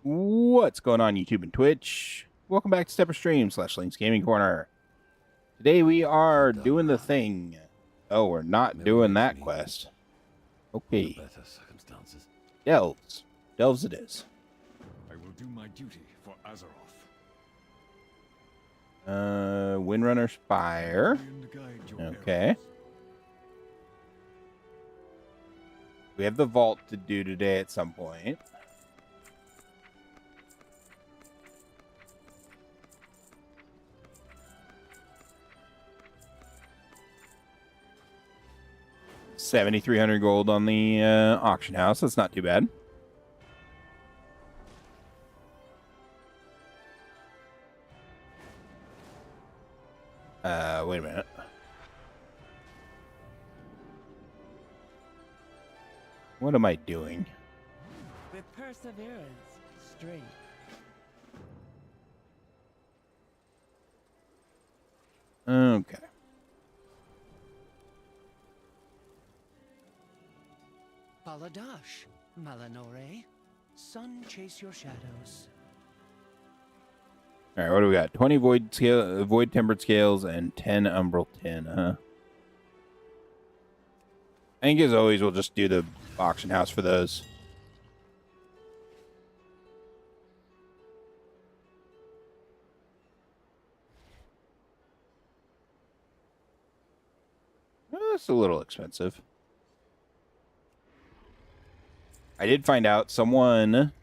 What's going on, YouTube and Twitch? Welcome back to Stepper Stream / Link's Gaming Corner. Today we are doing the thing. Oh, we're not doing that quest. Okay. Delves. Delves it is. I will do my duty for Azeroth. Windrunner Spire. Okay. We have the vault to do today at some point. $7,300 gold on the auction house. That's not too bad. Wait a minute. What am I doing? With perseverance, strength. Okay. Baladash, Malanore, sun chase your shadows. All right, what do we got? 20 void tempered scales and 10 umbral tin, huh? I think as always we'll just do the auction house for those. That's a little expensive. I did find out someone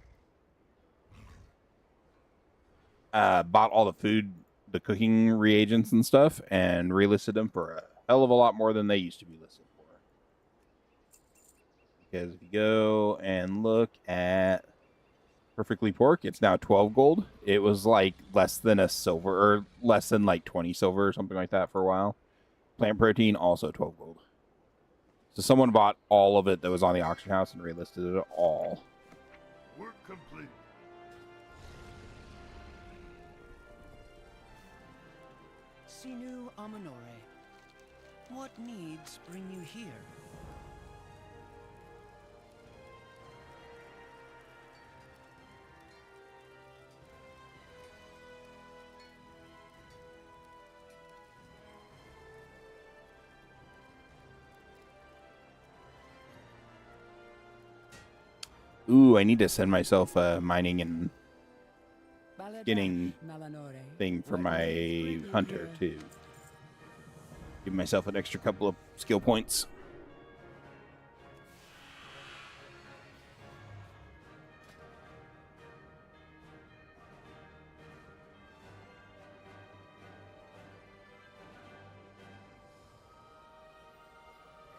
bought all the food, the cooking reagents and stuff, and relisted them for a hell of a lot more than they used to be listed for. Because if you go and look at Perfectly Pork, it's now 12 gold. It was like less than a silver, or less than like 20 silver or something like that for a while. Plant Protein, also 12 gold. So someone bought all of it that was on the auction house and relisted it all. Work complete. Sinu Amanore, what needs bring you here? Ooh, I need to send myself a mining and Baladash, getting Malanore, thing for what my needs bring you hunter, here? too. Give myself an extra couple of skill points.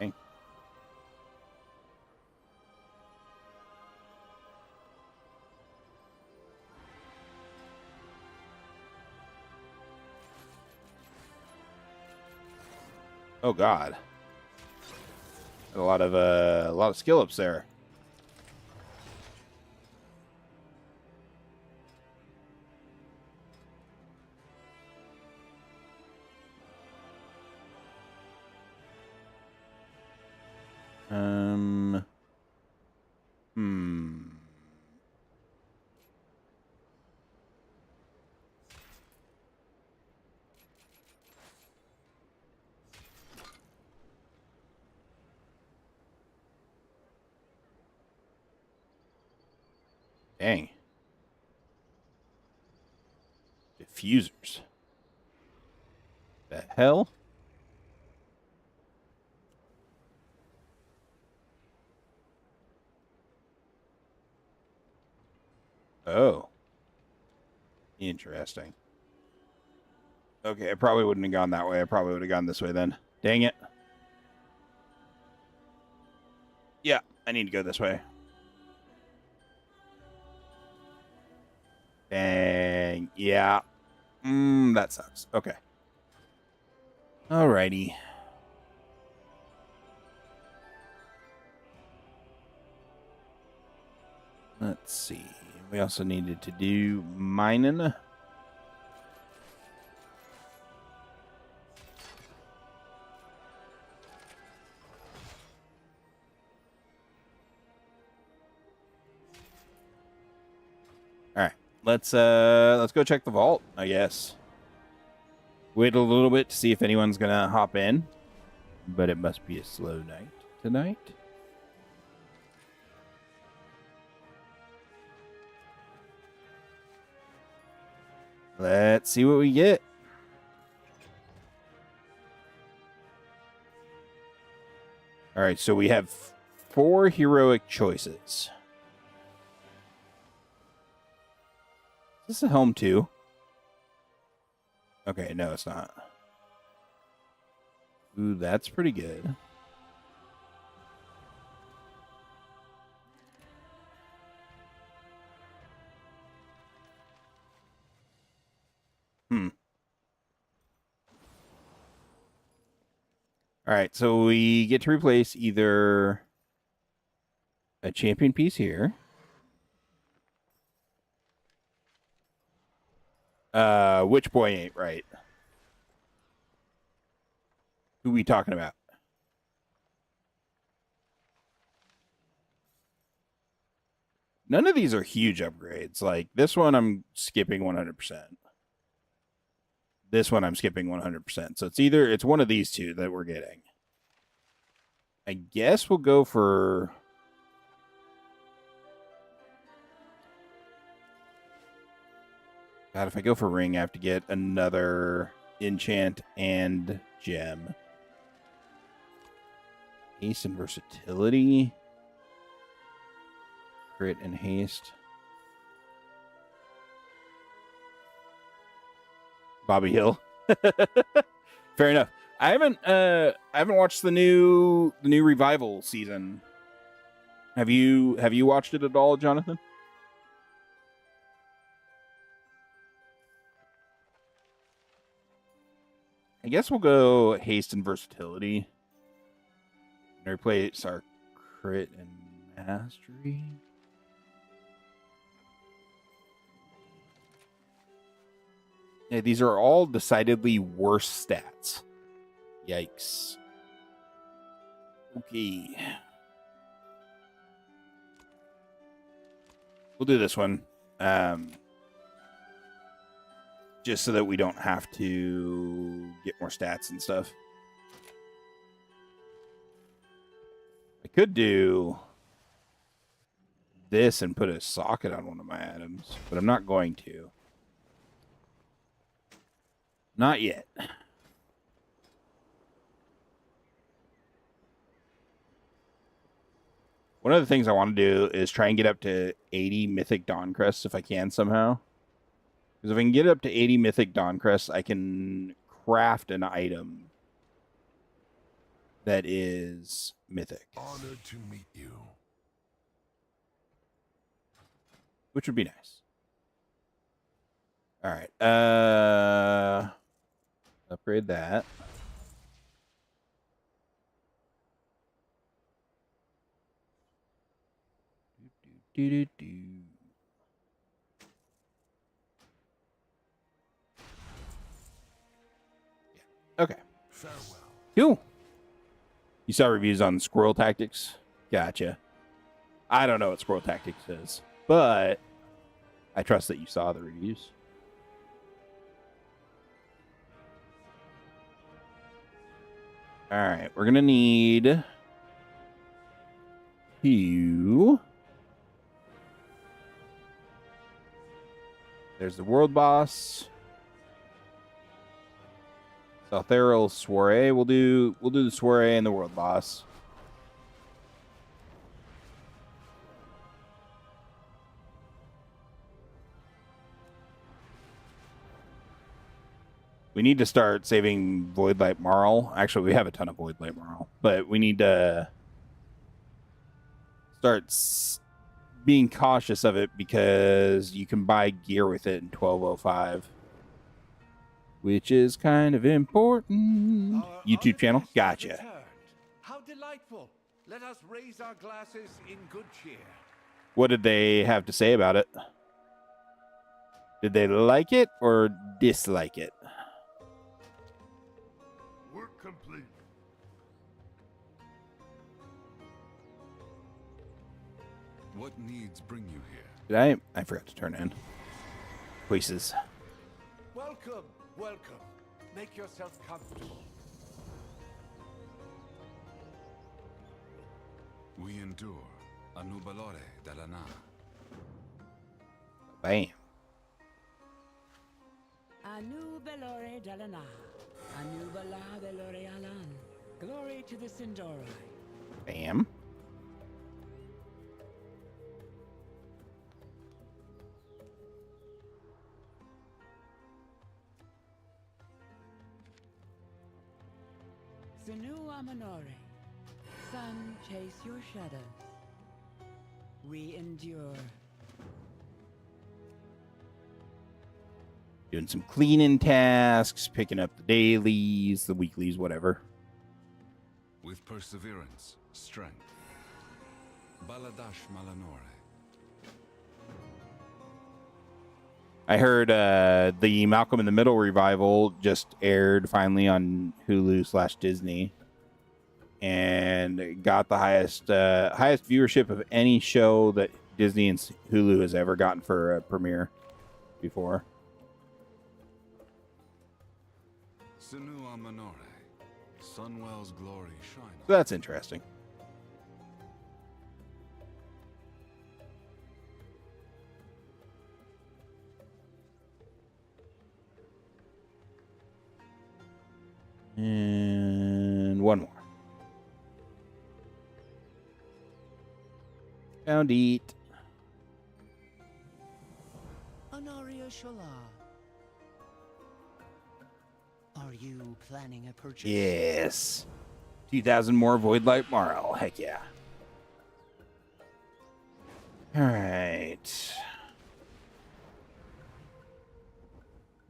Okay. Oh God. A lot of skill ups there. Hmm. Dang. Diffusers. The hell? Oh. Interesting. Okay, I probably wouldn't have gone that way. I probably would have gone this way then. Dang it. Yeah, I need to go this way. Dang. Yeah. That sucks. Okay. Alrighty. Let's see. We also needed to do mining. let's go check the vault, I guess. Wait a little bit to see if anyone's gonna hop in. But it must be a slow night tonight. Let's see what we get. All right, so we have 4 heroic choices. Is this a helm too? Okay, no, it's not. Ooh, that's pretty good. All right, so we get to replace either a champion piece here. Which boy ain't right? Who we talking about? None of these are huge upgrades. Like this one, I'm skipping 100%. This one, I'm skipping 100%. So it's one of these two that we're getting. I guess we'll go for. God, if I go for ring, I have to get another enchant and gem. Haste and versatility. Crit and haste. Bobby Hill. Fair enough. I haven't watched the new revival season. Have you watched it at all, Jonathan? I guess we'll go haste and versatility. And replace our crit and mastery. Yeah, these are all decidedly worse stats. Yikes. Okay. We'll do this one. Just so that we don't have to get more stats and stuff. I could do this and put a socket on one of my items, but I'm not going to. Not yet. One of the things I want to do is try and get up to 80 Mythic Dawn Crests if I can somehow. Because if I can get up to 80 Mythic Dawn Crests, I can craft an item that is mythic. Honored to meet you. Which would be nice. All right. Upgrade that. Do. Yeah. Okay. Farewell. Cool. You saw reviews on Squirrel Tactics? Gotcha. I don't know what Squirrel Tactics is, but I trust that you saw the reviews. All right, we're going to need you. There's the world boss. Salthero Soiree. We'll do the soiree and the world boss. We need to start saving Voidlight Marl. Actually, we have a ton of Voidlight Marl, but we need to start being cautious of it because you can buy gear with it in 1205, which is kind of important. YouTube channel, gotcha. How delightful! Let us raise our glasses in good cheer. What did they have to say about it? Did they like it or dislike it? Work complete. What needs bring you here? Did I forgot to turn in. choices. Welcome, welcome. Make yourself comfortable. We endure a nubalore dell'ana. Bam. Anu belore dalana. Anu bala belore alan. Glory to the Sindori. Bam. Sinu amanore. Sun, chase your shadows. We endure. Doing some cleaning tasks, picking up the dailies, the weeklies, whatever. With perseverance, strength. Baladash Malanore. I heard the Malcolm in the Middle revival just aired finally on Hulu/Disney, and got the highest viewership of any show that Disney and Hulu has ever gotten for a premiere before. Sinu Amanore. Sunwell's glory shines. So that's interesting. And one more. Found eat. Honoria Shola. Are you planning a purchase? Yes. 2,000 more Void Light Marl. Heck yeah. All right.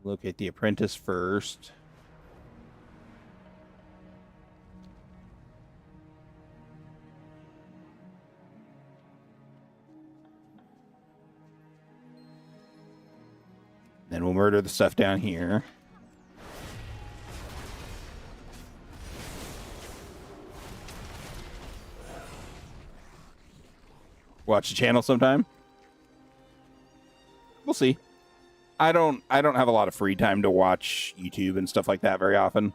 Look at the apprentice first. Then we'll murder the stuff down here. Watch the channel sometime. We'll see. I don't have a lot of free time to watch YouTube and stuff like that very often.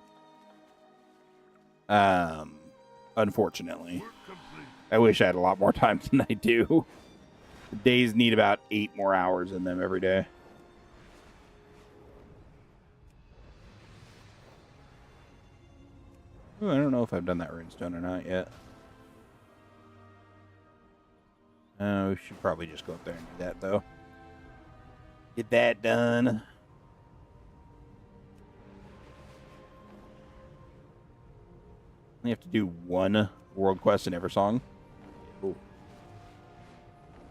Unfortunately. Work complete. I wish I had a lot more time than I do. The days need about 8 more hours in them every day. Ooh, I don't know if I've done that runestone or not yet. We should probably just go up there and do that, though. Get that done. We have to do one world quest in every song. Oh.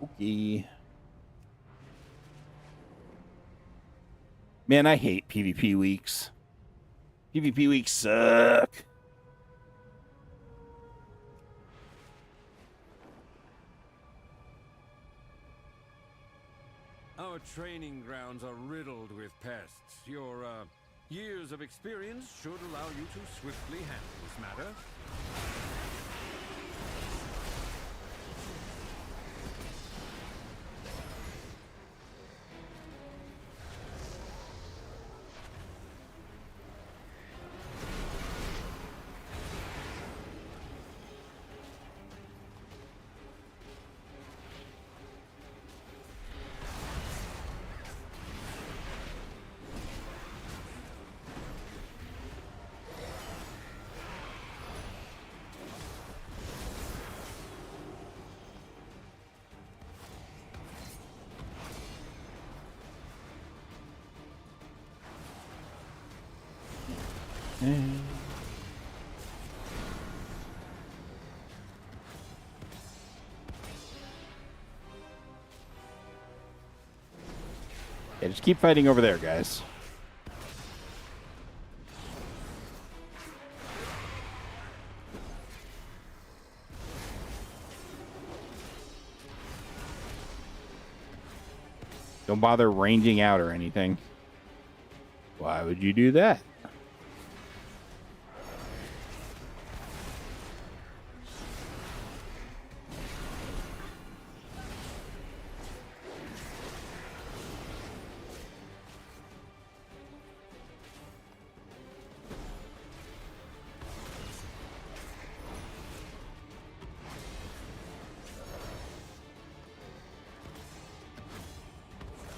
Okay. Man, I hate PvP weeks. PvP weeks suck. Our training grounds are riddled with pests. Your years of experience should allow you to swiftly handle this matter. Yeah, just keep fighting over there, guys. Don't bother ranging out or anything. Why would you do that?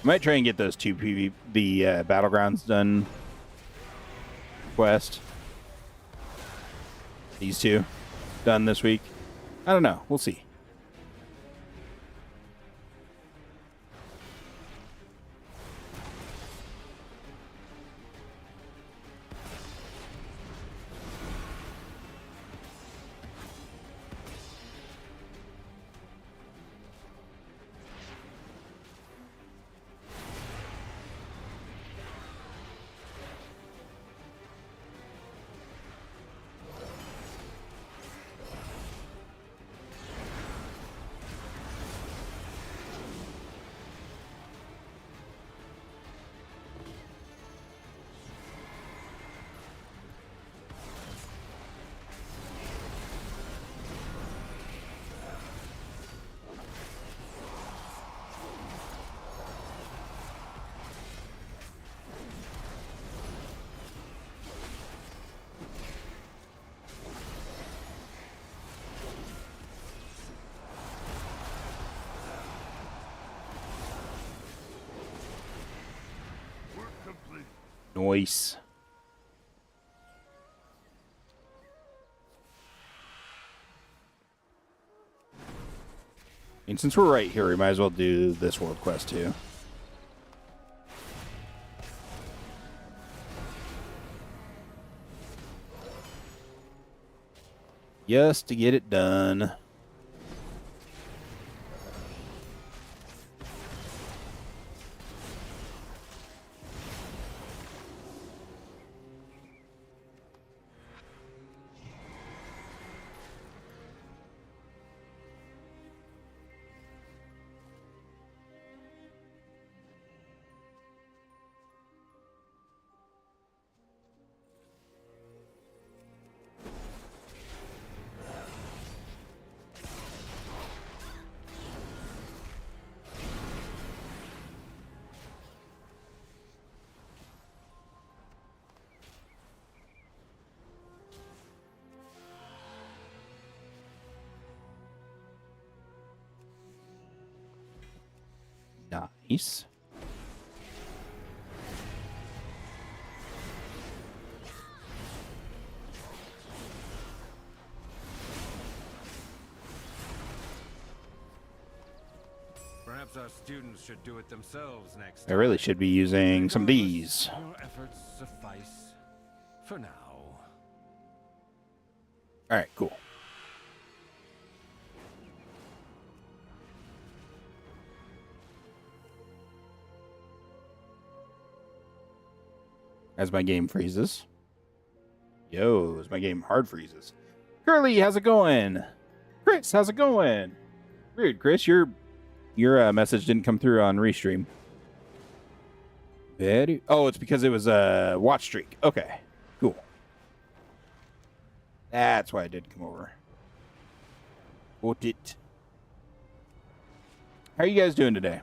Might try and get those two the battlegrounds done. Quest. These two done this week. I don't know. We'll see. Nice. And since we're right here, we might as well do this world quest too. Just to get it done. Nice. Perhaps our students should do it themselves next I time. really should be using some of these. Your efforts suffice for now. All right, cool. As my game freezes. Yo, as my game hard freezes. Curly, how's it going? Chris, how's it going? Weird, Chris, your message didn't come through on Restream. Oh, it's because it was a watch streak. Okay, cool. That's why I did come over. Got it. How are you guys doing today?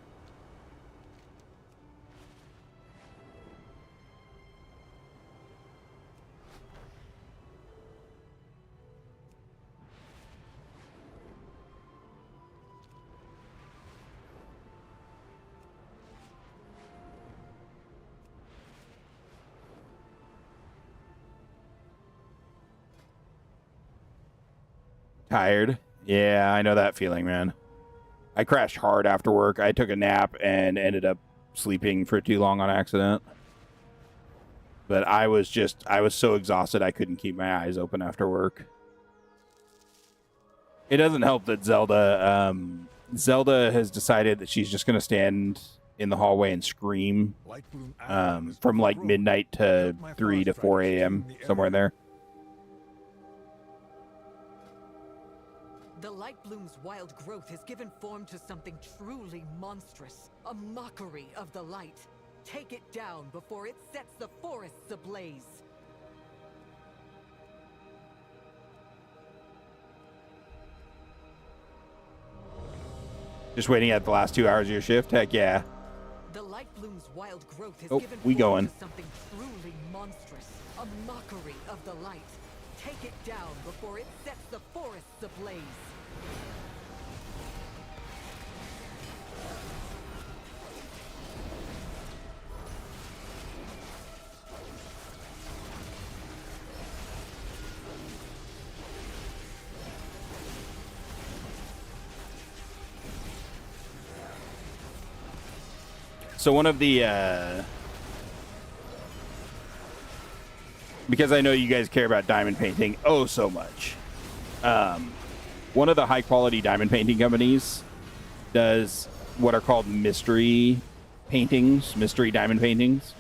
Tired? Yeah, I know that feeling, man. I crashed hard after work. I took a nap and ended up sleeping for too long on accident. But I was so exhausted I couldn't keep my eyes open after work. It doesn't help that Zelda has decided that she's just going to stand in the hallway and scream from like midnight to 3 to 4 a.m. somewhere there. The Light Bloom's wild growth has given form to something truly monstrous. A mockery of the light. Take it down before it sets the forests ablaze. Just waiting at the last 2 hours of your shift? Heck yeah. The Light Bloom's wild growth has Oh, given we form going. to something truly monstrous. A mockery of the light. Take it down before it sets the forests ablaze. So one of the because I know you guys care about diamond painting oh so much. One of the high quality diamond painting companies does what are called mystery paintings, mystery diamond paintings.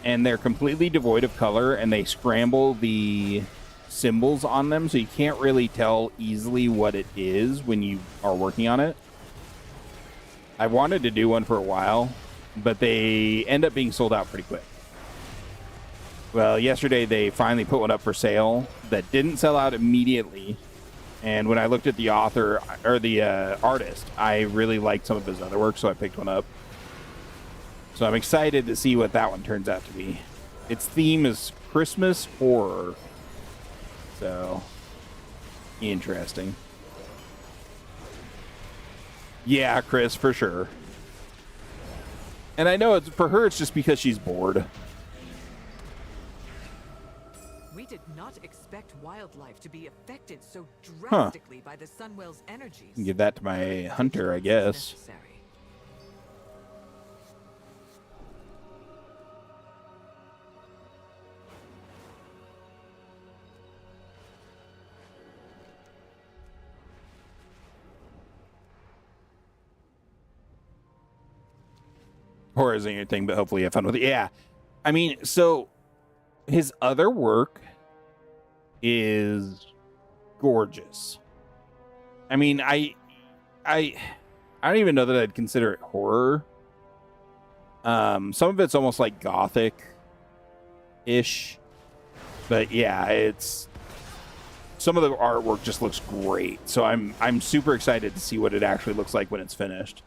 And they're completely devoid of color, and they scramble the symbols on them so you can't really tell easily what it is when you are working on it. I wanted to do one for a while, but they end up being sold out pretty quick. Well, yesterday they finally put one up for sale that didn't sell out immediately. And when I looked at the author, or the artist, I really liked some of his other work, so I picked one up. So I'm excited to see what that one turns out to be. Its theme is Christmas horror. So, interesting. Yeah, Chris, for sure. And I know it's for her, it's just because she's bored. We did not expect wildlife to be affected so drastically by the Sunwell's energies. Give that to my hunter, I guess. Necessary. Horror isn't your thing, but hopefully you have fun with it. Yeah. I mean, so his other work is gorgeous. I mean, I don't even know that I'd consider it horror. Some of it's almost like gothic-ish. But yeah, it's some of the artwork just looks great. So I'm super excited to see what it actually looks like when it's finished.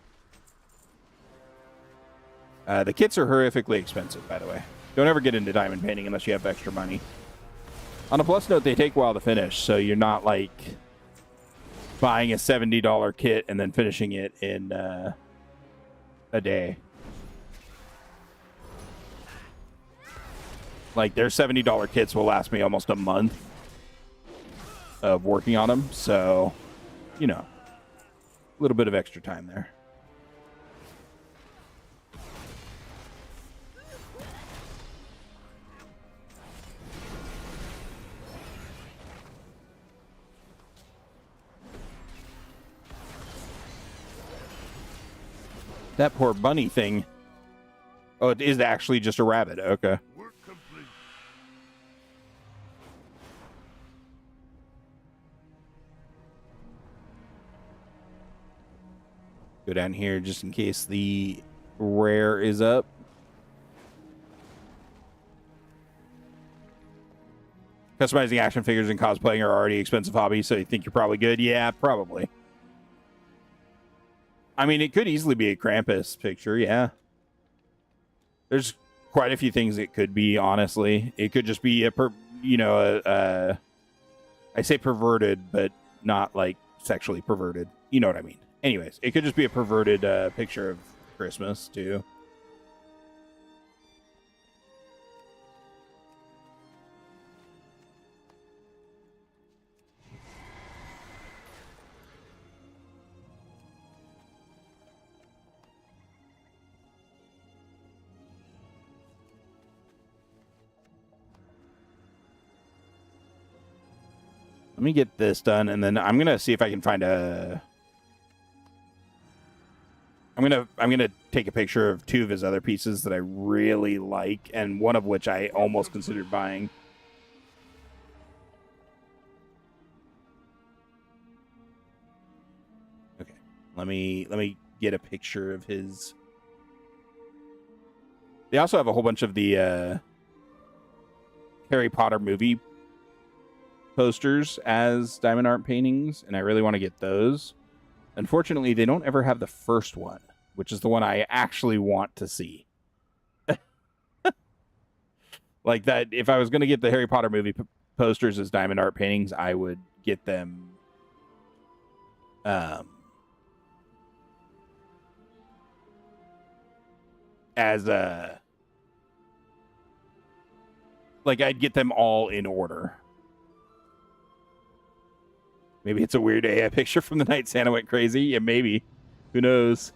The kits are horrifically expensive, by the way. Don't ever get into diamond painting unless you have extra money. On a plus note, they take a while to finish, so you're not like buying a $70 kit and then finishing it in a day. Like, their $70 kits will last me almost a month of working on them, so, you know, a little bit of extra time there. That poor bunny thing. Oh, it is actually just a rabbit. Okay. Work complete. Go down here just in case the rare is up. Customizing action figures and cosplaying are already expensive hobbies, so you think you're probably good? Yeah, probably. I mean, it could easily be a Krampus picture, yeah. There's quite a few things it could be, honestly. It could just be I say perverted, but not like sexually perverted. You know what I mean? Anyways, it could just be a perverted picture of Christmas, too. Let me get this done, and then I'm gonna see if I can find a. I'm gonna take a picture of two of his other pieces that I really like, and one of which I almost considered buying. Okay, let me get a picture of his. They also have a whole bunch of the Harry Potter movie posters as diamond art paintings, and I really want to get those. Unfortunately, they don't ever have the first one, which is the one I actually want to see. Like that, if I was going to get the Harry Potter movie posters as diamond art paintings, I would get them as a like I'd get them all in order. Maybe it's a weird AI picture from the night Santa went crazy. Yeah, maybe. Who knows?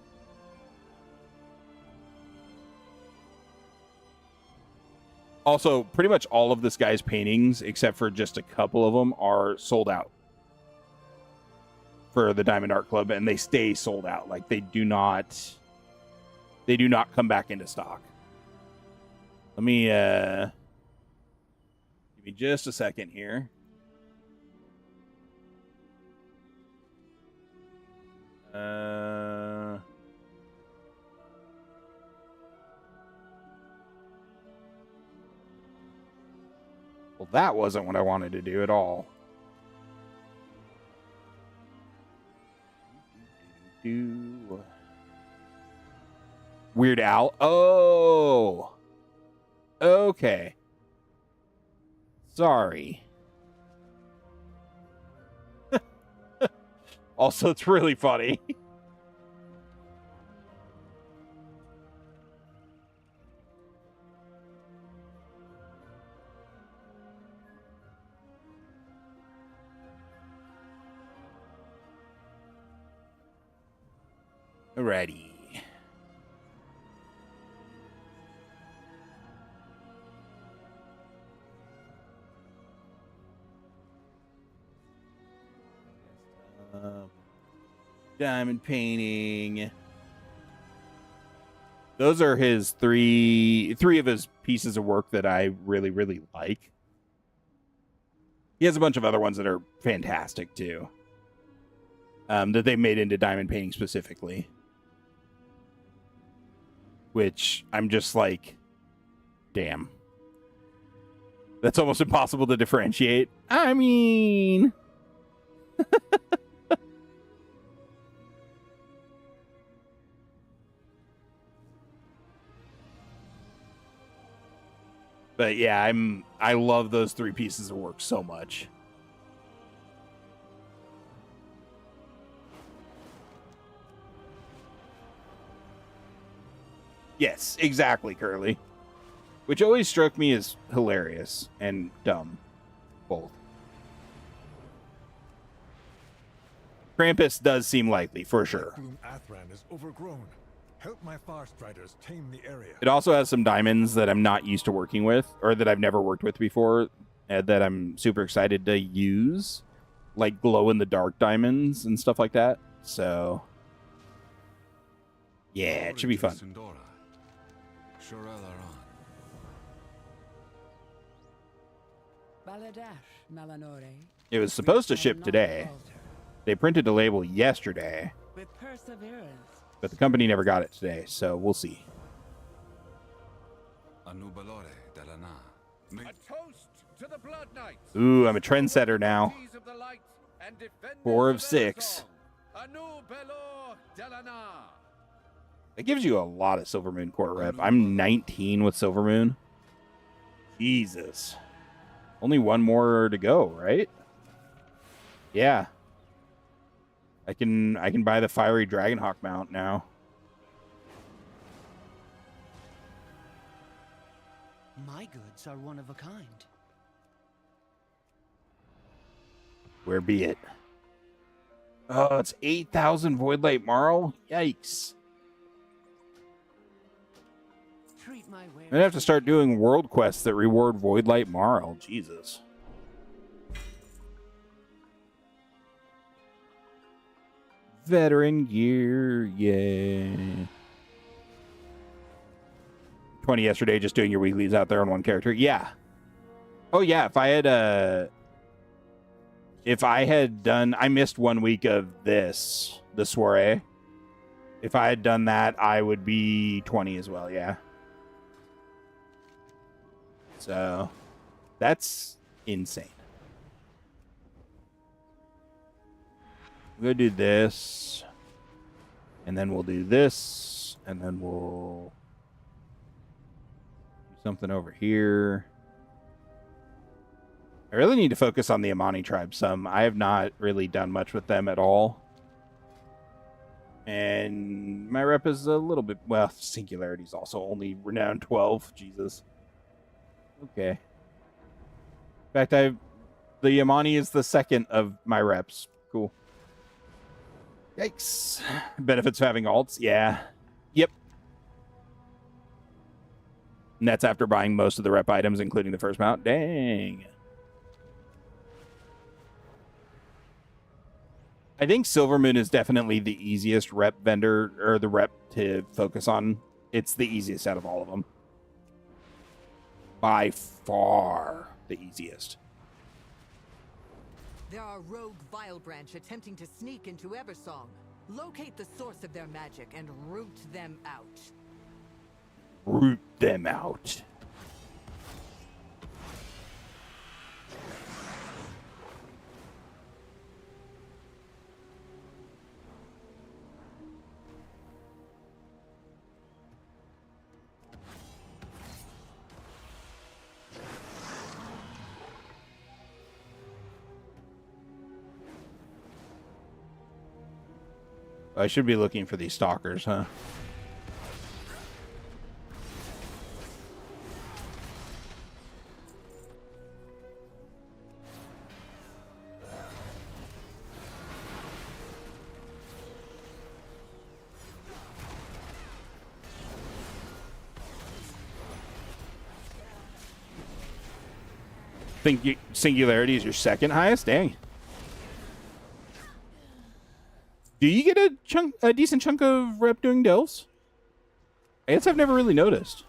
Also, pretty much all of this guy's paintings, except for just a couple of them, are sold out for the Diamond Art Club, and they stay sold out. Like, they do not come back into stock. Let me give me just a second here. Well, that wasn't what I wanted to do at all. Weird Al. Oh. Okay. Sorry. Also, it's really funny. Alrighty. Diamond painting. Those are his three of his pieces of work that I really, really like. He has a bunch of other ones that are fantastic too. That they made into diamond painting specifically. Which I'm just like, damn. That's almost impossible to differentiate. I mean... But yeah, I love those three pieces of work so much. Yes, exactly, Curly. Which always struck me as hilarious and dumb. Both. Krampus does seem likely, for sure. Gloom Athran is overgrown. Help my Farstriders tame the area. It also has some diamonds that I'm not used to working with, or that I've never worked with before, that I'm super excited to use. Like glow-in-the-dark diamonds and stuff like that. So... yeah, it should be fun. It was supposed to ship today. They printed a label yesterday. With perseverance. But the company never got it today, so we'll see. A toast to the Blood Knights. Ooh, I'm a trendsetter now. 4 of 6. That gives you a lot of Silvermoon core rep. I'm 19 with Silvermoon. Jesus. Only one more to go, right? Yeah. I can buy the Fiery Dragonhawk mount now. My goods are one of a kind. Where be it? Oh, it's 8,000 Voidlight Marl? Yikes. Treat my I'm gonna have to start doing world quests that reward Voidlight Marl. Jesus. Veteran gear, yeah. 20 yesterday, just doing your weeklies out there on one character. Yeah. Oh yeah, if I had done, I missed 1 week of this, the soiree. If I had done that, I would be 20 as well, yeah. So, that's insane. We'll do this, and then we'll do this, and then we'll do something over here. I really need to focus on the Amani tribe some. I have not really done much with them at all. And my rep is a little bit, well, Singularity's also only renowned 12. Jesus. Okay. In fact, the Amani is the second of my reps. Cool. Yikes. Benefits of having alts? Yeah. Yep. And that's after buying most of the rep items, including the first mount. Dang. I think Silvermoon is definitely the easiest rep vendor, or the rep to focus on. It's the easiest out of all of them. By far the easiest. There are rogue Vilebranch attempting to sneak into Eversong. Locate the source of their magic and root them out. Root them out. I should be looking for these stalkers, huh? Think Singularity is your second highest? Dang. Do you get a decent chunk of rep doing delves? I guess I've never really noticed.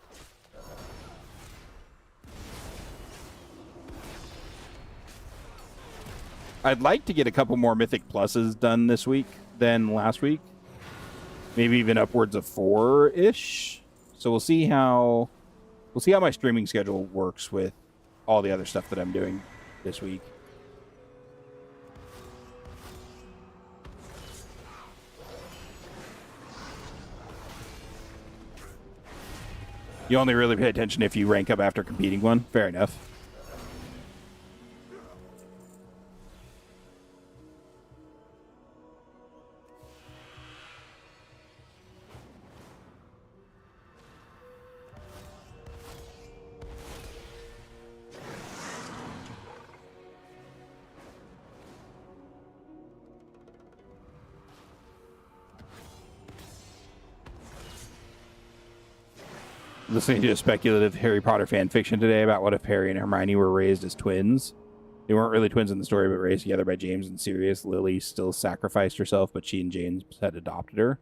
I'd like to get a couple more Mythic Pluses done this week than last week. Maybe even upwards of 4-ish. So we'll see how my streaming schedule works with all the other stuff that I'm doing this week. You only really pay attention if you rank up after competing one. Fair enough. Listening to a speculative Harry Potter fan fiction today about what if Harry and Hermione were raised as twins. They weren't really twins in the story, but raised together by James and Sirius. Lily still sacrificed herself, but she and James had adopted her.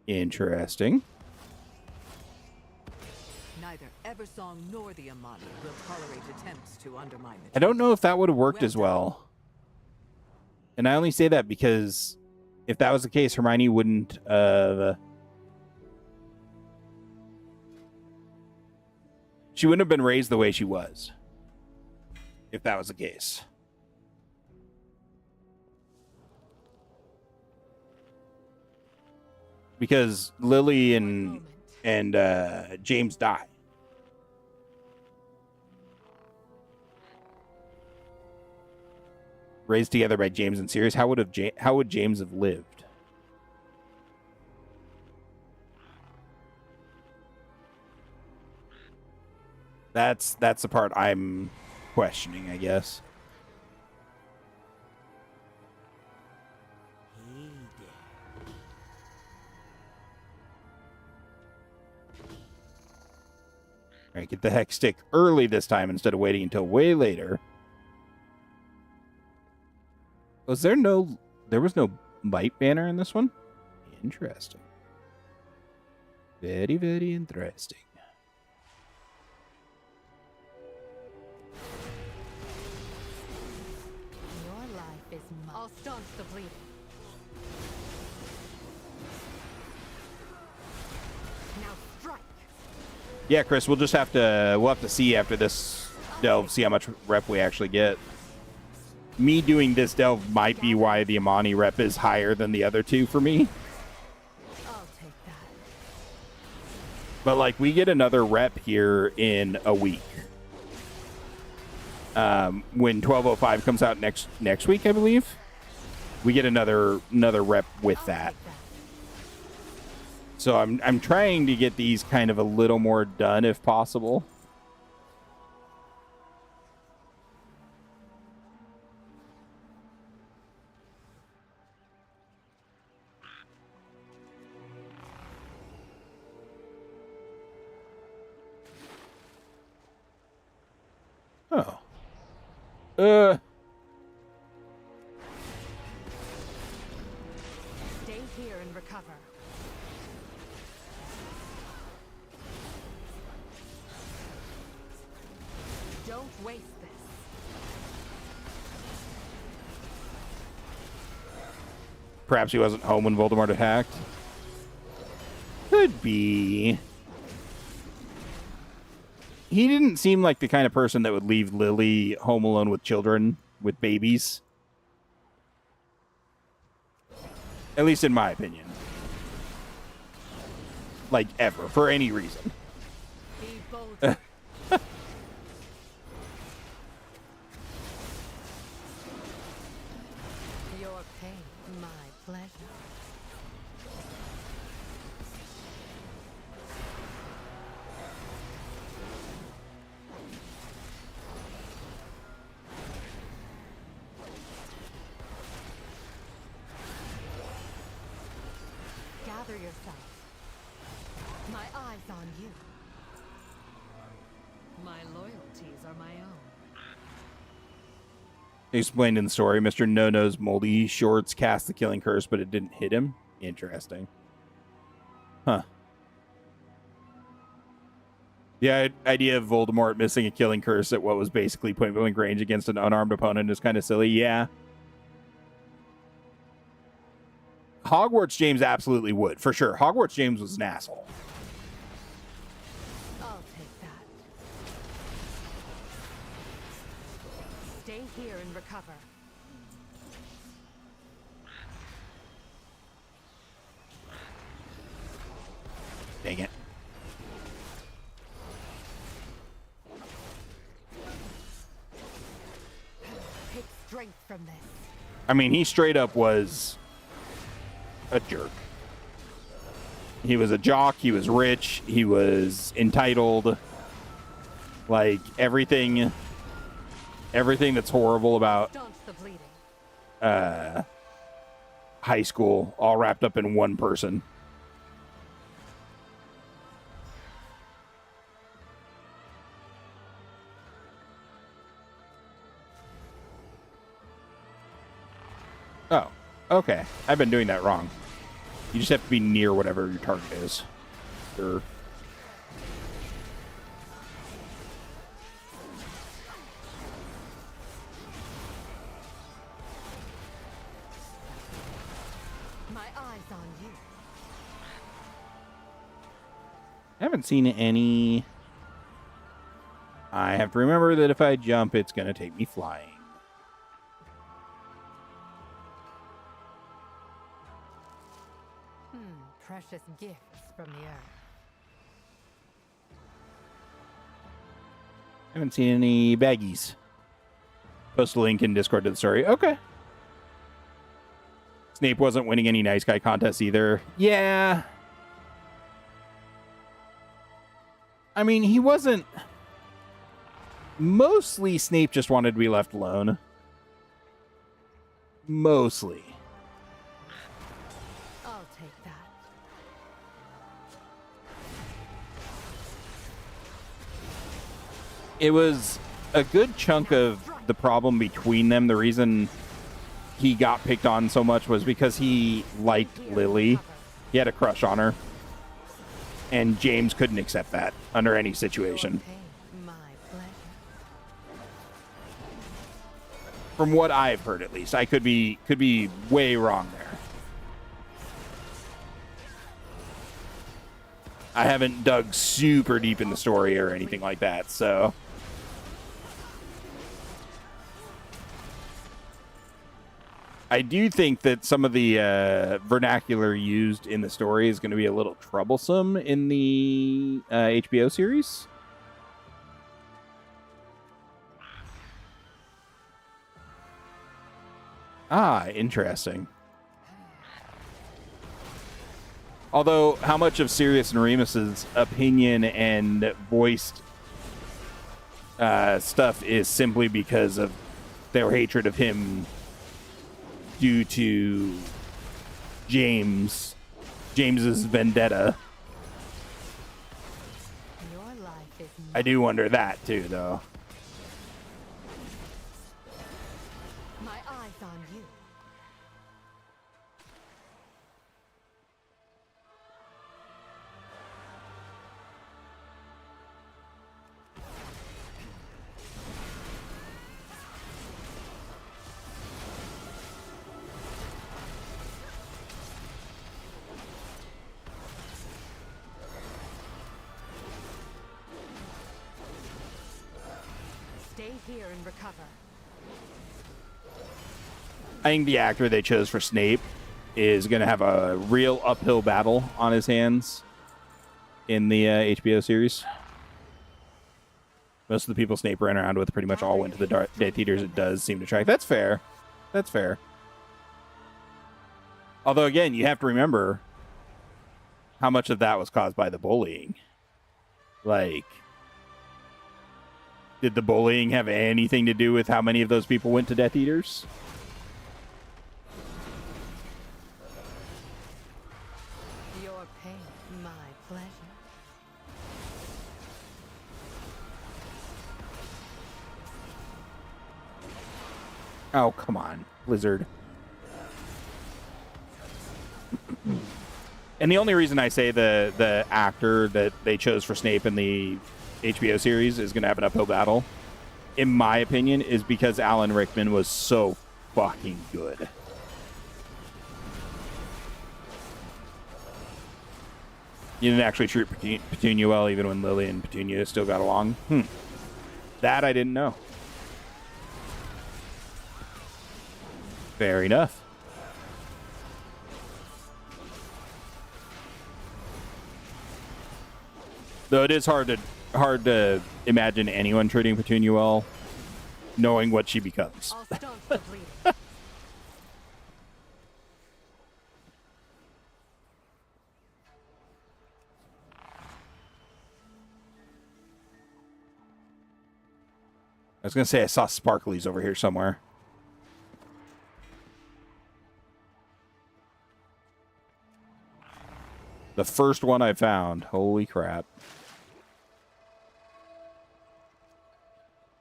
Interesting. Neither Eversong nor the Amani will tolerate attempts to undermine the I don't know if that would have worked as well. And I only say that because if that was the case, Hermione wouldn't she wouldn't have been raised the way she was, if that was the case. Because Lily and James die. Raised together by James and Sirius, how would James have lived? That's the part I'm questioning, I guess. All right, get the hex stick early this time instead of waiting until way later. There was no bite banner in this one? Interesting. Very, very interesting. I'll staunch the bleeding. Now strike. Yeah, Chris, we'll have to see after this delve, see how much rep we actually get. Me doing this delve might be why the Amani rep is higher than the other two for me. I'll take that. But like, we get another rep here in a week. When 1205 comes out next week, I believe, we get another rep with that. So I'm trying to get these kind of a little more done if possible. Stay here and recover. Don't waste this. Perhaps he wasn't home when Voldemort attacked. Could be. He didn't seem like the kind of person that would leave Lily home alone with children, with babies. At least in my opinion. Like, ever, for any reason. Be bold. Your pain, my pleasure. Gather yourself. My eyes on you. My loyalties are my own. Explained in the story, Mr. No-No's moldy shorts cast the killing curse, but it didn't hit him. Interesting. Huh. The idea of Voldemort missing a killing curse at what was basically point-blank range against an unarmed opponent is kind of silly. Yeah. Hogwarts James absolutely would, for sure. Hogwarts James was an asshole. I'll take that. Stay here and recover. Dang it. Take strength from this. I mean, he straight up was a jerk. He was a jock. He was rich. He was entitled. Like, everything that's horrible about Staunch the bleeding. high school all wrapped up in one person. Oh, okay. I've been doing that wrong. You just have to be near whatever your target is. Sure. My eyes on you. I haven't seen any. I have to remember that if I jump, it's going to take me flying. Precious gifts from the earth. I haven't seen any baggies. Post a link in Discord to the story. Okay. Snape wasn't winning any nice guy contests either. Yeah. I mean, he wasn't. Mostly Snape just wanted to be left alone. Mostly. I'll take that. It was a good chunk of the problem between them. The reason he got picked on so much was because he liked Lily. He had a crush on her. And James couldn't accept that under any situation. My pleasure. From what I've heard, at least. I could be way wrong there. I haven't dug super deep in the story or anything like that, so... I do think that some of the vernacular used in the story is going to be a little troublesome in the HBO series. Ah, interesting. Although, how much of Sirius and Remus's opinion and voiced stuff is simply because of their hatred of him due to James's vendetta. Your life is I do wonder that too, though. It's on you. Stay here and recover. I think the actor they chose for Snape is going to have a real uphill battle on his hands in the HBO series. Most of the people Snape ran around with pretty much all went to the Death Eaters. It does seem to track. That's fair. That's fair. Although, again, you have to remember how much of that was caused by the bullying. Like, did the bullying have anything to do with how many of those people went to Death Eaters? Your pain, my pleasure. Oh, come on, Blizzard. And the only reason I say the actor that they chose for Snape in the HBO series is going to have an uphill battle, in my opinion, is because Alan Rickman was so fucking good. You didn't actually treat Petunia well, even when Lily and Petunia still got along. That I didn't know. Fair enough. Though it is hard to imagine anyone treating Petunia well, knowing what she becomes. I'll stop the bleeding. I was gonna say I saw sparklies over here somewhere. The first one I found. Holy crap.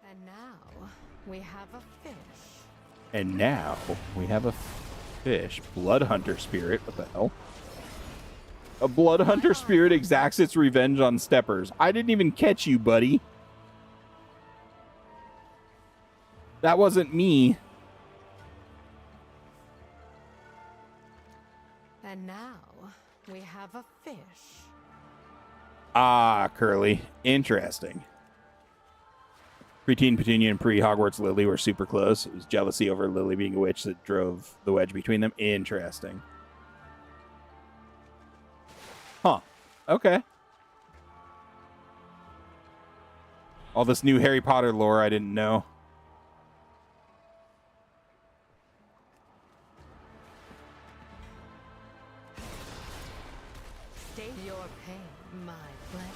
And now we have a fish. And now we have a fish. Blood Hunter Spirit. What the hell? A Blood Hunter Spirit exacts its revenge on steppers. I didn't even catch you, buddy. That wasn't me. And now we have a fish. Ah, Curly. Interesting. Preteen Petunia and pre-Hogwarts Lily were super close. It was jealousy over Lily being a witch that drove the wedge between them. Interesting. Huh. Okay. All this new Harry Potter lore I didn't know. Stay your pain, my pleasure.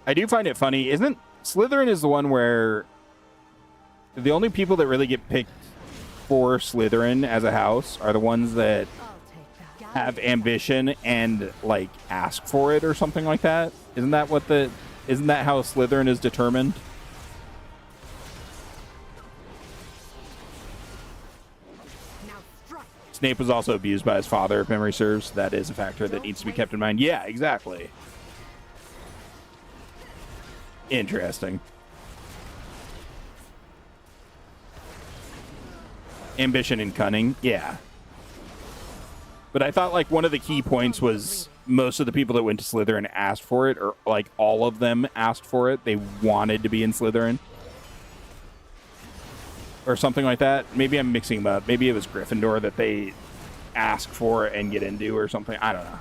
I do find it funny. Isn't Slytherin is the one where the only people that really get picked for Slytherin as a house are the ones that I'll take that. have ambition and like ask for it or something like that? Isn't that how Slytherin is determined? Now strike. Snape was also abused by his father, if memory serves. That is a factor that needs to be kept in mind. Yeah, exactly. Interesting. Ambition and cunning, yeah. But I thought like one of the key points was most of the people that went to Slytherin asked for it, or like all of them asked for it. They wanted to be in Slytherin. Or something like that. Maybe I'm mixing them up. Maybe it was Gryffindor that they asked for and get into or something. I don't know.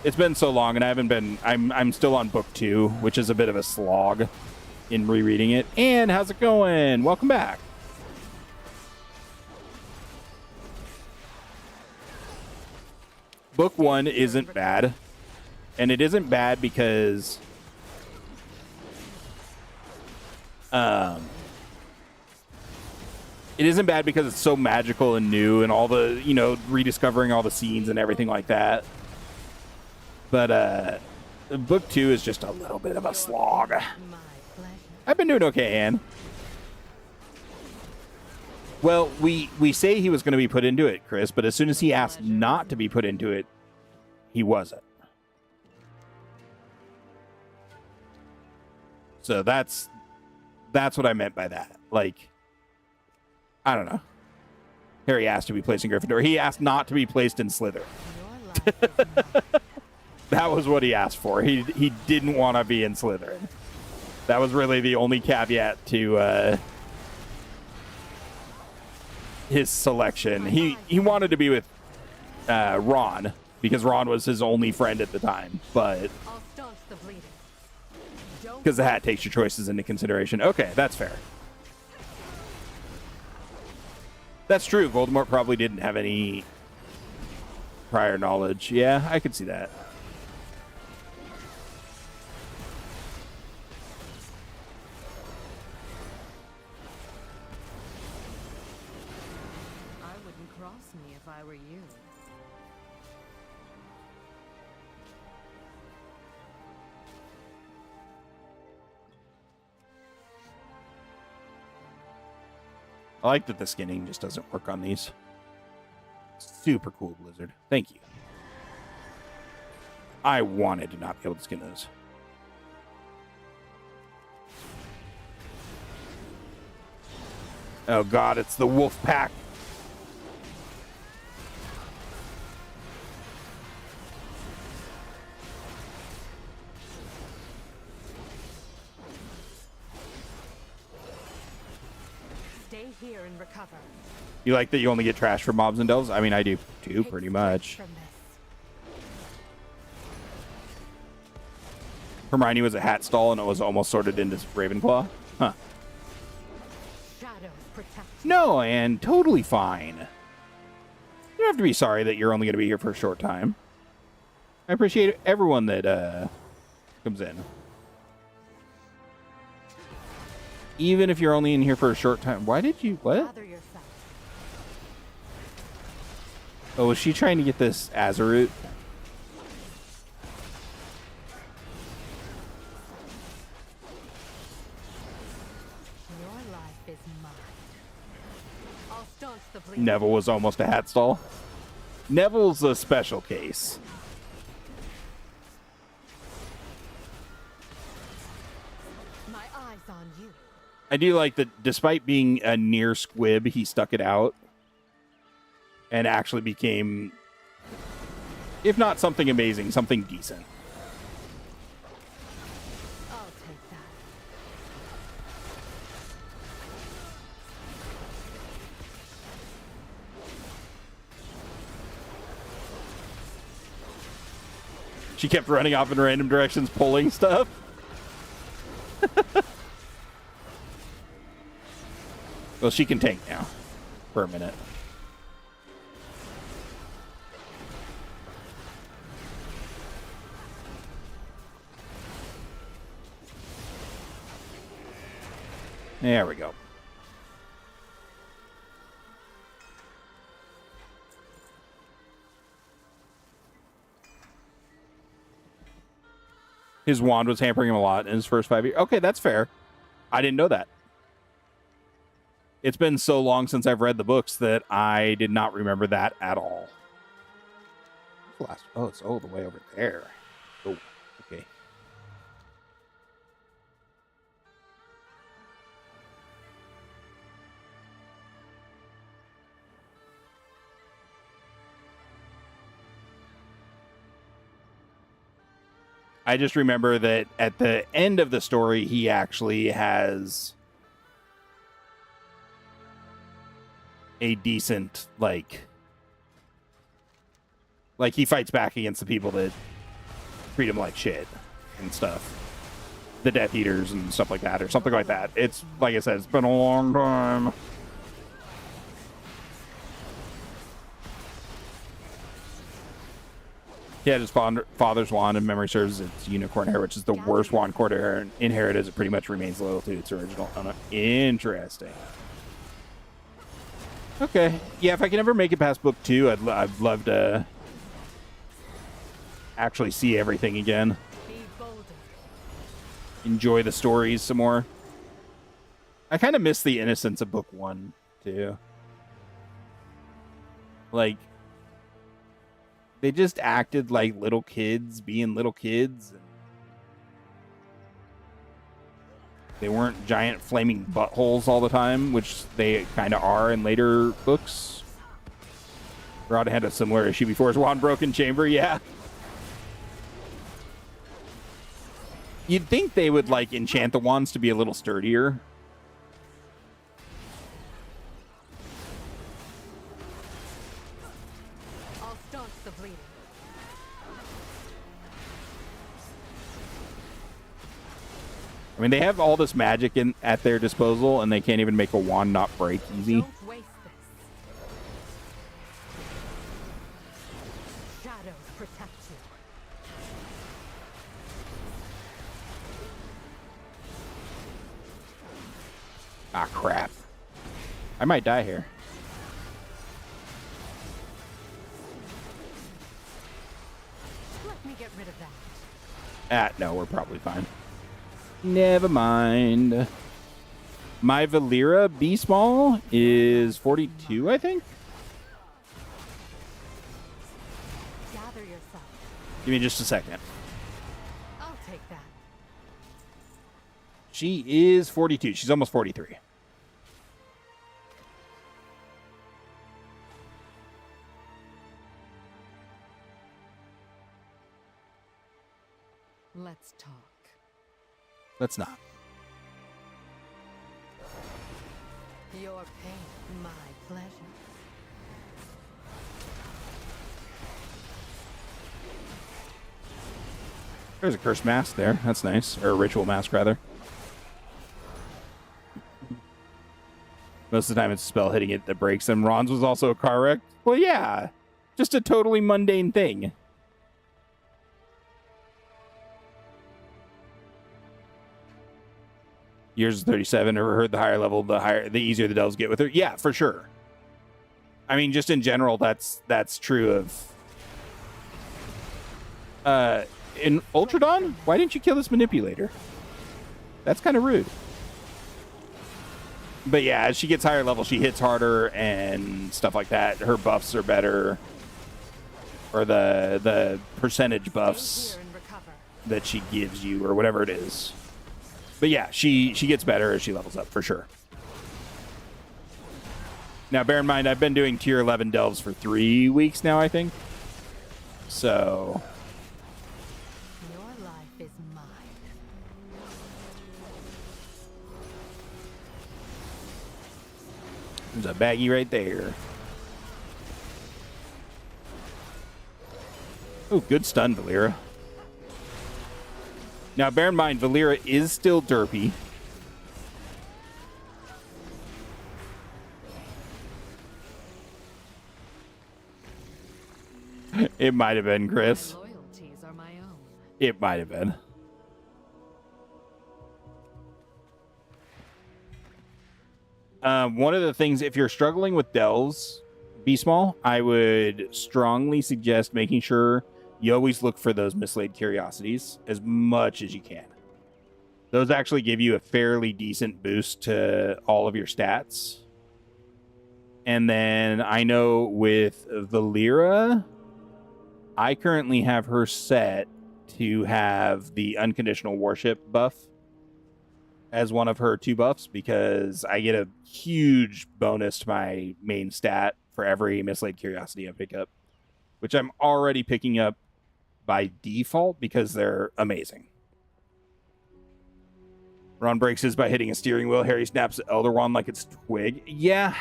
It's been so long and I haven't been... I'm still on book 2, which is a bit of a slog in rereading it. And how's it going? Welcome back. Book 1 isn't bad. And it isn't bad because It isn't bad because it's so magical and new and all the, you know, rediscovering all the scenes and everything like that. But book 2 is just a little bit of a slog. My pleasure. I've been doing okay, Anne. Well, we say he was going to be put into it, Chris, but as soon as he asked not to be put into it, he wasn't. So that's what I meant by that. Like, I don't know. Harry asked to be placed in Gryffindor. He asked not to be placed in Slytherin. Your life is mine. That was what he asked for. He didn't want to be in Slytherin. That was really the only caveat to his selection. He wanted to be with Ron because Ron was his only friend at the time, but I'll staunch the bleeding. Don't because the hat takes your choices into consideration. Okay, that's fair. That's true. Voldemort probably didn't have any prior knowledge. Yeah, I could see that. I wouldn't cross me if I were you. I like that the skinning just doesn't work on these. Super cool, Blizzard. Thank you. I wanted to not be able to skin those. Oh god, it's the wolf pack. Stay here and recover. You like that you only get trash from mobs and delves? I mean, I do too, Take pretty strength much. from this. Hermione was a hat stall and it was almost sorted into Ravenclaw? Huh. Shadows protect you. No, and totally fine. You don't have to be sorry that you're only going to be here for a short time. I appreciate everyone that comes in. Even if you're only in here for a short time. Why did you... What? Gather yourself. Oh, was she trying to get this Azurut? Your life is mine. I'll staunch the bleeding. Neville was almost a hat stall. Neville's a special case. My eyes on you. I do like that despite being a near squib, he stuck it out and actually became, if not something amazing, something decent. I'll take that. She kept running off in random directions, pulling stuff. Well, she can tank now for a minute. There we go. His wand was hampering him a lot in his first 5 years. Okay, that's fair. I didn't know that. It's been so long since I've read the books that I did not remember that at all. Oh, it's all the way over there. Oh, okay. I just remember that at the end of the story, he actually has a decent, like he fights back against the people that treat him like shit and stuff. The Death Eaters and stuff like that, or something like that. It's, like I said, it's been a long time. He had his father's wand, and memory serves its unicorn hair, which is the worst wand cord inherited, as it pretty much remains loyal to its original owner. Interesting. Okay. Yeah, if I can ever make it past book 2, I'd love to actually see everything again. Enjoy the stories some more. I kind of miss the innocence of book 1, too. Like, they just acted like little kids being little kids. They weren't giant flaming buttholes all the time, which they kind of are in later books. Rod had a similar issue before his wand broke in chamber, yeah. You'd think they would, like, enchant the wands to be a little sturdier. I'll staunch the bleeding. I mean, they have all this magic at their disposal, and they can't even make a wand not break easy. Don't waste this. Shadows protect you. Ah, crap. I might die here. Let me get rid of that. No, we're probably fine. Never mind. My Valera B small is 42, I think. Gather yourself. Give me just a second. I'll take that. She is 42. She's almost 43. Let's talk. Let's not. Your pain, my pleasure. There's a cursed mask there. That's nice. Or a ritual mask, rather. Most of the time it's a spell hitting it that breaks them. Ron's was also a car wreck. Well, yeah. Just a totally mundane thing. Yours is 37. Ever heard the higher level, the easier the delves get with her? Yeah, for sure. I mean, just in general, that's true of... in Ultradon? Why didn't you kill this manipulator? That's kind of rude. But yeah, as she gets higher level, she hits harder and stuff like that. Her buffs are better. Or the percentage buffs that she gives you, or whatever it is. But yeah, she gets better as she levels up, for sure. Now, bear in mind, I've been doing tier 11 delves for 3 weeks now, I think. So... Your life is mine. There's a baggie right there. Oh, good stun, Valera. Now, bear in mind, Valera is still derpy. It might have been, Chris. My loyalties are my own. It might have been. One of the things, if you're struggling with delves, be small, I would strongly suggest making sure you always look for those mislaid curiosities as much as you can. Those actually give you a fairly decent boost to all of your stats. And then I know with Valera, I currently have her set to have the unconditional worship buff as one of her 2 buffs, because I get a huge bonus to my main stat for every mislaid curiosity I pick up, which I'm already picking up by default because they're amazing. Ron breaks his by hitting a steering wheel. Harry snaps the Elder Wand like it's twig. Yeah.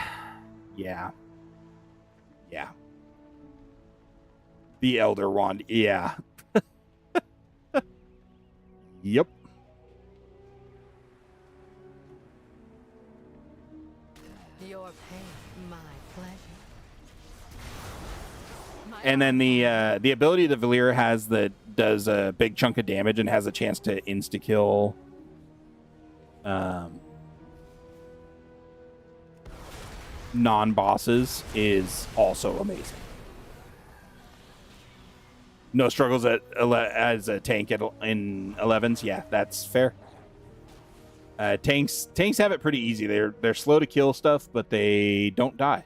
The Elder Wand, yeah. Yep. Your pain, my pleasure. My And then the ability that Valir has that does a big chunk of damage and has a chance to insta-kill non-bosses is also amazing. No struggles as a tank in 11s. Yeah, that's fair. Tanks have it pretty easy. They're slow to kill stuff, but they don't die.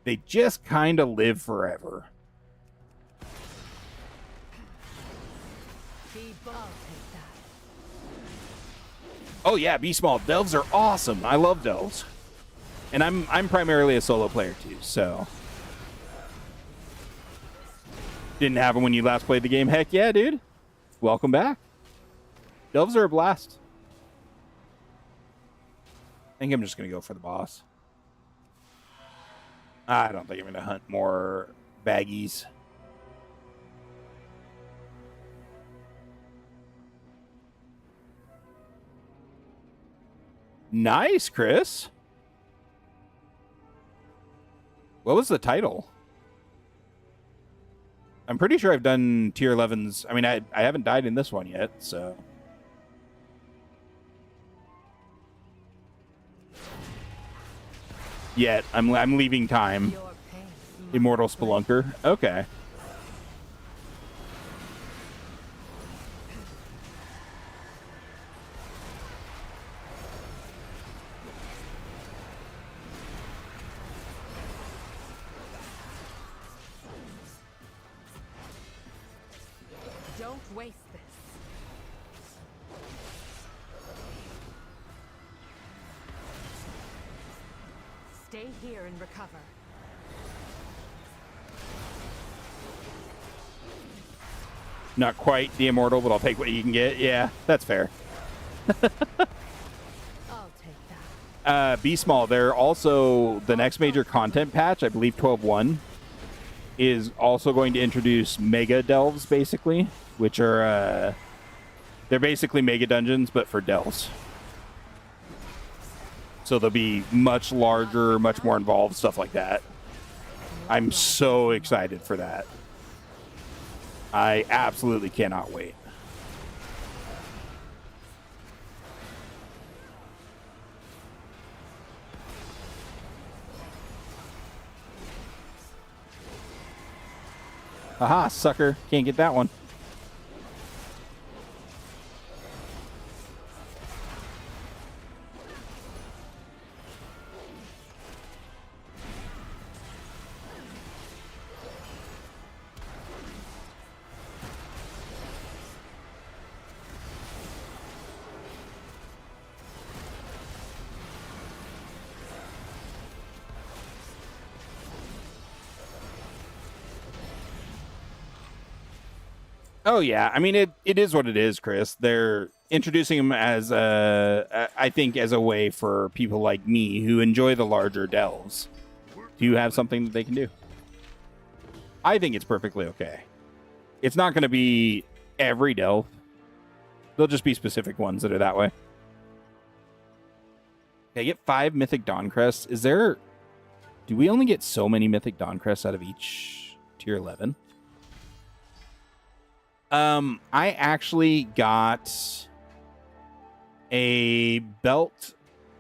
They just kind of live forever. Oh yeah, be small. Delves are awesome. I love delves, and I'm primarily a solo player too. So didn't have them when you last played the game. Heck yeah, dude. Welcome back. Delves are a blast. I think I'm just gonna go for the boss. I don't think I'm gonna hunt more baggies. Nice, Chris. What was the title? I'm pretty sure I've done tier 11s. I mean, I haven't died in this one yet, so. Yet. I'm leaving time. Immortal Spelunker. Okay. Don't waste this. Stay here and recover. Not quite the immortal, but I'll take what you can get. Yeah, that's fair. I'll take that. Be small. They're also the next major content patch, I believe 12.1, is also going to introduce mega delves, basically, which are they're basically mega dungeons, but for delves. So they'll be much larger, much more involved, stuff like that. I'm so excited for that. I absolutely cannot wait. Aha, sucker. Can't get that one. Oh yeah, I mean it is what it is, Chris. They're introducing them as I think as a way for people like me who enjoy the larger delves to have something that they can do. I think it's perfectly okay. It's not going to be every delve. There'll just be specific ones that are that way. Okay, get 5 Mythic Dawn Crests. Is there... Do we only get so many Mythic Dawn Crests out of each tier 11? I actually got a belt,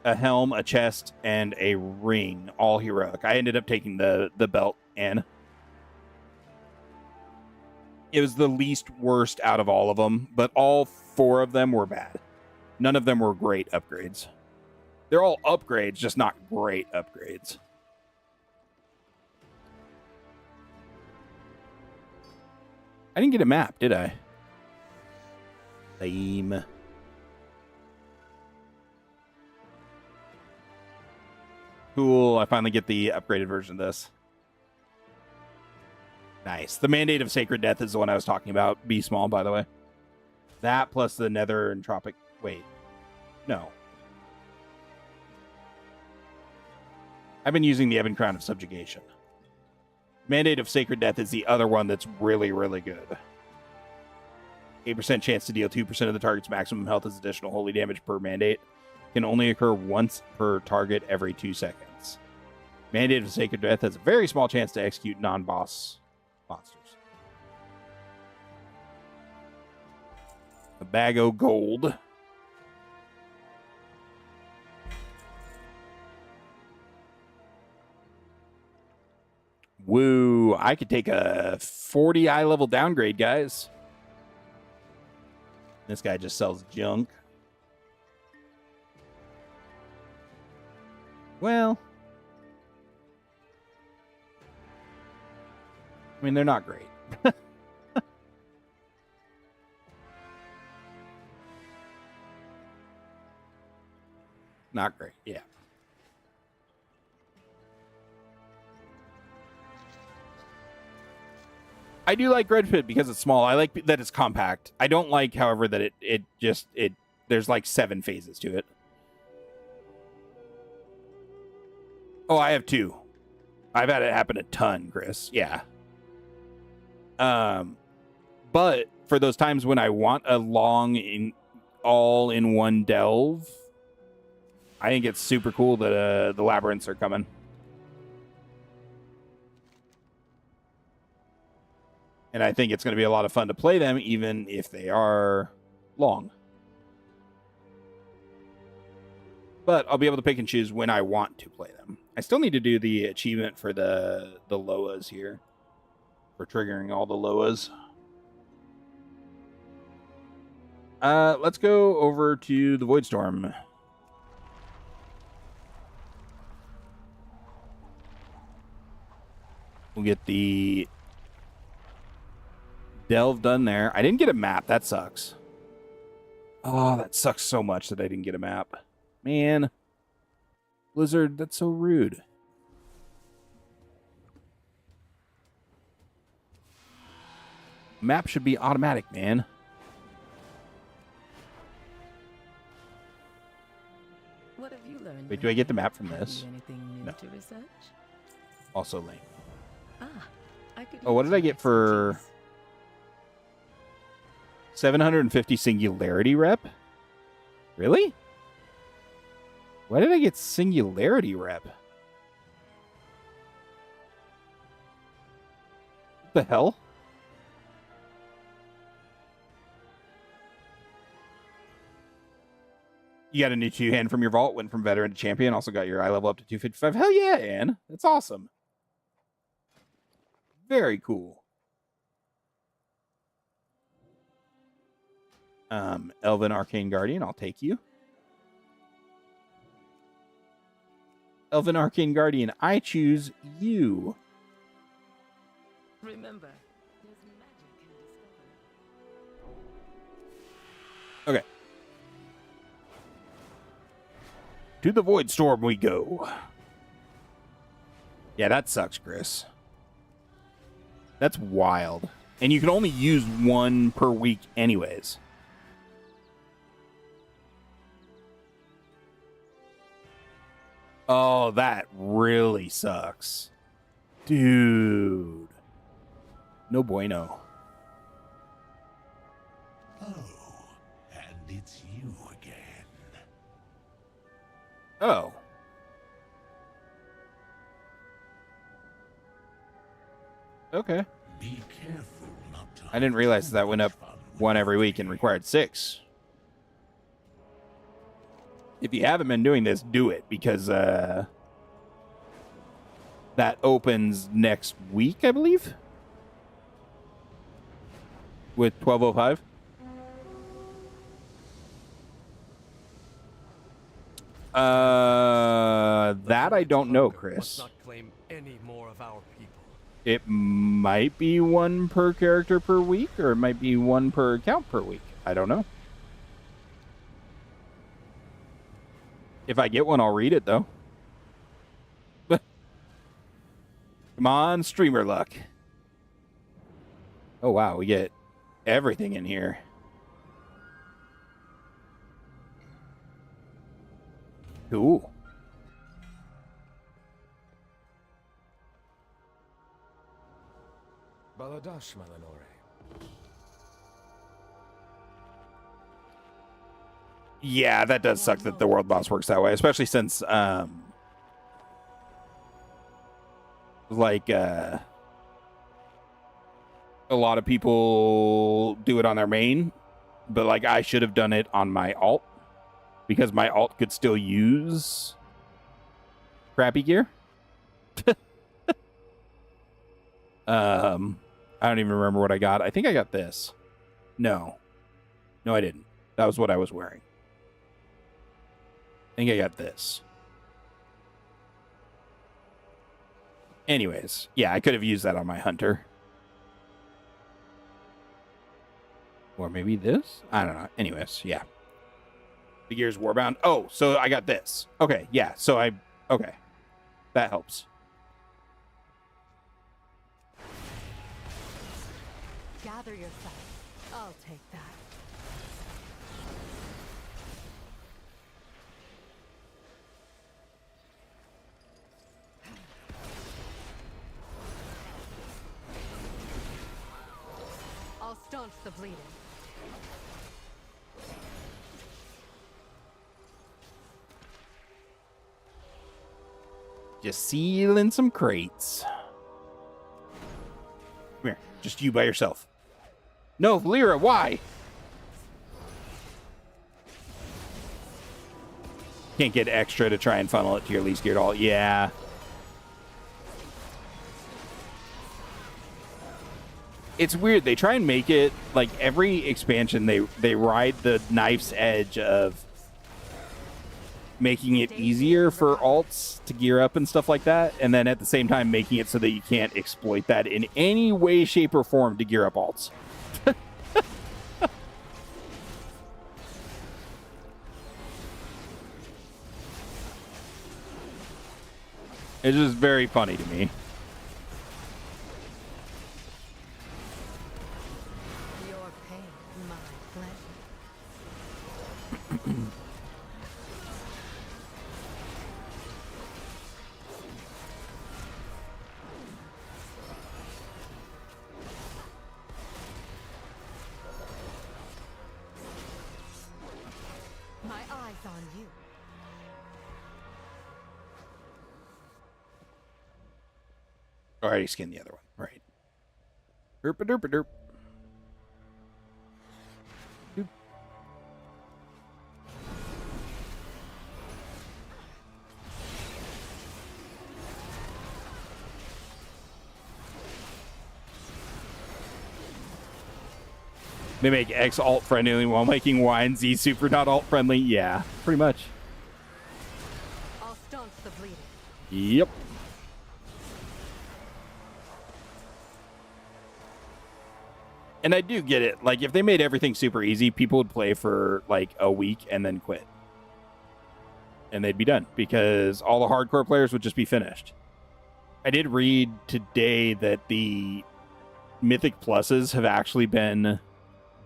a helm, a chest, and a ring, all heroic. I ended up taking the belt, and it was the least worst out of all of them, but all 4 of them were bad. None of them were great upgrades. They're all upgrades, just not great upgrades. I didn't get a map, did I? Lame. Cool, I finally get the upgraded version of this. Nice. The Mandate of Sacred Death is the one I was talking about. Be small, by the way. That plus the Nether and Tropic... Wait. No. I've been using the Ebon Crown of Subjugation. Mandate of Sacred Death is the other one that's really, really good. 8% chance to deal 2% of the target's maximum health as additional holy damage per mandate. Can only occur once per target every 2 seconds. Mandate of Sacred Death has a very small chance to execute non-boss monsters. A bag of gold. Woo, I could take a 40 eye level downgrade, guys. This guy just sells junk. Well, I mean, they're not great. Not great, yeah. I do like Red Pit because it's small. I like that it's compact. I don't like, however, that it there's like 7 phases to it. Oh, I have 2. I've had it happen a ton, Chris. Yeah. But for those times when I want a long all-in-one delve, I think it's super cool that the labyrinths are coming. And I think it's going to be a lot of fun to play them, even if they are long. But I'll be able to pick and choose when I want to play them. I still need to do the achievement for the Loas here. For triggering all the Loas. Let's go over to the Voidstorm. We'll get the delve done there. I didn't get a map. That sucks. Oh, that sucks so much that I didn't get a map. Man. Blizzard, that's so rude. Map should be automatic, man. What have you learned? Wait, do I get the map from Have this? you anything new No. to research? Also lame. I could Oh, what use did I your get for expertise. 750 singularity rep? Really? Why did I get singularity rep? What the hell? You got a new 2-hand from your vault, went from veteran to champion, also got your eye level up to 255. Hell yeah, Ann. That's awesome. Very cool. Elven Arcane Guardian, I'll take you. Elven Arcane Guardian, I choose you. Remember, there's magic in discovery. Okay. To the Void Storm we go. Yeah, that sucks, Chris. That's wild. And you can only use 1 per week anyways. Oh, that really sucks. Dude. No bueno. Oh, and it's you again. Oh. Okay. Be careful not to. I didn't realize that went up 1 every week and required 6. If you haven't been doing this, do it, because that opens next week, I believe, with 1205. That I don't know, Chris. Must not claim any more of our people. It might be 1 per character per week, or it might be 1 per account per week. I don't know. If I get one, I'll read it, though. Come on, streamer luck. Oh, wow, we get everything in here. Cool. Baladash Malanore. Yeah, that does suck that the world boss works that way, especially since Like, a lot of people do it on their main, but like I should have done it on my alt because my alt could still use crappy gear. I don't even remember what I got. I think I got this. No, I didn't. That was what I was wearing. I think I got this. Anyways, yeah, I could have used that on my hunter. Or maybe this? I don't know. Anyways, yeah. The gear's warbound. Oh, so I got this. Okay, yeah. So okay. That helps. Gather yourself. I'll take that. I'll staunch the bleeding. Just sealing some crates. Come here. Just you by yourself. No, Lyra, why? Can't get extra to try and funnel it to your least geared alt. Yeah. It's weird. They try and make it like every expansion they ride the knife's edge of making it easier for alts to gear up and stuff like that, and then at the same time making it so that you can't exploit that in any way, shape, or form to gear up alts. It's just very funny to me. Your pain, my pleasure. My eyes on you. Already skinned the other one. Right. Derp derp derp. Doop. They make X alt friendly while making Y and Z super not alt friendly. Yeah, pretty much. I'll staunch the bleeding. Yep. And I do get it. Like, if they made everything super easy, people would play for, like, a week and then quit. And they'd be done, because all the hardcore players would just be finished. I did read today that the Mythic Pluses have actually been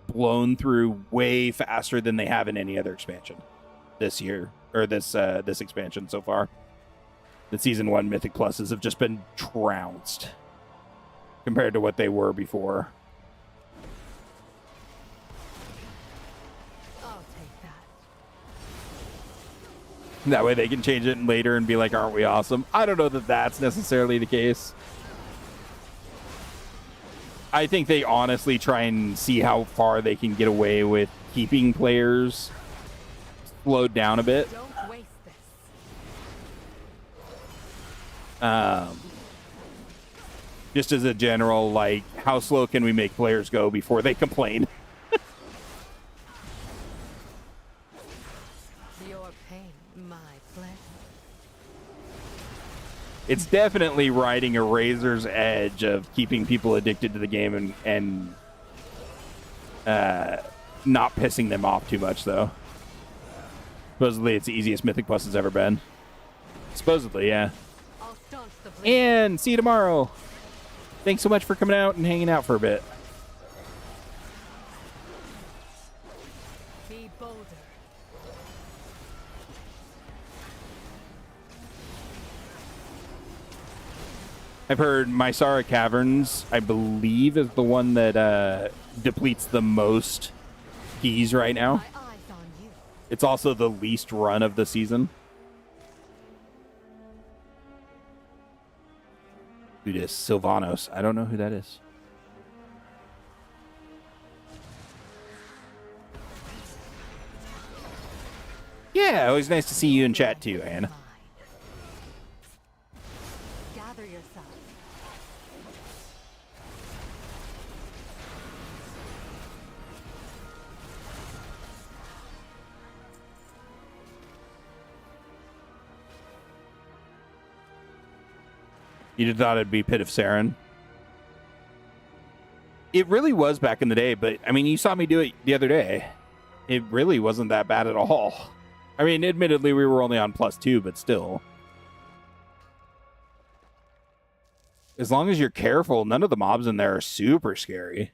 blown through way faster than they have in any other expansion this year, or this expansion so far. The Season 1 Mythic Pluses have just been trounced compared to what they were before. That way they can change it later and be like, aren't we awesome? I don't know that that's necessarily the case. I think they honestly try and see how far they can get away with keeping players slowed down a bit. Don't waste this. Just as a general, like, how slow can we make players go before they complain? It's definitely riding a razor's edge of keeping people addicted to the game and not pissing them off too much, though. Supposedly, it's the easiest Mythic Plus has ever been. Supposedly, yeah. And see you tomorrow. Thanks so much for coming out and hanging out for a bit. Be bolder. I've heard Mysara Caverns, I believe, is the one that depletes the most keys right now. It's also the least run of the season. Who this? Sylvanos. I don't know who that is. Yeah, always nice to see you in chat too, Anna. Gather yourself. You'd have thought it'd be Pit of Saren. It really was back in the day, but I mean, you saw me do it the other day. It really wasn't that bad at all. I mean, admittedly, we were only on +2, but still. As long as you're careful, none of the mobs in there are super scary.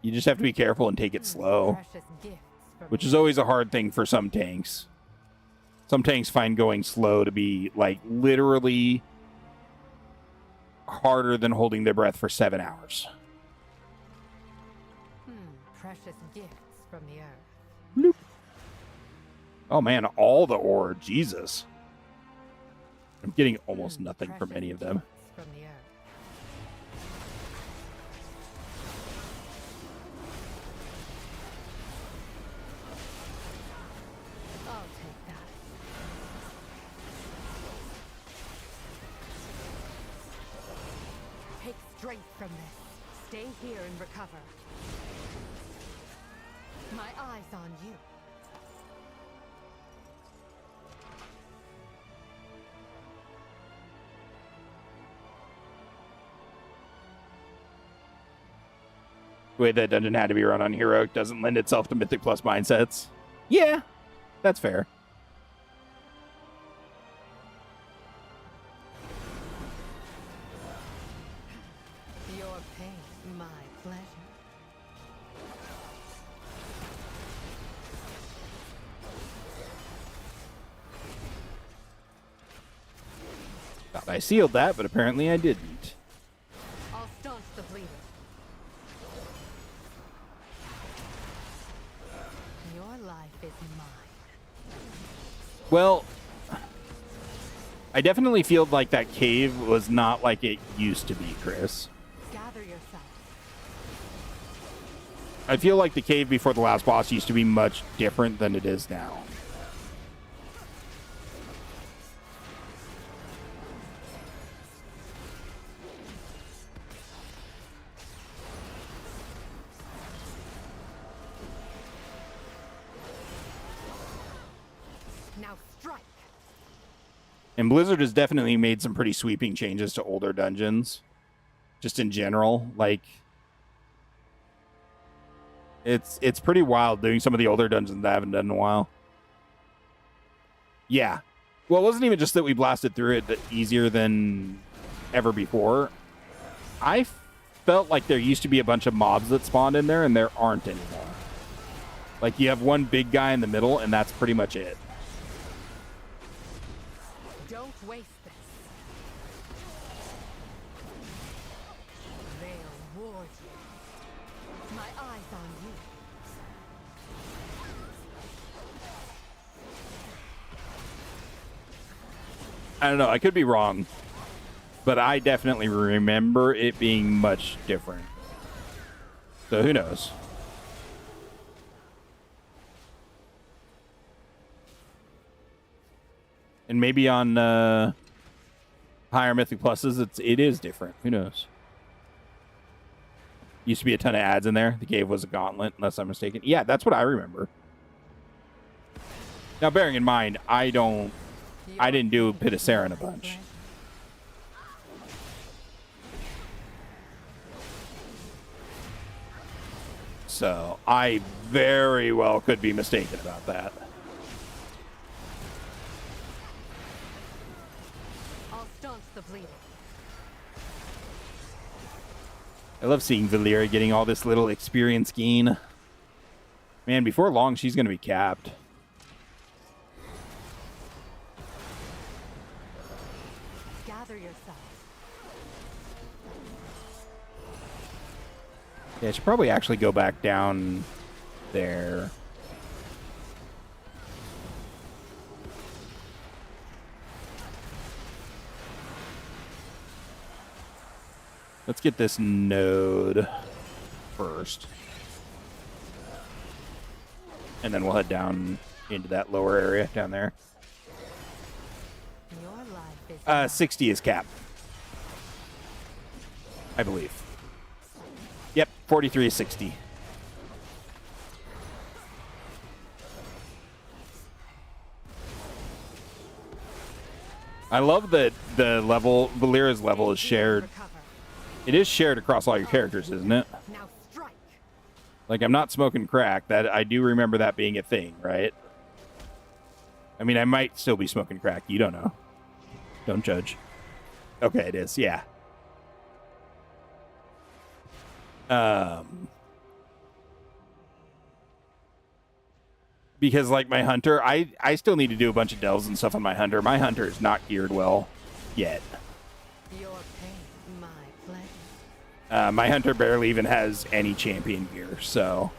You just have to be careful and take it slow, which is always a hard thing for some tanks. Some tanks find going slow to be, like, literally harder than holding their breath for 7 hours. Precious gifts from the earth. Bloop. Oh man, all the ore, Jesus. I'm getting almost nothing from any of them. From the earth. I'll take that. Take strength from this. Stay here and recover. My eyes on you. The way that dungeon had to be run on Heroic doesn't lend itself to Mythic Plus mindsets. Yeah, that's fair. Your pain, my pleasure. Thought I sealed that, but apparently I didn't. I'll staunch the bleeding. Your life is mine. Well, I definitely feel like that cave was not like it used to be, Chris. Gather yourself. I feel like the cave before the last boss used to be much different than it is now. Now strike. And Blizzard has definitely made some pretty sweeping changes to older dungeons. Just in general. Like, it's pretty wild doing some of the older dungeons that I haven't done in a while. Yeah. Well, it wasn't even just that we blasted through it easier than ever before. I felt like there used to be a bunch of mobs that spawned in there, and there aren't anymore. Like, you have one big guy in the middle, and that's pretty much it. Don't waste this. They'll ward you. My eyes on you. I don't know. I could be wrong. But I definitely remember it being much different. So who knows? And maybe on higher Mythic Pluses, it is different. Who knows? Used to be a ton of ads in there. The cave was a gauntlet, unless I'm mistaken. Yeah, that's what I remember. Now, bearing in mind, I didn't do Pit of Saren a bunch. So I very well could be mistaken about that. I'll staunch the bleeding. I love seeing Valyria getting all this little experience gain. Man, before long, she's going to be capped. Gather yourself. Yeah, I should probably actually go back down there. Let's get this node first. And then we'll head down into that lower area down there. Your life is 60 is cap. I believe. Yep, 43 is 60. I love that the level, Valera's level is shared. It is shared across all your characters, isn't it? now strike. Like, I'm not smoking crack. That I do remember that being a thing, right? I mean, I might still be smoking crack. You don't know. Don't judge. Okay, it is. Yeah. Because, like, my hunter, I still need to do a bunch of delves and stuff on my hunter. My hunter is not geared well yet. Your pain, my pleasure. My hunter barely even has any champion gear, so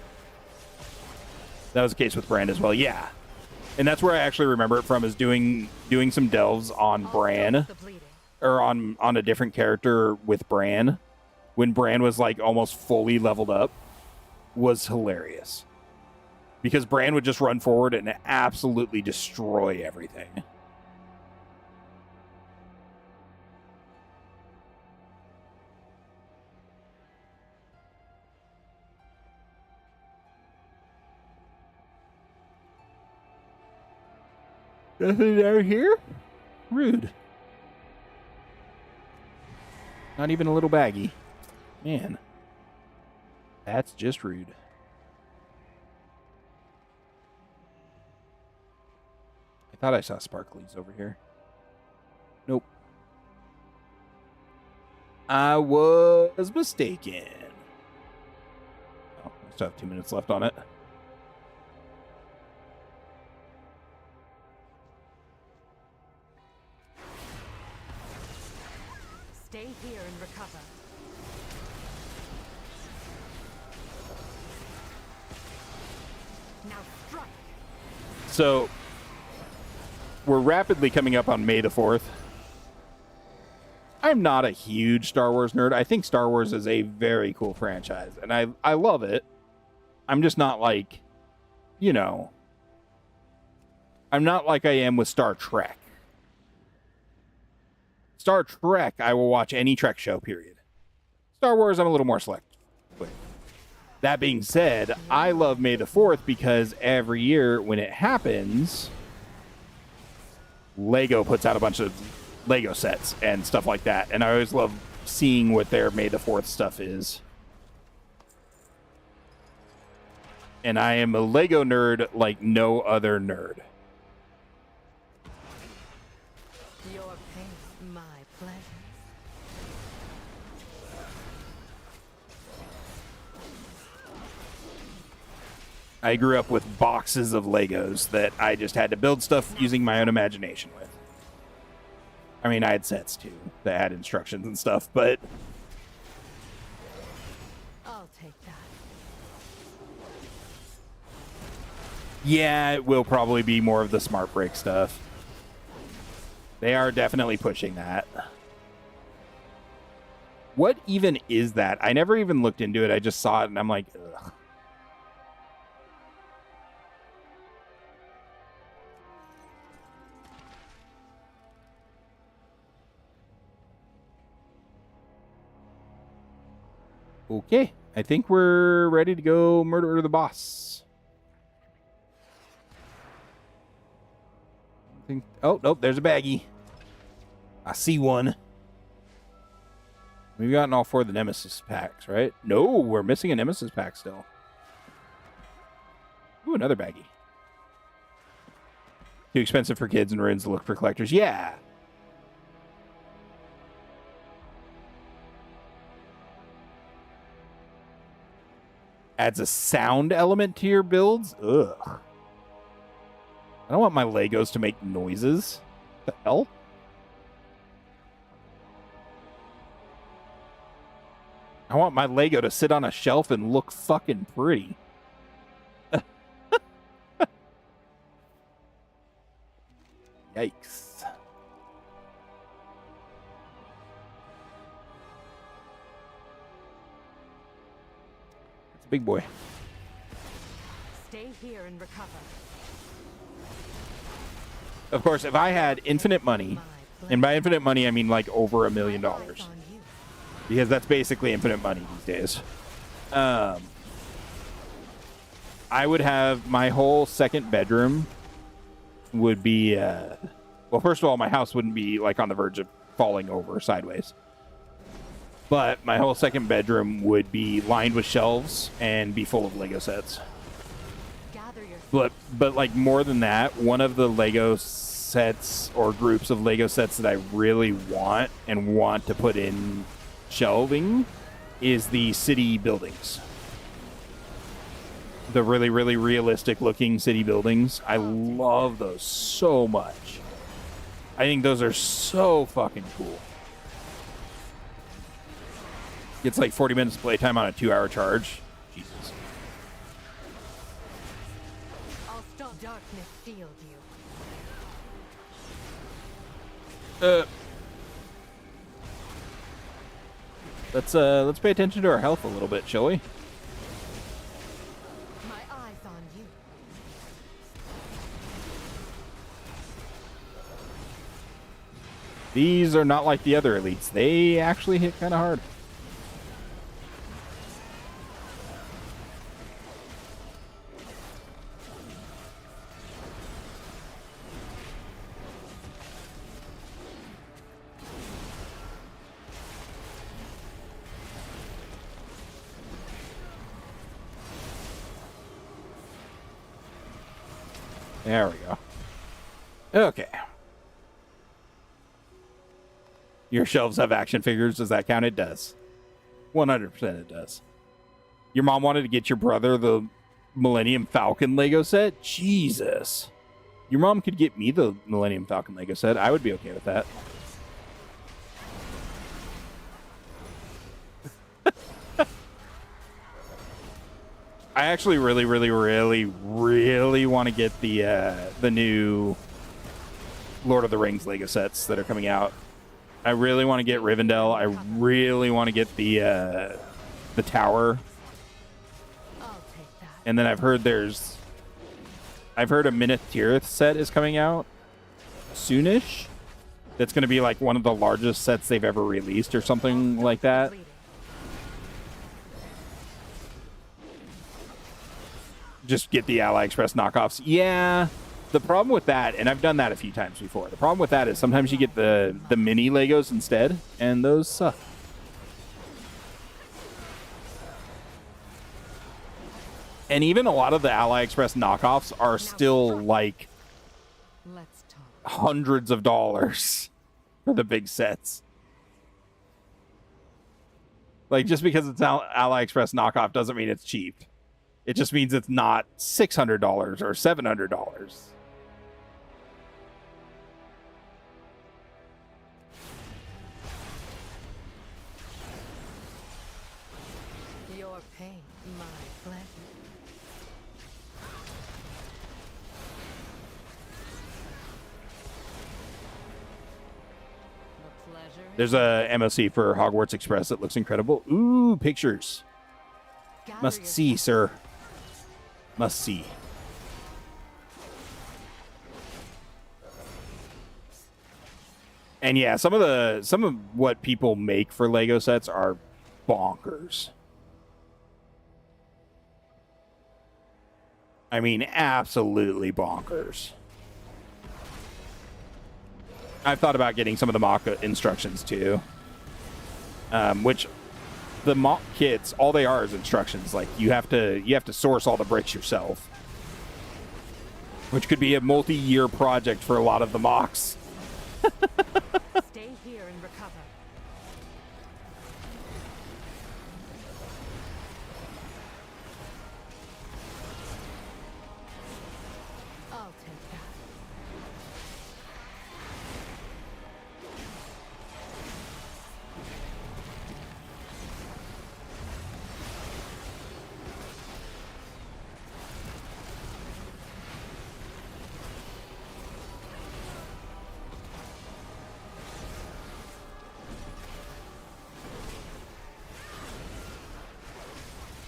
that was the case with Bran as well. Yeah, and that's where I actually remember it from, is doing some delves on Bran, or on a different character with Bran, when Bran was like almost fully leveled up, was hilarious. Because Bran would just run forward and absolutely destroy everything. Nothing out here? Rude. Not even a little baggie. Man. That's just rude. I thought I saw sparklies over here. Nope. I was mistaken. Oh, I still have 2 minutes left on it. Stay here and recover. Now strike. So, we're rapidly coming up on May the 4th. I'm not a huge Star Wars nerd. I think Star Wars is a very cool franchise, and I love it. I'm just not like, you know, I'm not like I am with Star Trek. Star Trek, I will watch any Trek show, period. Star Wars, I'm a little more selective with. That being said, I love May the 4th because every year when it happens, Lego puts out a bunch of Lego sets and stuff like that. And I always love seeing what their May the 4th stuff is. And I am a Lego nerd like no other nerd. Your pain, my pleasure. I grew up with boxes of Legos that I just had to build stuff using my own imagination with. I mean, I had sets too that had instructions and stuff, but I'll take that. yeah, it will probably be more of the smart break stuff. They are definitely pushing that. What even is that? I never even looked into it. I just saw it and I'm like, ugh. Okay, I think we're ready to go murder the boss. Oh, nope, there's a baggie. I see one. We've gotten all 4 of the Nemesis packs, right? No, we're missing a Nemesis pack still. Ooh, another baggie. Too expensive for kids and ruins to look for collectors. Yeah. Adds a sound element to your builds? Ugh. I don't want my Legos to make noises. What the hell? I want my Lego to sit on a shelf and look fucking pretty. Yikes. Big boy. Stay here and recover. Of course, if I had infinite money, and by infinite money I mean like over $1 million, because that's basically infinite money these days. I would have my whole second bedroom would be, well, first of all, my house wouldn't be like on the verge of falling over sideways. But my whole second bedroom would be lined with shelves and be full of Lego sets. But like more than that, one of the Lego sets or groups of Lego sets that I really want to put in shelving is the city buildings. The really, really realistic looking city buildings. I love those so much. I think those are so fucking cool. It's like 40 minutes of playtime on a 2-hour charge. Jesus. I'll stop darkness shield you. Let's pay attention to our health a little bit, shall we? My eyes on you. These are not like the other elites. They actually hit kind of hard. There we go. Okay. Your shelves have action figures. Does that count? It does. 100% it does. Your mom wanted to get your brother the Millennium Falcon Lego set? Jesus. Your mom could get me the Millennium Falcon Lego set. I would be okay with that. I actually really want to get the new Lord of the Rings Lego sets that are coming out. I really want to get Rivendell. I really want to get the tower. And then I've heard a Minas Tirith set is coming out soonish. That's going to be like one of the largest sets they've ever released or something like that. Just get the AliExpress knockoffs. Yeah, the problem with that, and I've done that a few times before, the problem with that is sometimes you get the mini Legos instead, and those suck. And even a lot of the AliExpress knockoffs are still like hundreds of dollars for the big sets. Like, just because it's AliExpress knockoff doesn't mean it's cheap. It just means it's not $600 or $700. Your pain, my pleasure. The pleasure. There's a MOC for Hogwarts Express that looks incredible. Ooh, pictures. Must see, sir. Must see. And yeah, some of what people make for Lego sets are bonkers. I mean, absolutely bonkers. I've thought about getting some of the mock instructions too, which the mock kits, all they are is instructions. Like, you have to source all the bricks yourself, which could be a multi-year project for a lot of the mocks. Stay here and recover. I'll take that.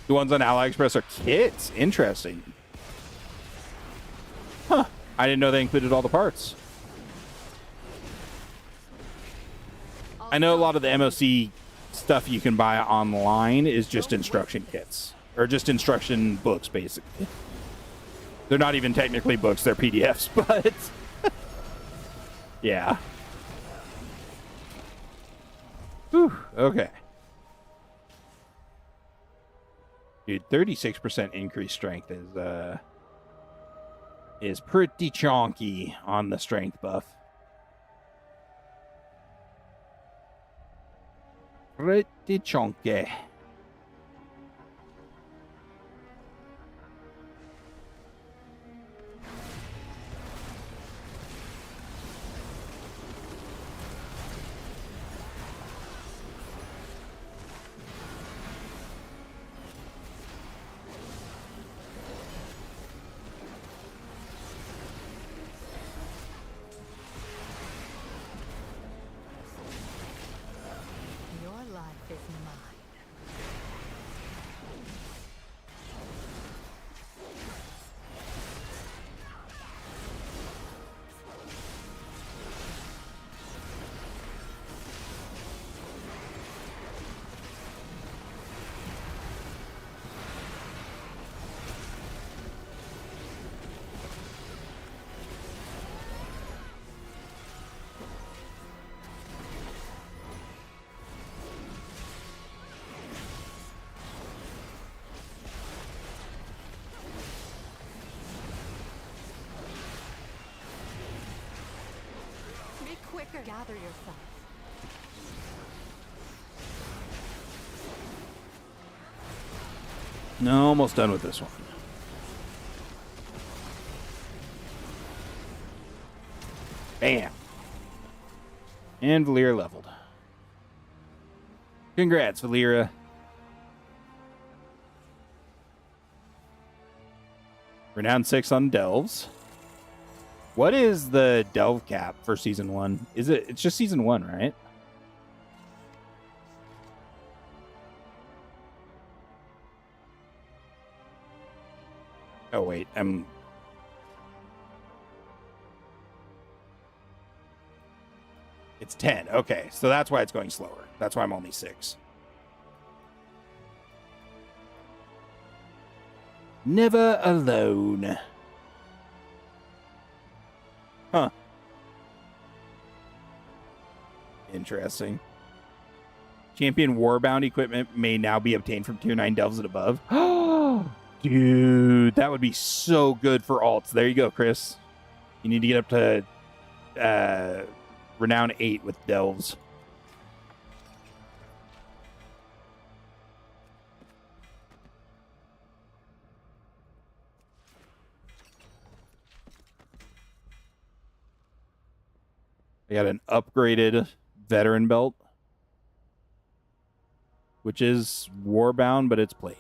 The ones on AliExpress are kits. Interesting. Huh. I didn't know they included all the parts. I know a lot of the MOC stuff you can buy online is just instruction kits. Or just instruction books, basically. They're not even technically books, they're PDFs, but... yeah. Whew, okay. Dude, 36% increased strength is pretty chonky on the strength buff. Pretty chonky. Your life is mine. Be quicker. Gather yourself. No, almost done with this one. Bam. And Valyria leveled. Congrats, Valyria. Renown 6 on Delves. What is the Delve cap for Season 1? It's just Season 1, right? Oh, wait. It's 10. Okay, so that's why it's going slower. That's why I'm only 6. Never alone. Huh. Interesting. Champion Warbound equipment may now be obtained from Tier 9 Delves and above. Dude, that would be so good for alts. There you go, Chris. You need to get up to Renown 8 with Delves. I got an upgraded veteran belt, which is warbound, but it's plate.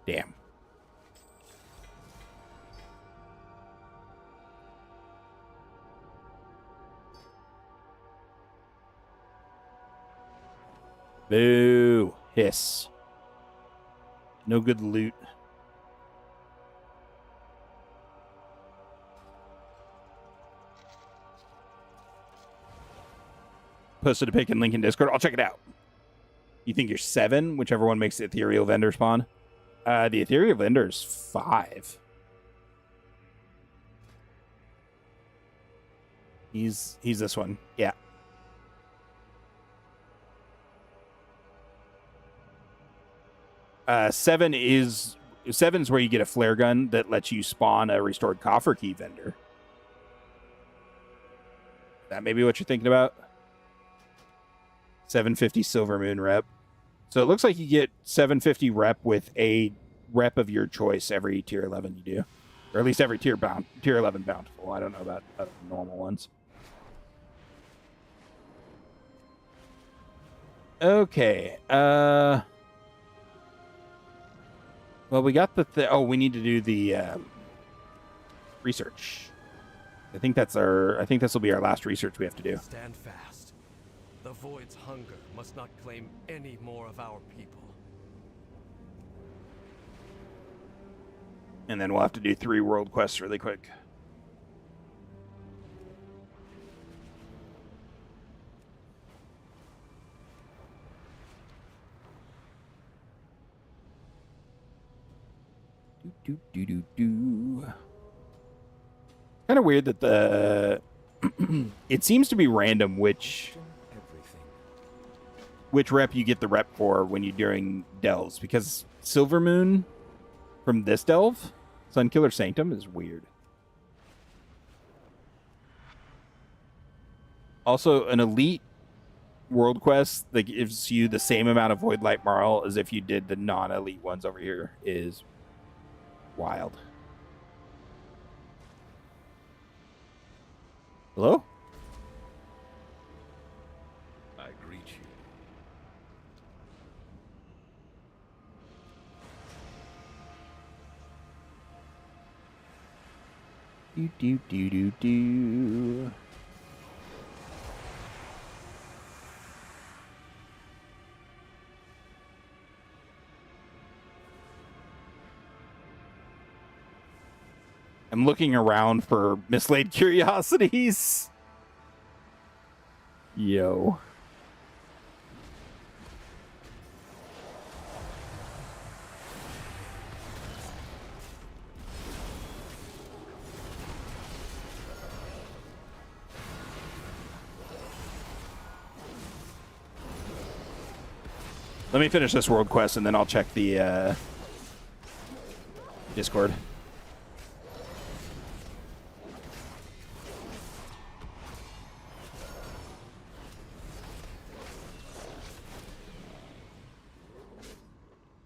Damn. Boo. Hiss. No good loot. Posted a pic in link in Discord. I'll check it out. You think you're 7? Whichever one makes the ethereal vendor spawn. The ethereal vendor is 5. He's this one. Yeah. Seven is where you get a flare gun that lets you spawn a restored coffer key vendor. That may be what you're thinking about. 750 Silver Moon rep. So it looks like you get 750 rep with a rep of your choice every tier 11 you do. Or at least every tier 11 bountiful. I don't know about other normal ones. Okay. Well, we got the we need to do the research. I think this will be our last research we have to do. Stand fast. The Void's hunger must not claim any more of our people. And then we'll have to do 3 world quests really quick. Kind of weird that the it seems to be random which rep you get the rep for when you're doing delves, because Silver Moon from this delve, Sunkiller Sanctum, is weird. Also, an elite world quest that gives you the same amount of Void Light Marl as if you did the non-elite ones over here is wild. Hello? I greet you. Do. I'm looking around for mislaid curiosities. Yo. Let me finish this world quest and then I'll check the Discord.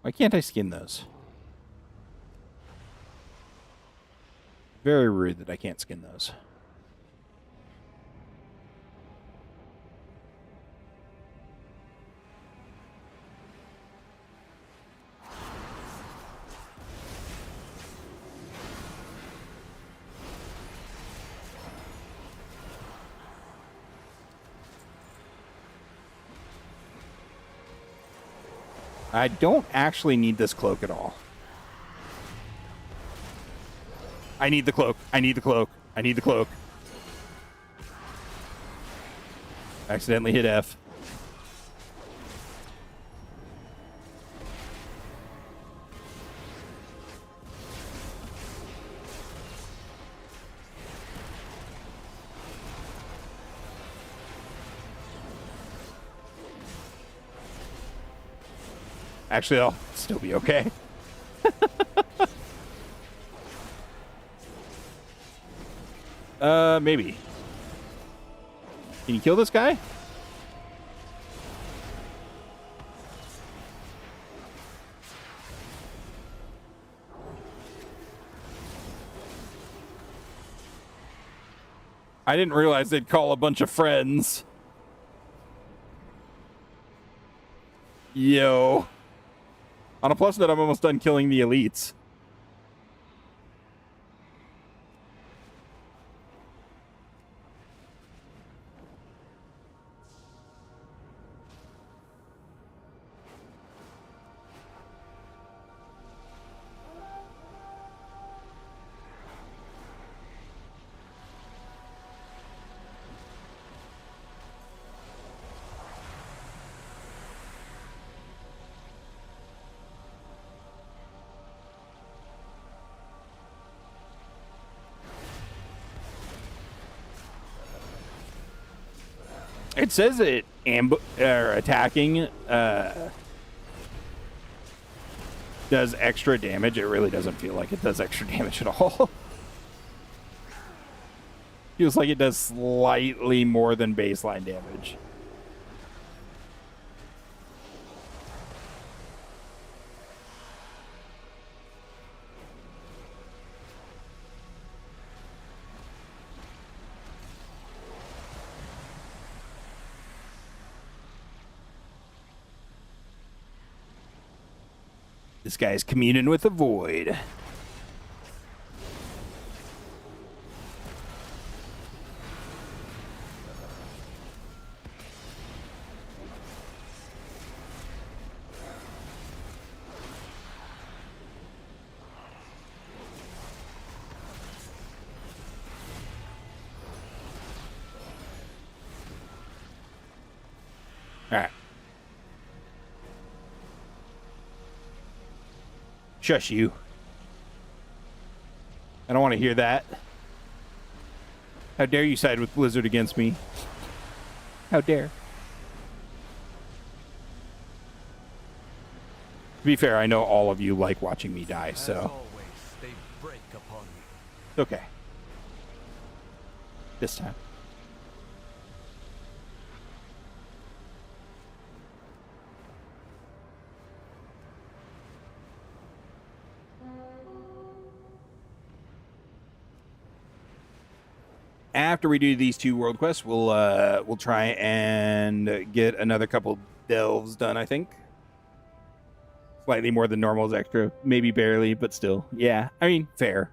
Why can't I skin those? Very rude that I can't skin those. I don't actually need this cloak at all. I need the cloak. I need the cloak. I need the cloak. Accidentally hit F. Actually, I'll still be okay. Maybe. Can you kill this guy? I didn't realize they'd call a bunch of friends. Yo. On a plus note, I'm almost done killing the elites. It says it attacking does extra damage. It really doesn't feel like it does extra damage at all. Feels like it does slightly more than baseline damage. This guy's communing with the void. Shush you. I don't want to hear that. How dare you side with Blizzard against me? How dare. To be fair, I know all of you like watching me die, As so. always, they break upon me. Okay. This time. After we do these 2 world quests, we'll try and get another couple delves done, I think. Slightly more than normal is extra, maybe barely, but still. Yeah, I mean, fair.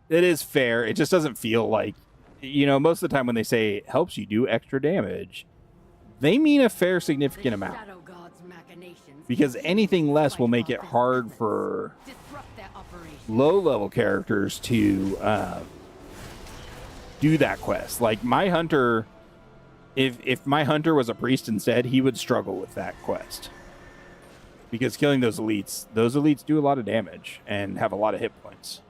It is fair. It just doesn't feel like, you know, most of the time when they say it helps you do extra damage, they mean a fair significant amount. Shadow God's machinations Because anything less will make it hard for disrupt their operation. low-level characters to do that quest. Like my hunter, if my hunter was a priest instead, he would struggle with that quest. Because killing those elites do a lot of damage and have a lot of hit points.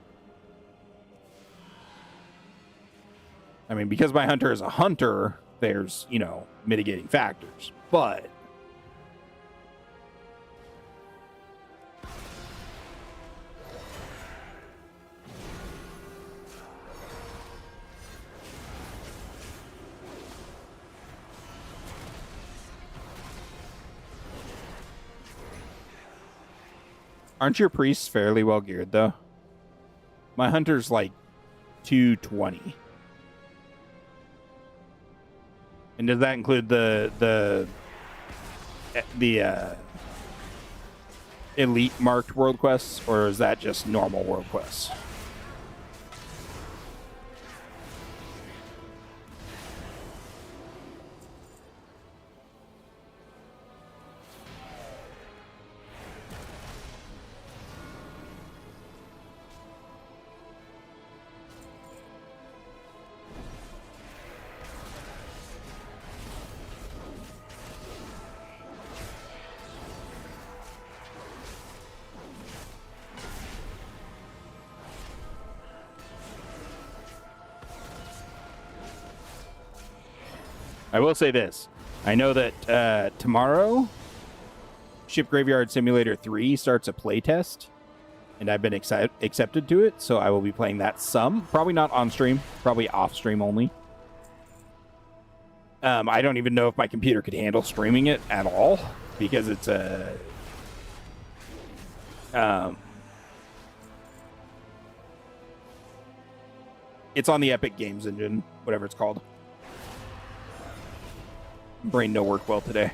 I mean, because my hunter is a hunter, there's, you know, mitigating factors. But aren't your priests fairly well geared, though? My hunter's like 220. And does that include the elite marked world quests, or is that just normal world quests? I will say this. I know that tomorrow, Ship Graveyard Simulator 3 starts a playtest, and I've been accepted to it, so I will be playing that some. Probably not on stream, probably off stream only. I don't even know if my computer could handle streaming it at all, because it's a... it's on the Epic Games engine, whatever it's called. Brain don't work well today.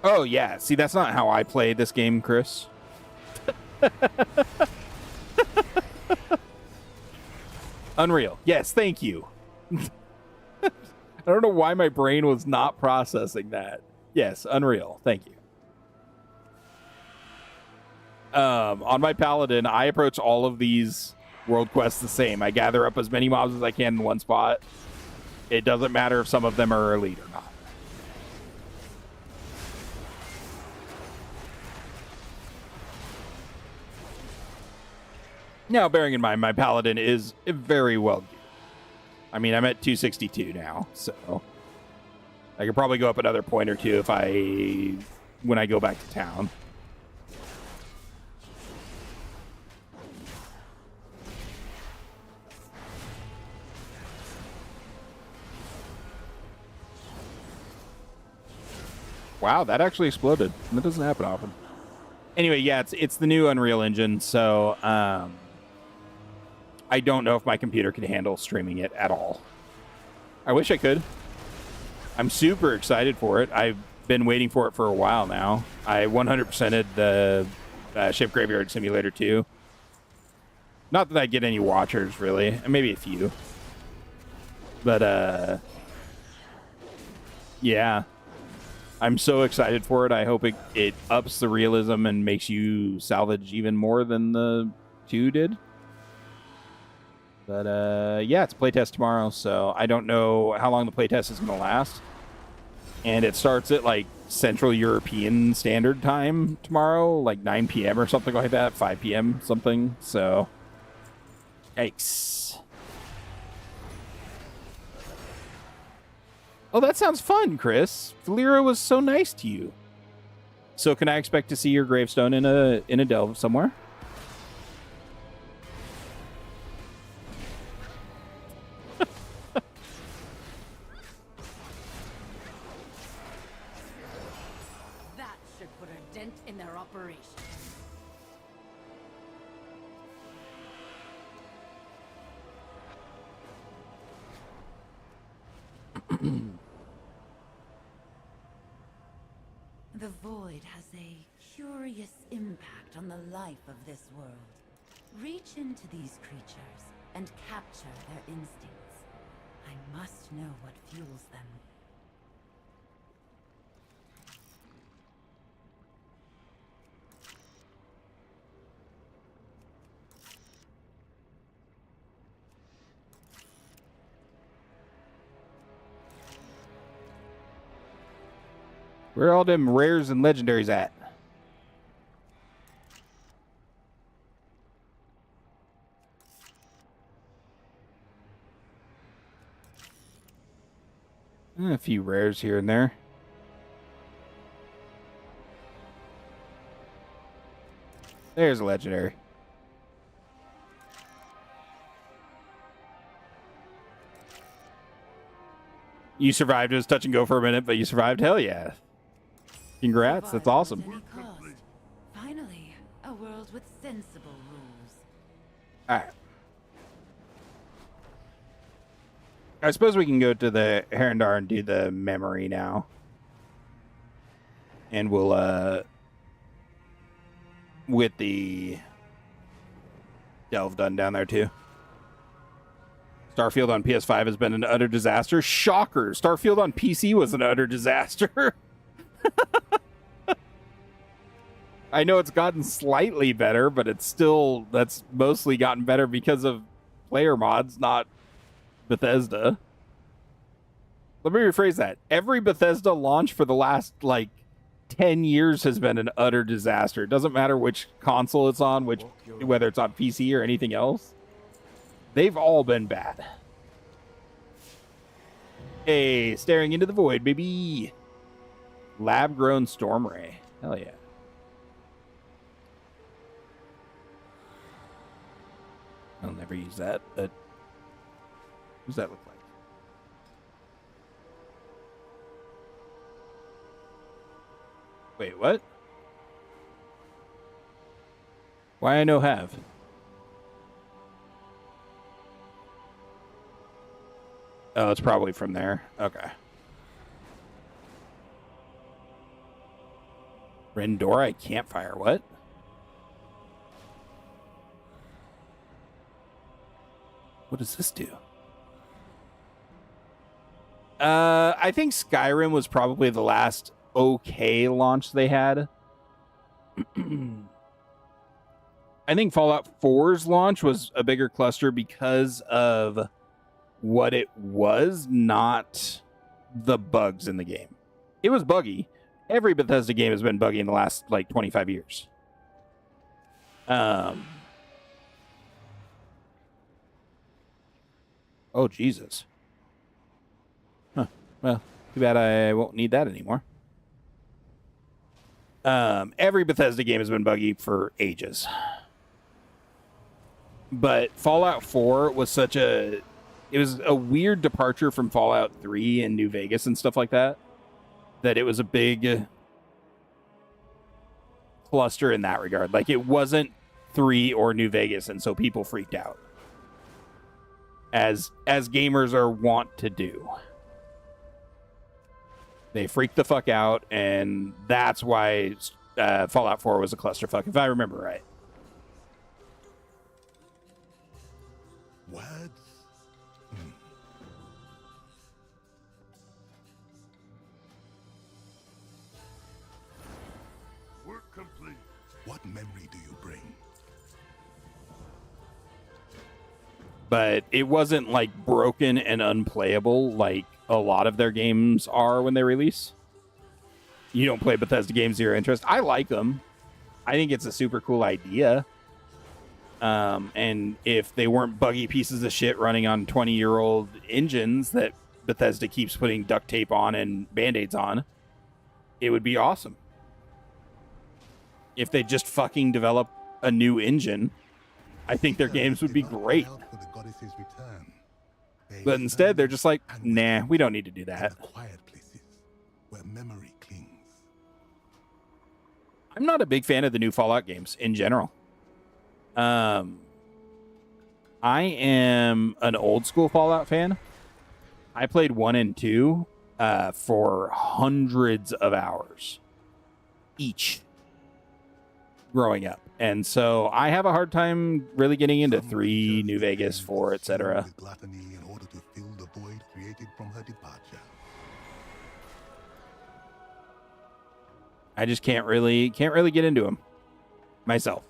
Oh, yeah. See, that's not how I play this game, Chris. Unreal. Yes, thank you. I don't know why my brain was not processing that. Yes, Unreal. Thank you. On my Paladin, I approach all of these world quests the same. I gather up as many mobs as I can in one spot. It doesn't matter if some of them are elite or not. Now, bearing in mind, my Paladin is very well geared. I mean, I'm at 262 now, so I could probably go up another point or two when I go back to town. Wow, that actually exploded. That doesn't happen often. Anyway, yeah, it's the new Unreal Engine, so I don't know if my computer can handle streaming it at all. I wish I could. I'm super excited for it. I've been waiting for it for a while now. I 100%ed the Ship Graveyard Simulator 2. Not that I get any watchers, really. Maybe a few. But, yeah. I'm so excited for it. I hope it ups the realism and makes you salvage even more than the 2 did. But, yeah, it's a playtest tomorrow, so I don't know how long the playtest is going to last. And it starts at, like, Central European Standard Time tomorrow, like 9 p.m. or something like that, 5 p.m. something. So, yikes. Oh, that sounds fun, Chris. Valera was so nice to you. So, can I expect to see your gravestone in a delve somewhere? That should put a dent in their operation. The void has a curious impact on the life of this world. Reach into these creatures and capture their instincts. I must know what fuels them. Where are all them rares and legendaries at? A few rares here and there. There's a legendary. You survived. It was touch and go for a minute, but you survived. Hell yeah. Congrats. That's awesome. At any cost. Finally, a world with sensible rules. All right. I suppose we can go to the Herondar and do the memory now. And we'll, with the delve done down there too. Starfield on PS5 has been an utter disaster. Shocker. Starfield on PC was an utter disaster. I know it's gotten slightly better, but it's still, that's mostly gotten better because of player mods, not Bethesda. Let me rephrase that. Every Bethesda launch for the last, 10 years has been an utter disaster. It doesn't matter which console it's on, whether it's on PC or anything else. They've all been bad. Hey, staring into the void, baby. Lab-grown storm ray. Hell yeah. I'll never use that, but what does that look like? Wait, what? Why I no have? Oh, it's probably from there. Okay. Rendora campfire, what? What does this do? I think Skyrim was probably the last okay launch they had. I think Fallout 4's launch was a bigger cluster because of what it was, not the bugs in the game. It was buggy. Every Bethesda game has been buggy in the last 25 years. Oh, Jesus. Huh. Well, too bad I won't need that anymore. Every Bethesda game has been buggy for ages. But Fallout 4 was it was a weird departure from Fallout 3 and New Vegas and stuff like that. That it was a big cluster in that regard. It wasn't 3 or New Vegas, and so people freaked out. As gamers are wont to do. They freaked the fuck out, and that's why Fallout 4 was a clusterfuck, if I remember right. What? Work complete. What memory do you bring? But it wasn't broken and unplayable like a lot of their games are when they release. you don't play Bethesda games, zero interest. I like them. I think it's a super cool idea. And if they weren't buggy pieces of shit running on 20-year-old engines that Bethesda keeps putting duct tape on and band-aids on, it would be awesome. If they just fucking develop a new engine, I think their games would be great. But instead, they're just like, nah, we don't need to do that. I'm not a big fan of the new Fallout games in general. I am an old school Fallout fan. I played 1 and 2 for hundreds of hours each growing up. And so I have a hard time really getting into 3, New Vegas, 4, etc. I just can't really get into them myself.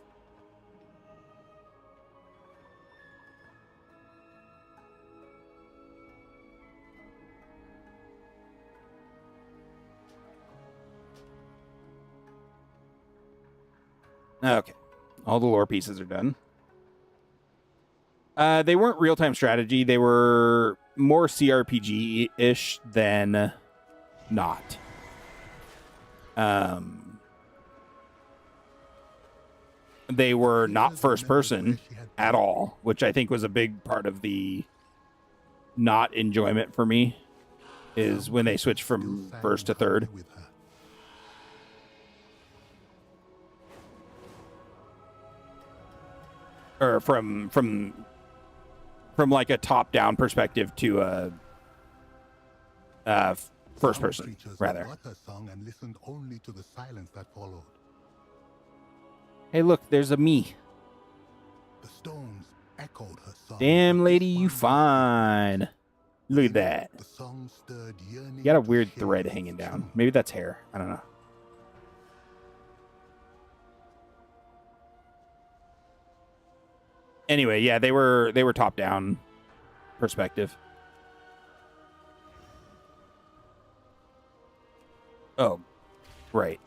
Okay. All the lore pieces are done. They weren't real-time strategy. They were more CRPG-ish than not. They were not first-person at all, which I think was a big part of the not enjoyment for me, is when they switched from first to third. Or from like a top-down perspective to a first person, rather. Hey, look, there's a me. Damn, lady, you fine. Look at that. You got a weird thread hanging down. Maybe that's hair. I don't know. Anyway, yeah, they were top-down perspective. Oh, right.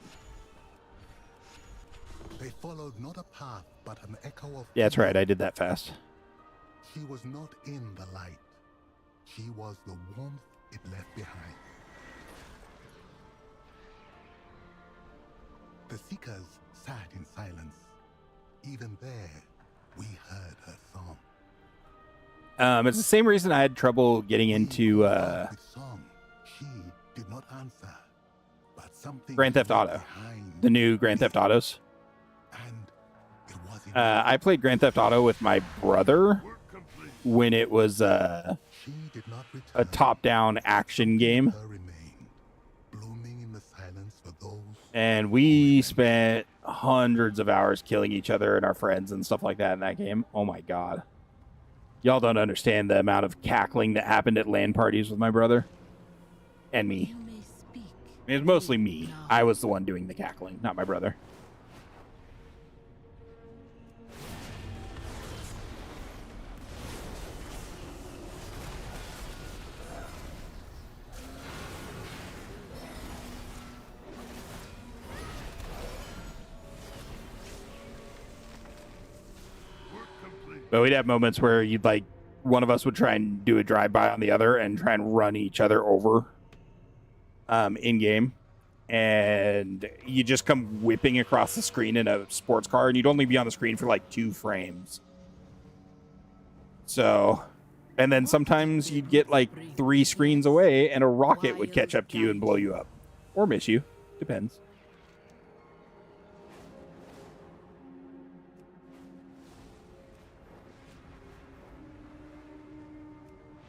They followed not a path, but an echo of... Yeah, that's right. I did that fast. She was not in the light. She was the warmth it left behind. The Seekers sat in silence. Even there, we heard her song. It's the same reason I had trouble getting into She did not answer, but something Grand Theft Auto, the new Grand Theft Autos. I played Grand Theft Auto with my brother when it was a top-down action game. And we spent hundreds of hours killing each other and our friends and stuff like that in that game. Oh my god. Y'all don't understand the amount of cackling that happened at LAN parties with my brother. And me. It was mostly me. I was the one doing the cackling, not my brother. But we'd have moments where you'd like, one of us would try and do a drive-by on the other and try and run each other over in-game. And you just come whipping across the screen in a sports car, and you'd only be on the screen for like 2 frames. So, and then sometimes you'd get like 3 screens away, and a rocket would catch up to you and blow you up. Or miss you. Depends.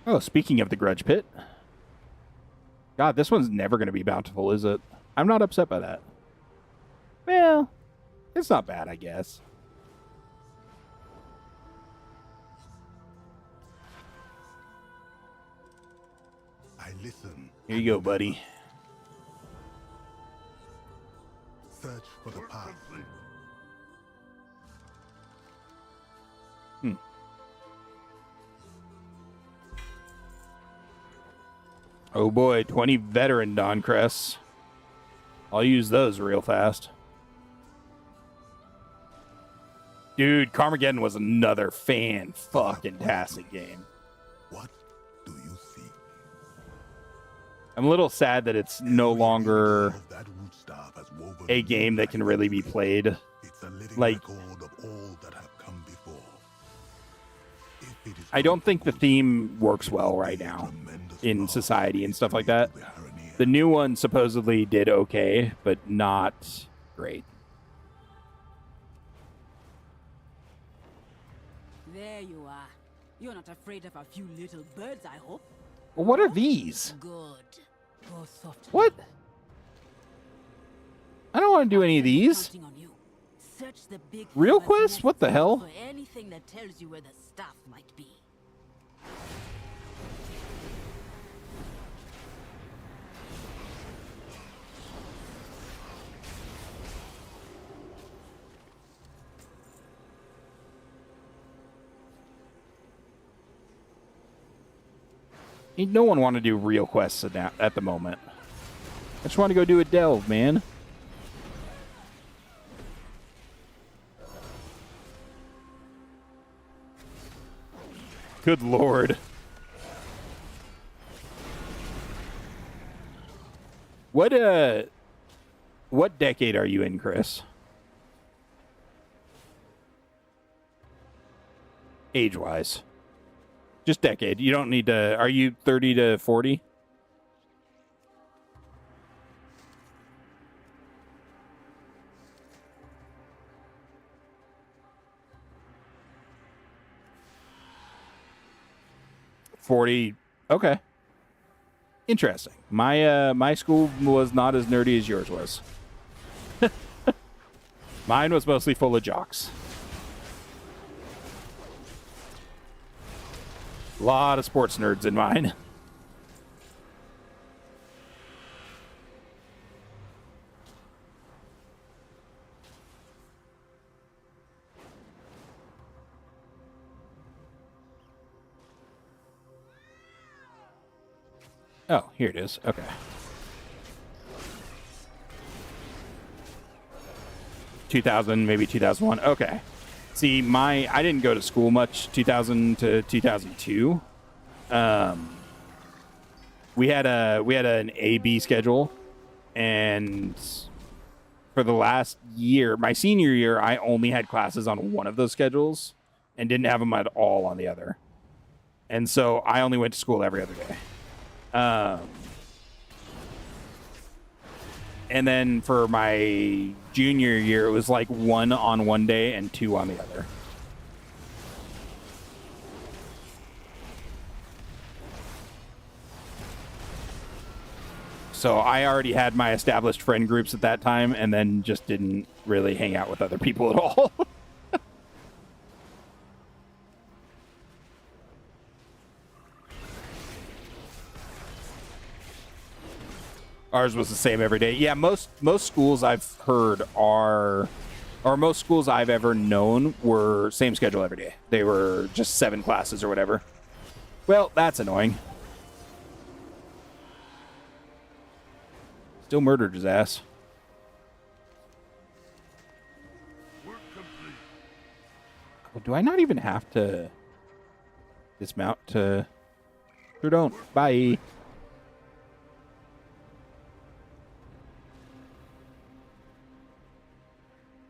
Oh, speaking of the Grudge Pit. God, this one's never going to be bountiful, is it? I'm not upset by that. Well, it's not bad, I guess. I listen. Here you go, buddy. Search for the path. Oh boy, 20 veteran Don Cress. I'll use those real fast. Dude, Carmageddon was another fan-fucking-tastic game. What do you see? I'm a little sad that it's no longer a game that can really be played. It's a living Like, record of all that have come before. If it is I don't think the theme works well right now in society and stuff like that. The new one supposedly did okay, but not great. There you are. You're not afraid of a few little birds, I hope. Well, what are these? Good. Go softly. What? I don't want to do any of these. Counting on you. Search the big Real forest quest? What the nests hell? for anything that tells you where the stuff might be. Ain't no one want to do real quests at the moment. I just want to go do a delve, man. Good lord. What decade are you in, Chris? Age-wise. Just decade. You don't need to... Are you 30 to 40? Okay. Interesting. My school was not as nerdy as yours was. Mine was mostly full of jocks. A lot of sports nerds in mine. Oh, here it is. Okay. ...2000, maybe 2001. Okay. See, I didn't go to school much, 2000 to 2002. We had an A-B schedule, and for the last year, my senior year, I only had classes on one of those schedules and didn't have them at all on the other. And so I only went to school every other day. And then for my junior year, it was like 1 on one day and 2 on the other. So I already had my established friend groups at that time and then just didn't really hang out with other people at all. Ours was the same every day. Yeah, most schools I've heard or most schools I've ever known were same schedule every day. They were just 7 classes or whatever. Well, that's annoying. Still murdered his ass. Oh, do I not even have to dismount to... Sure don't. Bye.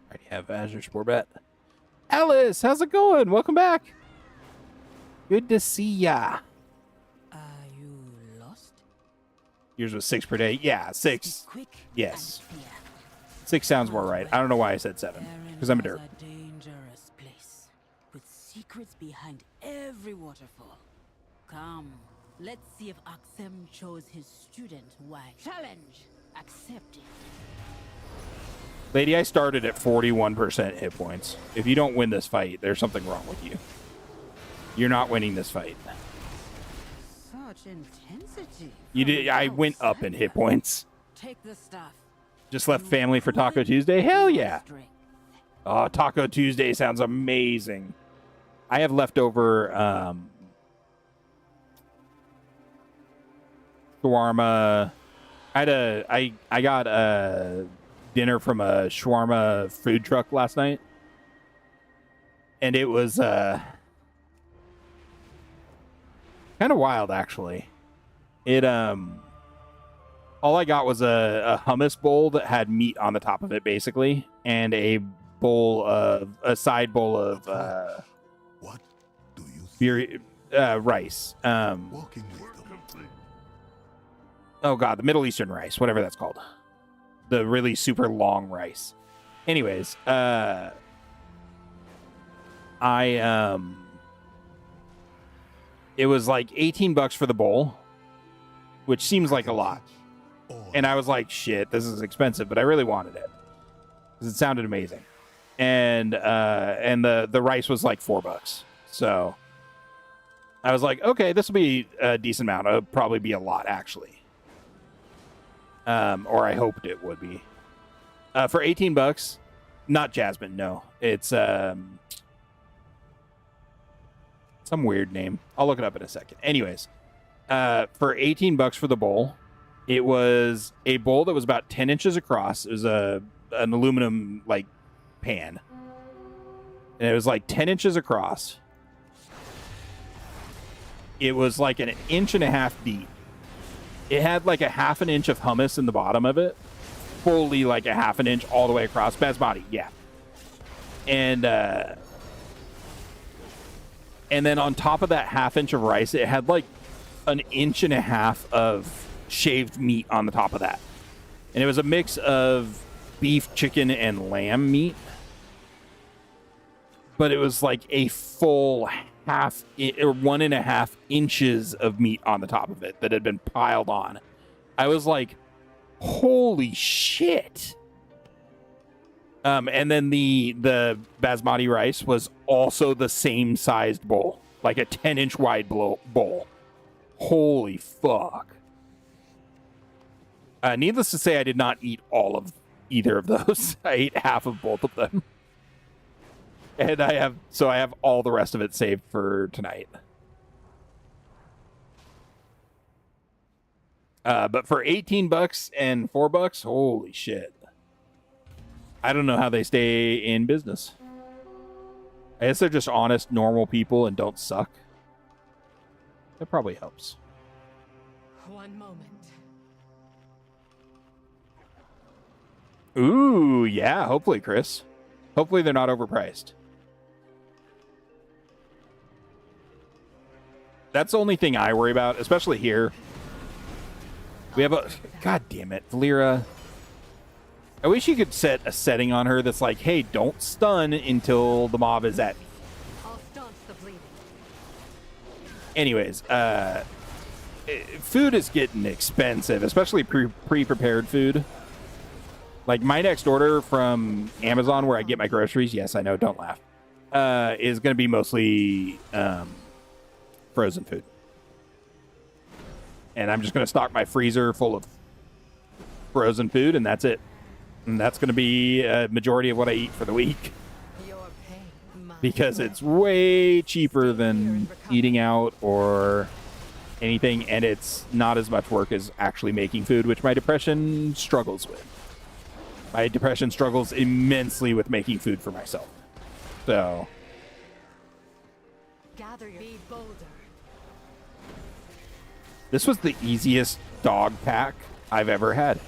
Already have Azure Sportbat. Alice, how's it going? Welcome back. Good to see ya. Are you lost? Yours was 6 per day. Yeah, 6. Quick. Yes. 6 sounds more right. I don't know why I said 7. Because I'm a dirt. A dangerous place with secrets behind every waterfall. Come, let's see if Aksem chose his student wise. Challenge accepted. Lady, I started at 41% hit points. If you don't win this fight, there's something wrong with you. You're not winning this fight. Such intensity. You did. I went up in hit points. Take the stuff. Just left family for Taco Tuesday? Hell yeah. Oh, Taco Tuesday sounds amazing. I have leftover shawarma I got a dinner from a shawarma food truck last night, and it was kind of wild actually. It all I got was a hummus bowl that had meat on the top of it basically, and a side bowl of What do you rice. walking wisdom? Oh god, the Middle Eastern rice, whatever that's called. The really super long rice. Anyways, it was like $18 for the bowl, which seems like a lot. And I was like, shit, this is expensive, but I really wanted it because it sounded amazing. And the rice was like $4. So I was like, okay, this will be a decent amount. It'll probably be a lot actually. Or I hoped it would be. For $18, not Jasmine, no. It's some weird name. I'll look it up in a second. Anyways, for $18 for the bowl, it was a bowl that was about 10 inches across. It was an aluminum like pan. And it was like 10 inches across. It was like an inch and a half deep. It had like a half an inch of hummus in the bottom of it. Fully like a half an inch all the way across. Basmati, yeah. And then on top of that half inch of rice, it had like an inch and a half of shaved meat on the top of that. And it was a mix of beef, chicken, and lamb meat. But it was like a full half or 1.5 inches of meat on the top of it that had been piled on. I was like, holy shit. And then the basmati rice was also the same sized bowl, like a 10-inch wide bowl. Holy fuck. Needless to say, I did not eat all of either of those. I ate half of both of them. And I have all the rest of it saved for tonight. But for $18 and $4, holy shit. I don't know how they stay in business. I guess they're just honest, normal people and don't suck. That probably helps. One moment. Ooh, yeah, hopefully, Chris. Hopefully they're not overpriced. That's the only thing I worry about, especially here. We have a... God damn it, Valera. I wish you could set a setting on her that's like, hey, don't stun until the mob is at me. I'll staunch the bleeding. Anyways, food is getting expensive, especially pre-prepared food. Like, my next order from Amazon, where I get my groceries, yes, I know, don't laugh, is going to be mostly frozen food. And I'm just going to stock my freezer full of frozen food, and that's it. And that's going to be a majority of what I eat for the week. Because it's way cheaper than eating out or anything, and it's not as much work as actually making food, which my depression struggles with. My depression struggles immensely with making food for myself. So... Gather your be bolder. This was the easiest dog pack I've ever had.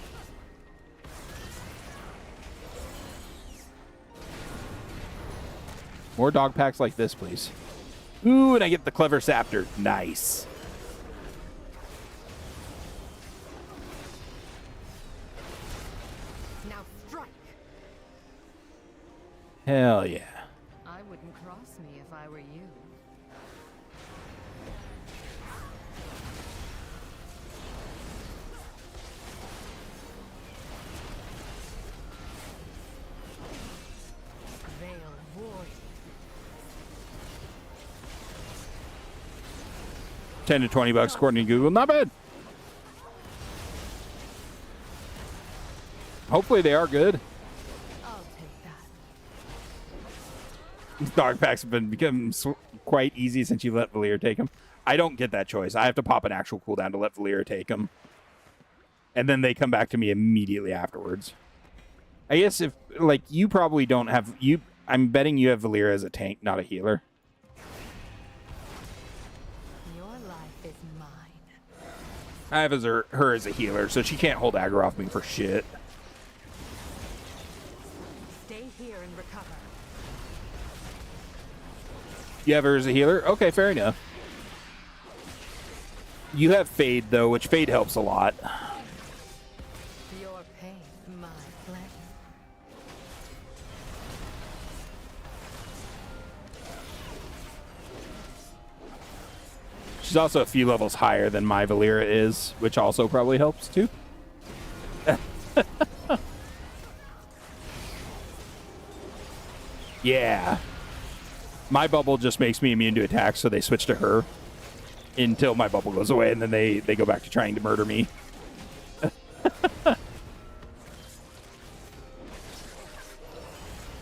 More dog packs like this, please. Ooh, and I get the Clever Saptor. Nice. Now strike. Hell yeah. I wouldn't cross me if I were you. Void. 10 to $20 according to Google. Not bad. Hopefully they are good. I'll take that. These dog packs have become quite easy since you let Valir take them. I don't get that choice. I have to pop an actual cooldown to let Valir take them. and then they come back to me immediately afterwards. I guess if, like, you probably don't have... I'm betting you have Valyria as a tank, not a healer. Your life is mine. I have her as a healer, so she can't hold aggro off me for shit. Stay here and recover. You have her as a healer? Okay, fair enough. You have Fade, though, which Fade helps a lot. Your pain, my pleasure. She's also a few levels higher than my Valyria is, which also probably helps, too. Yeah. My bubble just makes me immune to attacks, so they switch to her until my bubble goes away, and then they go back to trying to murder me.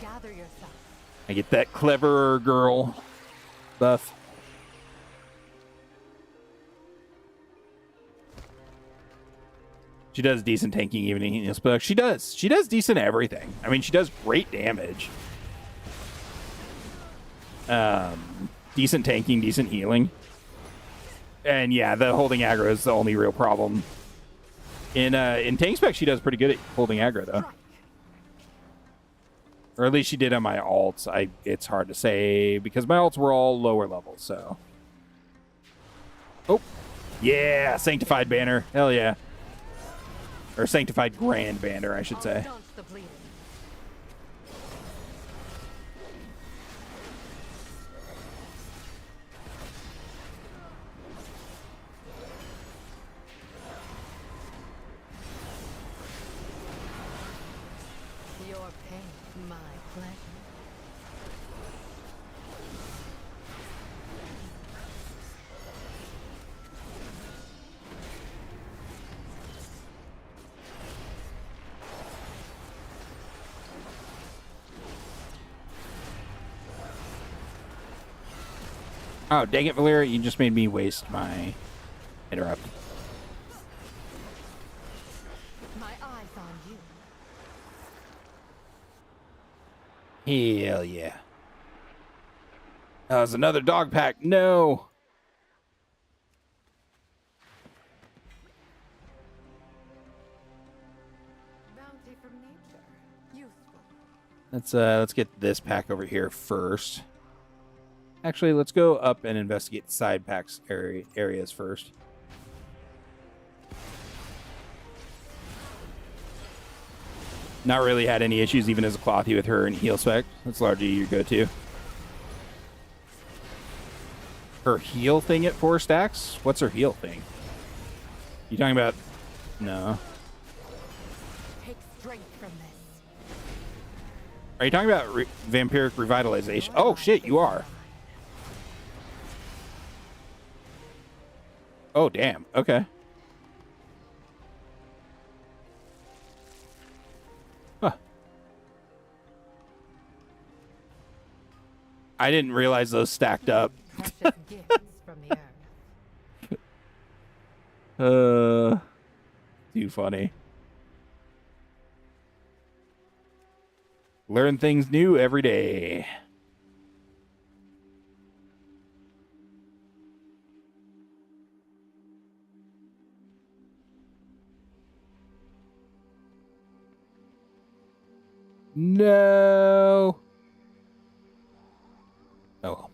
Gather yourself. I get that cleverer girl buff. She does decent tanking even in Helios Book. She does decent everything. I mean, she does great damage. Decent tanking, decent healing. And yeah, the holding aggro is the only real problem. In tank spec, she does pretty good at holding aggro, though. Or at least she did on my alts. It's hard to say because my alts were all lower level, so. Oh. Yeah, Sanctified Banner. Hell yeah. Or Sanctified Grand Banner, I should say. Your pain, my pleasure. Oh, dang it, Valyria. You just made me waste my interrupt. My eyes on you. Hell yeah. That was another dog pack. No. Bounty from nature. Useful. Let's get this pack over here first. Actually, let's go up and investigate the side packs areas first. Not really had any issues even as a clothy with her and heal spec. That's largely your go-to. Her heal thing at 4 stacks? What's her heal thing? You talking about... No. Take strength from this. Are you talking about vampiric revitalization? Oh, shit, you are. Oh, damn. Okay. Huh. I didn't realize those stacked up. Precious gifts from the earth. Too funny. Learn things new every day. No. Oh.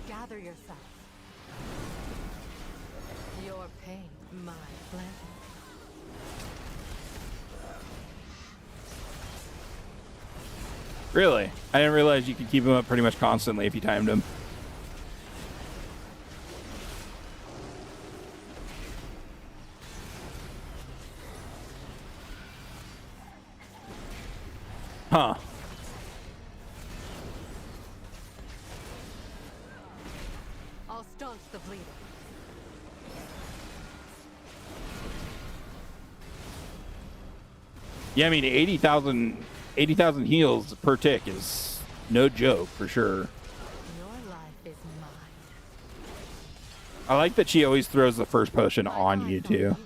Gather yourself. Your pain, my pleasure. Really? I didn't realize you could keep him up pretty much constantly if you timed him. Huh. I'll staunch the bleeding. Yeah, I mean, 80,000 heals per tick is no joke, for sure. Your life is mine. I like that she always throws the first potion on you, too.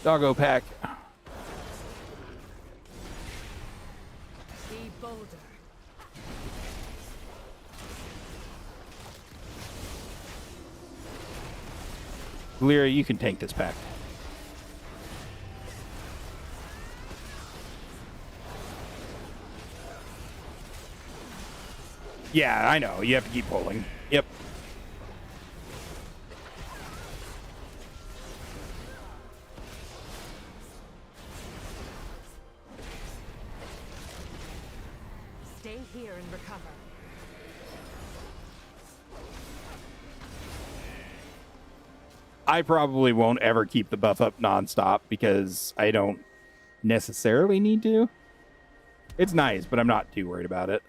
Doggo pack. Be bolder. Lyra, you can tank this pack. Yeah, I know. You have to keep pulling. Yep. Stay here and recover. I probably won't ever keep the buff up nonstop because I don't necessarily need to. It's nice, but I'm not too worried about it.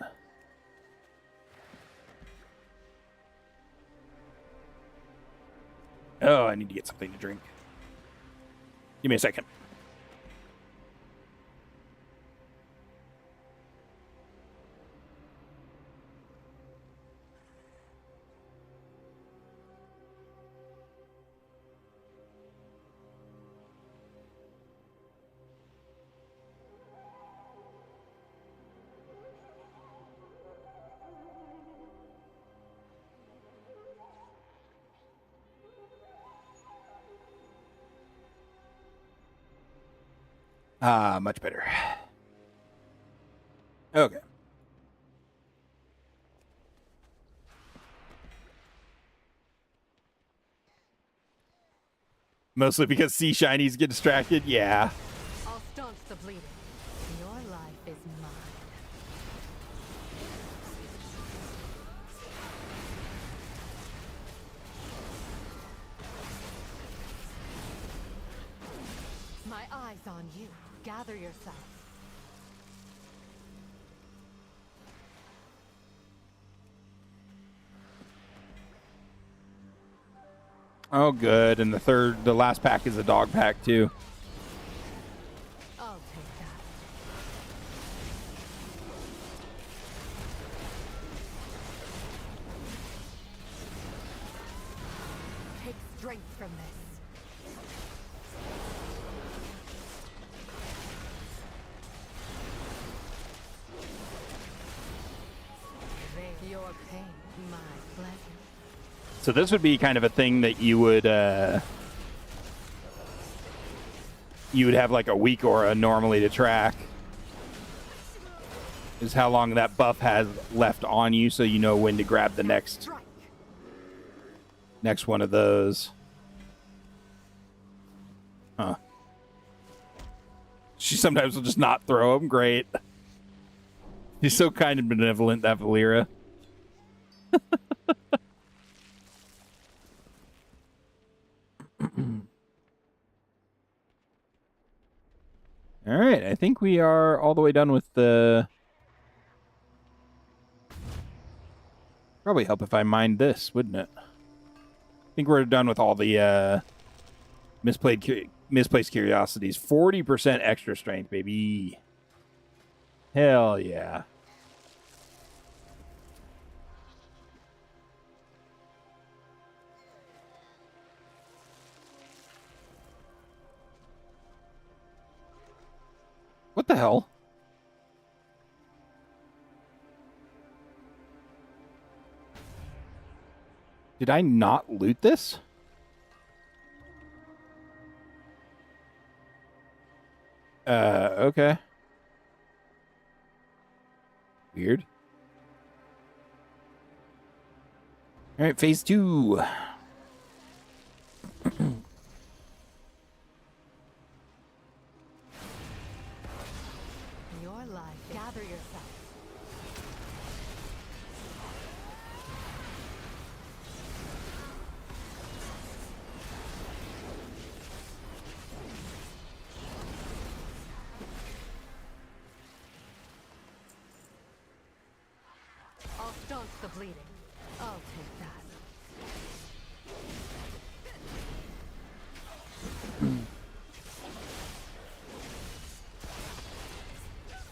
Oh, I need to get something to drink. Give me a second. Ah, much better. Okay. Mostly because sea shinies get distracted? Yeah. I'll staunch the bleeding. Your life is mine. My eyes on you. Gather yourself. Oh, good. And the last pack is a dog pack, too. I'll take that. Take strength from this. Your pain, my pleasure. So this would be kind of a thing that you would have like a week aura normally to track. Is how long that buff has left on you, so you know when to grab the next one of those. Huh. She sometimes will just not throw them. Great. She's so kind and benevolent, that Valera. All right, I think we are all the way done with the... Probably help if I mined this, wouldn't it? I think we're done with all the misplaced curiosities. 40% extra strength, baby. Hell yeah. What the hell? Did I not loot this? Okay. Weird. All right, phase 2. Your life. Gather yourself. I'll staunch the bleeding. I'll take that.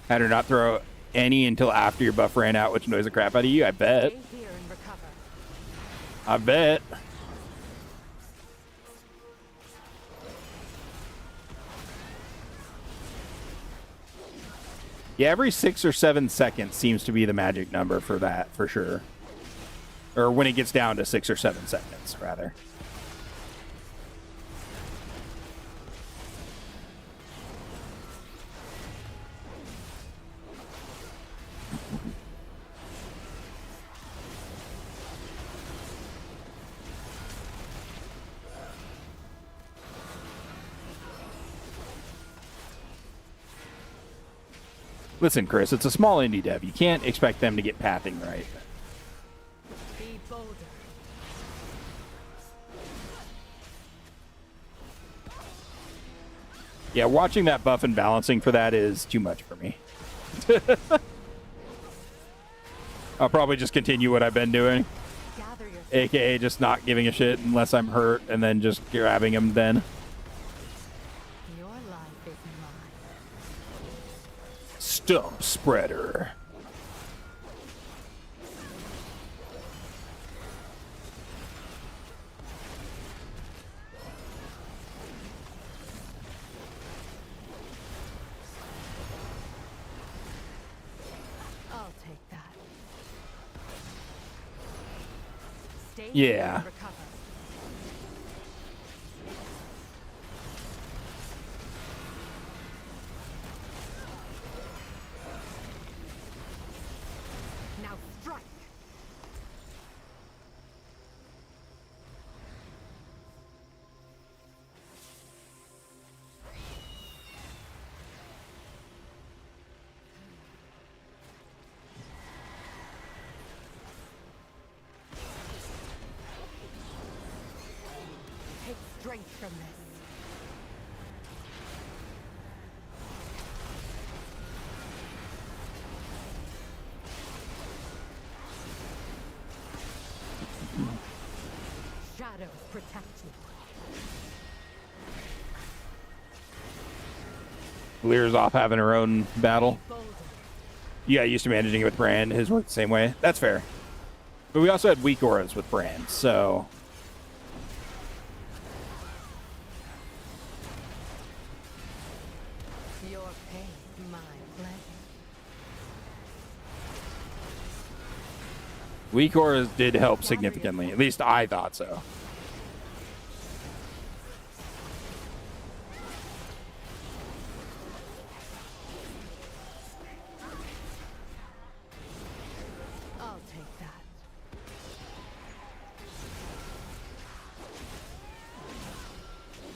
Had her not throw any until after your buff ran out, which annoys the crap out of you, I bet. Stay here and recover. I bet. Yeah, every 6 or 7 seconds seems to be the magic number for that, for sure. Or when it gets down to 6 or 7 seconds, rather. Listen, Chris, it's a small indie dev. You can't expect them to get pathing right. Be bolder. Yeah, watching that buff and balancing for that is too much for me. I'll probably just continue what I've been doing. Gather your AKA just not giving a shit unless I'm hurt and then just grabbing him then. Your life is mine. Stump spreader. I'll take that. Stay Yeah. and recover. Now strike. Take strength from this. Shadows protect you. Lear's off having her own battle. Bolder. Yeah, used to managing it with Brand. His worked the same way. That's fair. But we also had weak auras with Brand, so... Your pain, my pleasure. Weak auras did help significantly. At least I thought so. I'll take that.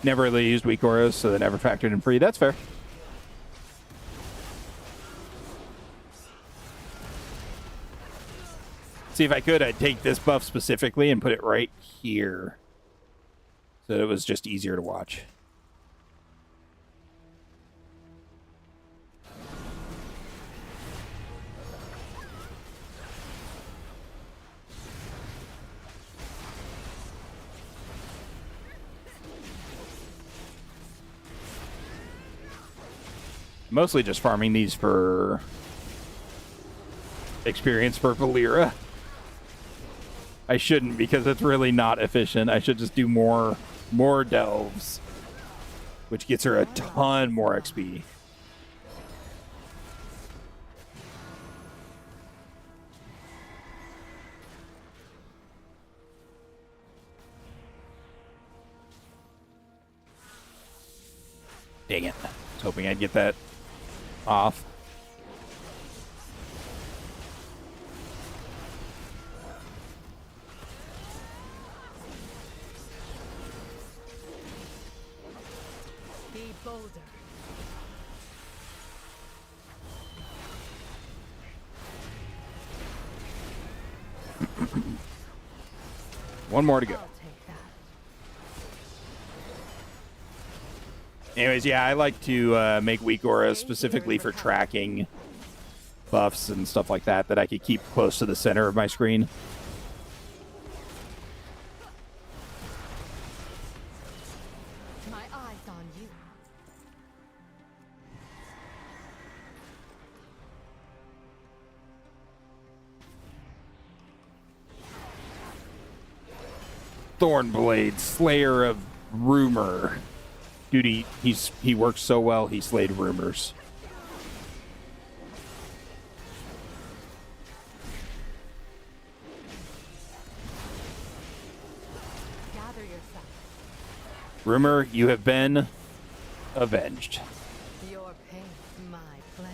Never really used weak auras, so they never factored in free. That's fair. See, if I could, I'd take this buff specifically and put it right here. So it was just easier to watch. Mostly just farming these for experience for Valera. I shouldn't, because it's really not efficient. I should just do more delves, which gets her a ton more XP. Dang it. I was hoping I'd get that off. Be bolder. One more to go. I'll take that. Anyways, yeah, I like to make weak auras specifically for tracking buffs and stuff like that I could keep close to the center of my screen. My eyes on you. Thornblade, Slayer of Rumor. Dude, he works so well, he slayed rumors. Rumor, you have been avenged. Your pain, my pleasure.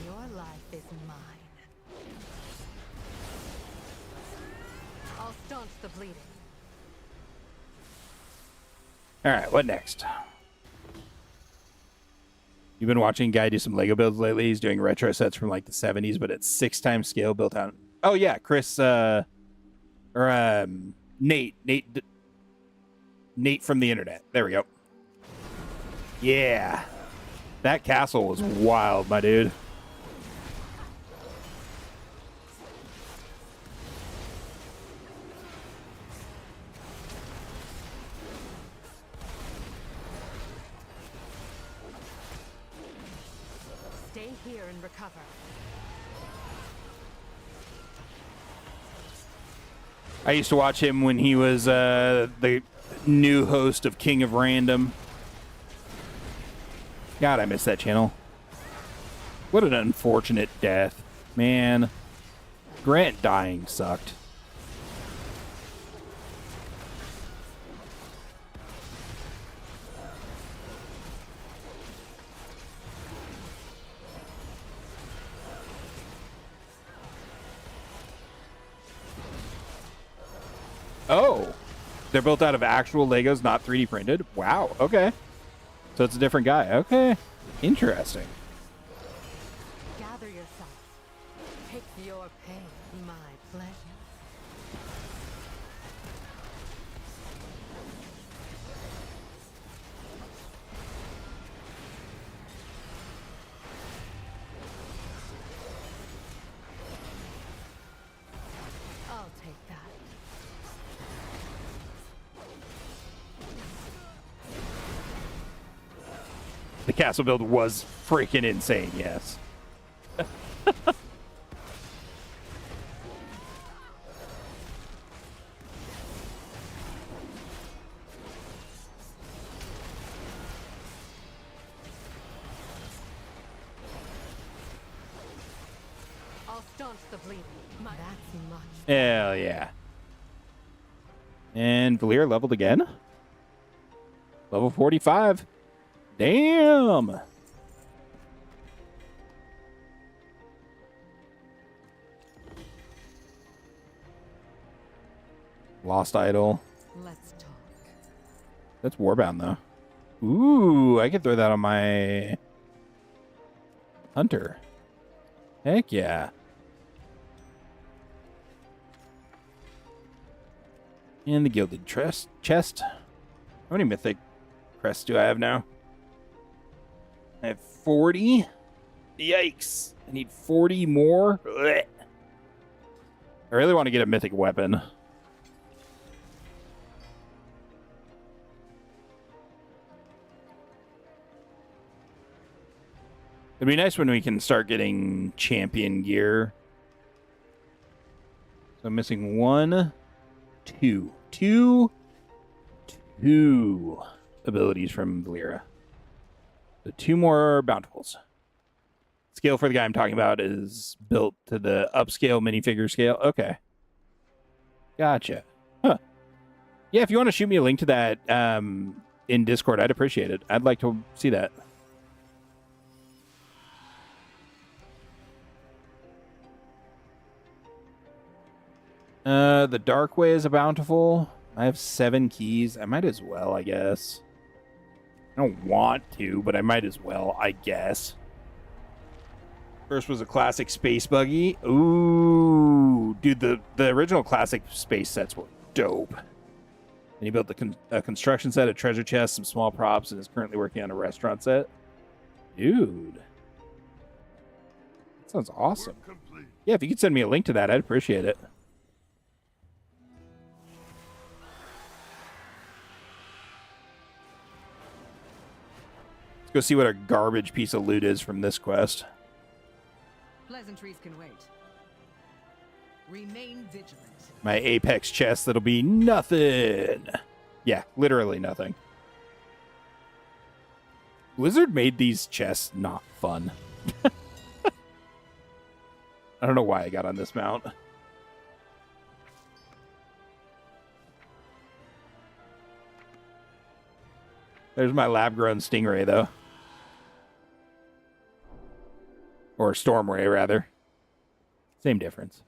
Your life is mine. I'll staunch the bleeding. All right, what next? You've been watching Guy do some Lego builds lately. He's doing retro sets from like the 70s, but it's 6 times scale built on. Oh yeah, Chris Nate from the internet. There we go. Yeah. That castle was wild, my dude. Stay here and recover. I used to watch him when he was the new host of King of Random. God, I miss that channel. What an unfortunate death. Man, Grant dying sucked. Oh, they're built out of actual Legos, not 3D printed? Wow, okay. So it's a different guy. Okay, interesting. Gather yourself. Take your pain, my pleasure. I'll take that. The castle build was freaking insane, yes. I'll staunch the bleeding. That's much. Hell yeah. And Valir leveled again. Level 45. Damn. Lost Idol. Let's talk. That's Warbound, though. Ooh, I could throw that on my Hunter. Heck yeah. And the Gilded Chest. How many Mythic crests do I have now? I have 40. Yikes. I need 40 more. Blech. I really want to get a Mythic weapon. It'd be nice when we can start getting champion gear. So I'm missing 1, 2. Two abilities from Valera. So 2 more bountifuls. Scale for the guy I'm talking about is built to the upscale minifigure scale. Okay. Gotcha. Huh. Yeah, if you want to shoot me a link to that in Discord, I'd appreciate it. I'd like to see that. The Dark Way is a bountiful. I have 7 keys. I might as well, I guess. I don't want to, but I might as well, I guess. First was a classic space buggy. Ooh, dude, the original classic space sets were dope. And he built a construction set, a treasure chest, some small props, and is currently working on a restaurant set. Dude. That sounds awesome. Yeah, if you could send me a link to that, I'd appreciate it. Let's go see what a garbage piece of loot is from this quest. Pleasantries can wait. Remain vigilant. My Apex chest, that'll be nothing. Yeah, literally nothing. Blizzard made these chests not fun. I don't know why I got on this mount. There's my lab-grown Stingray, though. Or Stormray, rather. Same difference.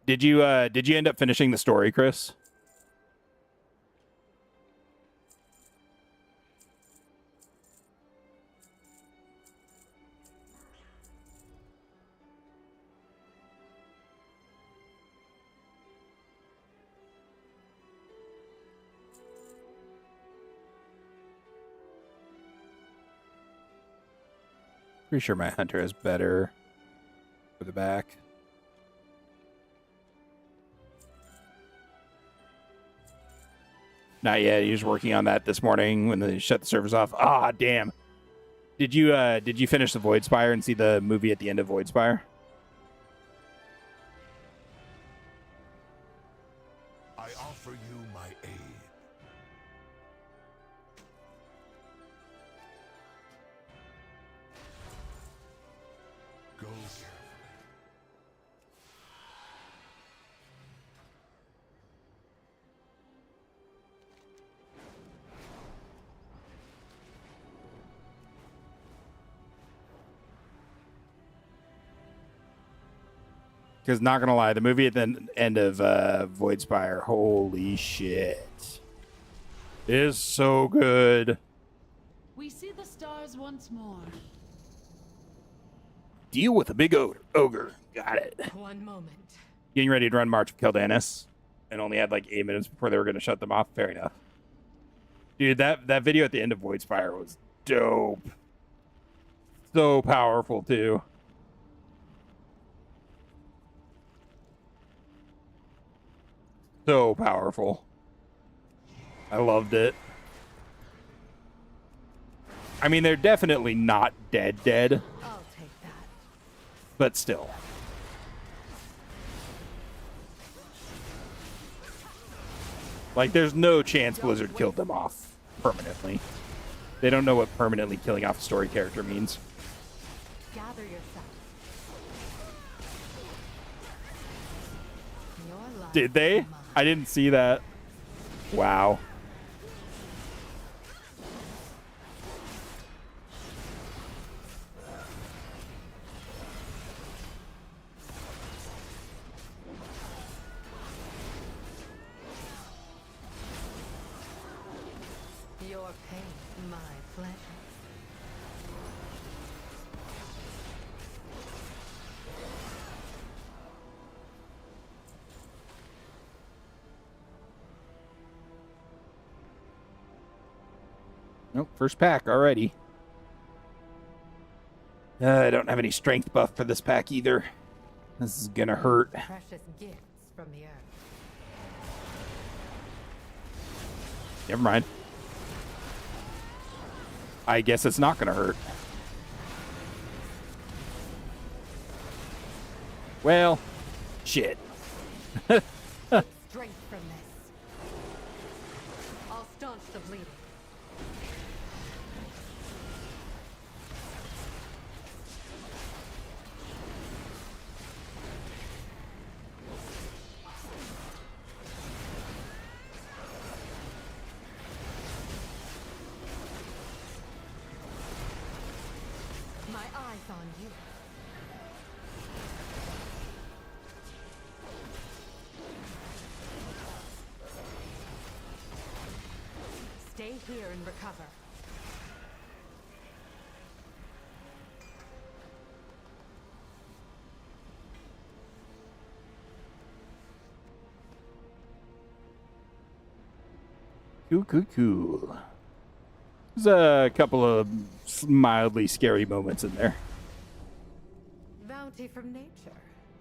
Did you end up finishing the story, Chris? Pretty sure my hunter is better for the back. Not yet. He was working on that this morning when they shut the servers off. Ah, damn. Did you finish the Void Spire and see the movie at the end of Void Spire? I offer you my aid. Go carefully. Because not gonna lie, the movie at the end of Void Spire, holy shit, is so good. We see the stars once more. Deal with a big ogre. Got it. One moment. Getting ready to run March of Keldanis, and only had like 8 minutes before they were gonna shut them off. Fair enough. Dude, that video at the end of Void Spire was dope. So powerful too. So powerful. I loved it. I mean, they're definitely not dead. I'll take that. But still. Like, there's no chance Blizzard killed them off permanently. They don't know what permanently killing off a story character means. Gather yourself. Your life Did they? is mine. I didn't see that. Wow. Your pain, my pleasure. Nope, first pack already. I don't have any strength buff for this pack either. This is gonna hurt. Precious gifts from the earth. Never mind. I guess it's not gonna hurt. Well, shit. Strength from this. I'll staunch the bleeding. My eyes on you. Stay here and recover. Cool. There's a couple of mildly scary moments in there. Bounty from nature.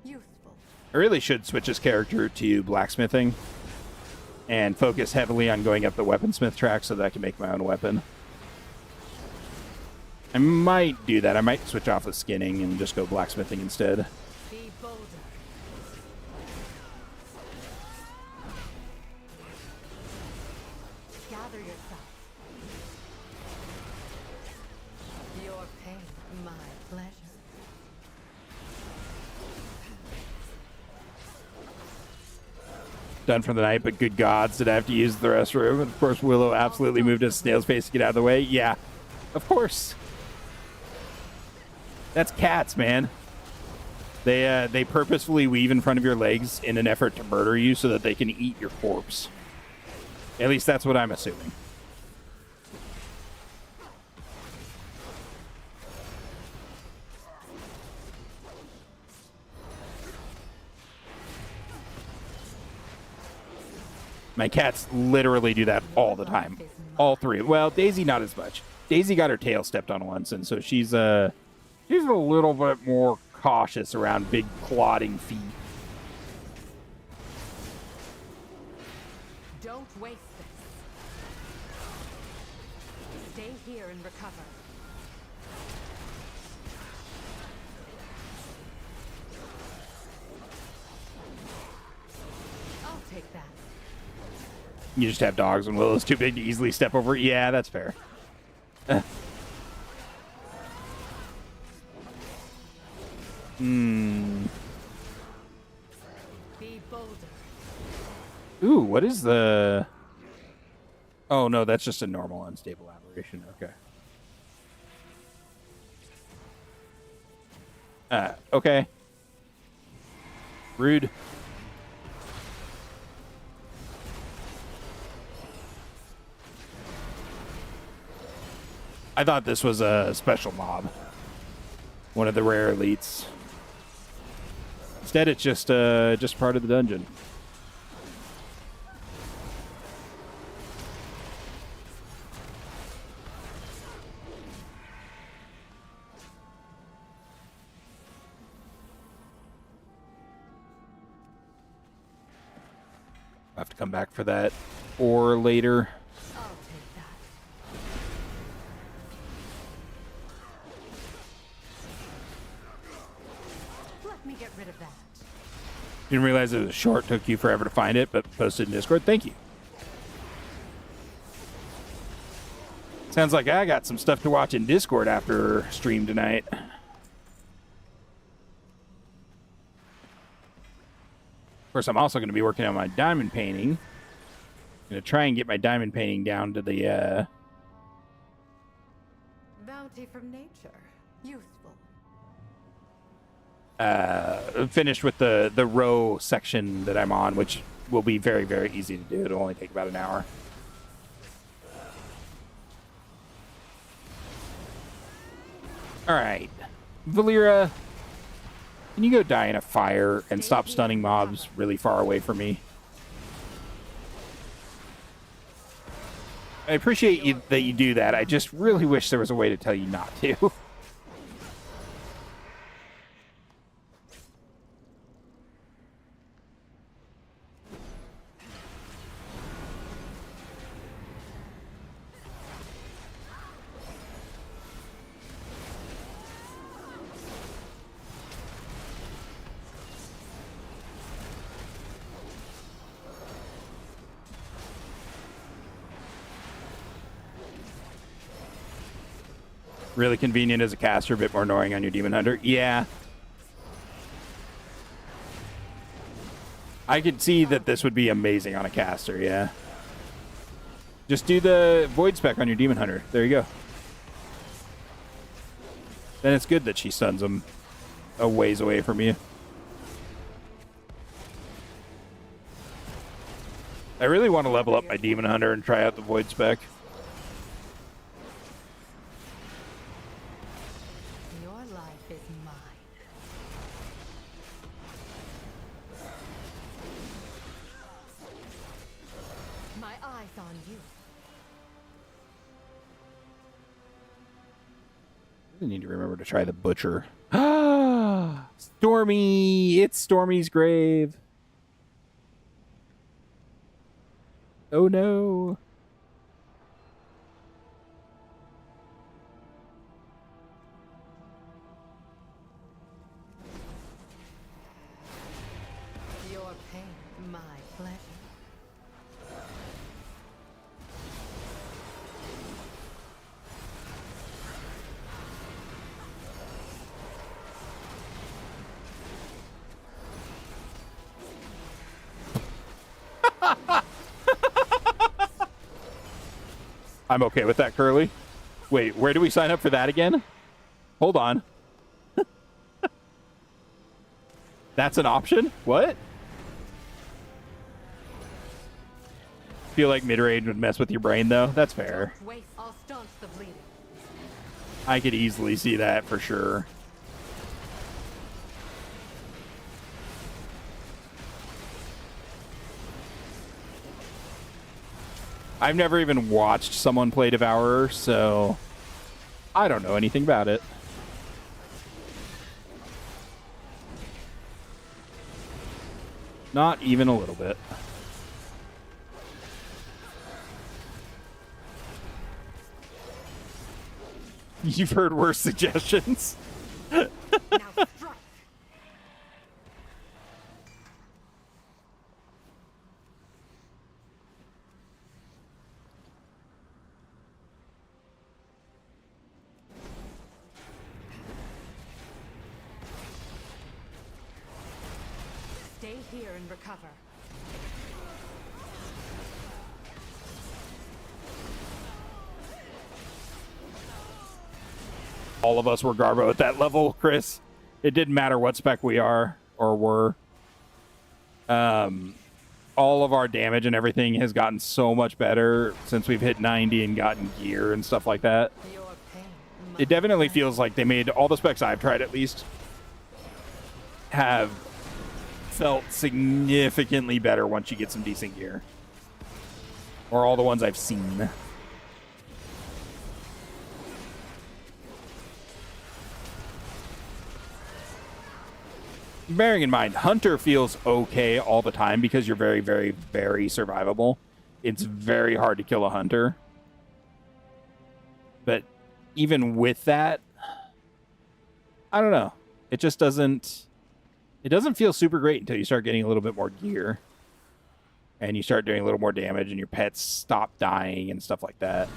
Useful. I really should switch his character to blacksmithing and focus heavily on going up the weaponsmith track so that I can make my own weapon. I might do that. I might switch off the skinning and just go blacksmithing instead. Be bolder. Gather yourself. Your pain, my pleasure. Done for the night, but good gods, did I have to use the restroom? And of course, Willow absolutely moved at snail's pace to get out of the way. Yeah, of course. That's cats, man. They purposefully weave in front of your legs in an effort to murder you so that they can eat your corpse. At least that's what I'm assuming. My cats literally do that all the time. All three. Well, Daisy not as much. Daisy got her tail stepped on once, and so she's a little bit more cautious around big clotting feet. Don't waste this. Stay here and recover. I'll take that. You just have dogs and Willow's too big to easily step over. Yeah, that's fair. Be bolder. Ooh, what is the... Oh, no, that's just a normal unstable aberration. Okay. Okay. Rude. I thought this was a special mob. One of the rare elites. Instead, it's just part of the dungeon. I'll have to come back for that or later. I'll take that. Let me get rid of that. Didn't realize it was short. Took you forever to find it, but posted in Discord. Thank you. Sounds like I got some stuff to watch in Discord after stream tonight. Of course, I'm also going to be working on my diamond painting. I'm going to try and get my diamond painting down to the, Bounty from nature. Useful. finished with the row section that I'm on, which will be very, very easy to do. It'll only take about an hour. All right. Valera, can you go die in a fire and stop stunning mobs really far away from me? I appreciate you that you do that. I just really wish there was a way to tell you not to. Really convenient as a caster, a bit more annoying on your Demon Hunter. Yeah. I could see that this would be amazing on a caster, yeah. Just do the Void Spec on your Demon Hunter. There you go. Then it's good that she stuns him a ways away from you. I really want to level up my Demon Hunter and try out the Void Spec. I need to remember to try the Butcher. Ah, Stormy! It's Stormy's grave. Oh no. My pleasure. I'm okay with that, Curly. Wait, where do we sign up for that again? Hold on. That's an option? What? Feel like mid-range would mess with your brain, though. That's fair. Wait, I'll staunch the bleeding. I could easily see that for sure. I've never even watched someone play Devourer, so I don't know anything about it. Not even a little bit. You've heard worse suggestions. Now strike. Stay here and recover. All of us were Garbo at that level, Chris. It didn't matter what spec we are or were. All of our damage and everything has gotten so much better since we've hit 90 and gotten gear and stuff like that. It definitely feels like they made all the specs I've tried, at least, have felt significantly better once you get some decent gear. Or all the ones I've seen. Bearing in mind, Hunter feels okay all the time because you're very, very, very survivable. It's very hard to kill a Hunter. But even with that, I don't know. It just doesn't... It doesn't feel super great until you start getting a little bit more gear. And you start doing a little more damage and your pets stop dying and stuff like that.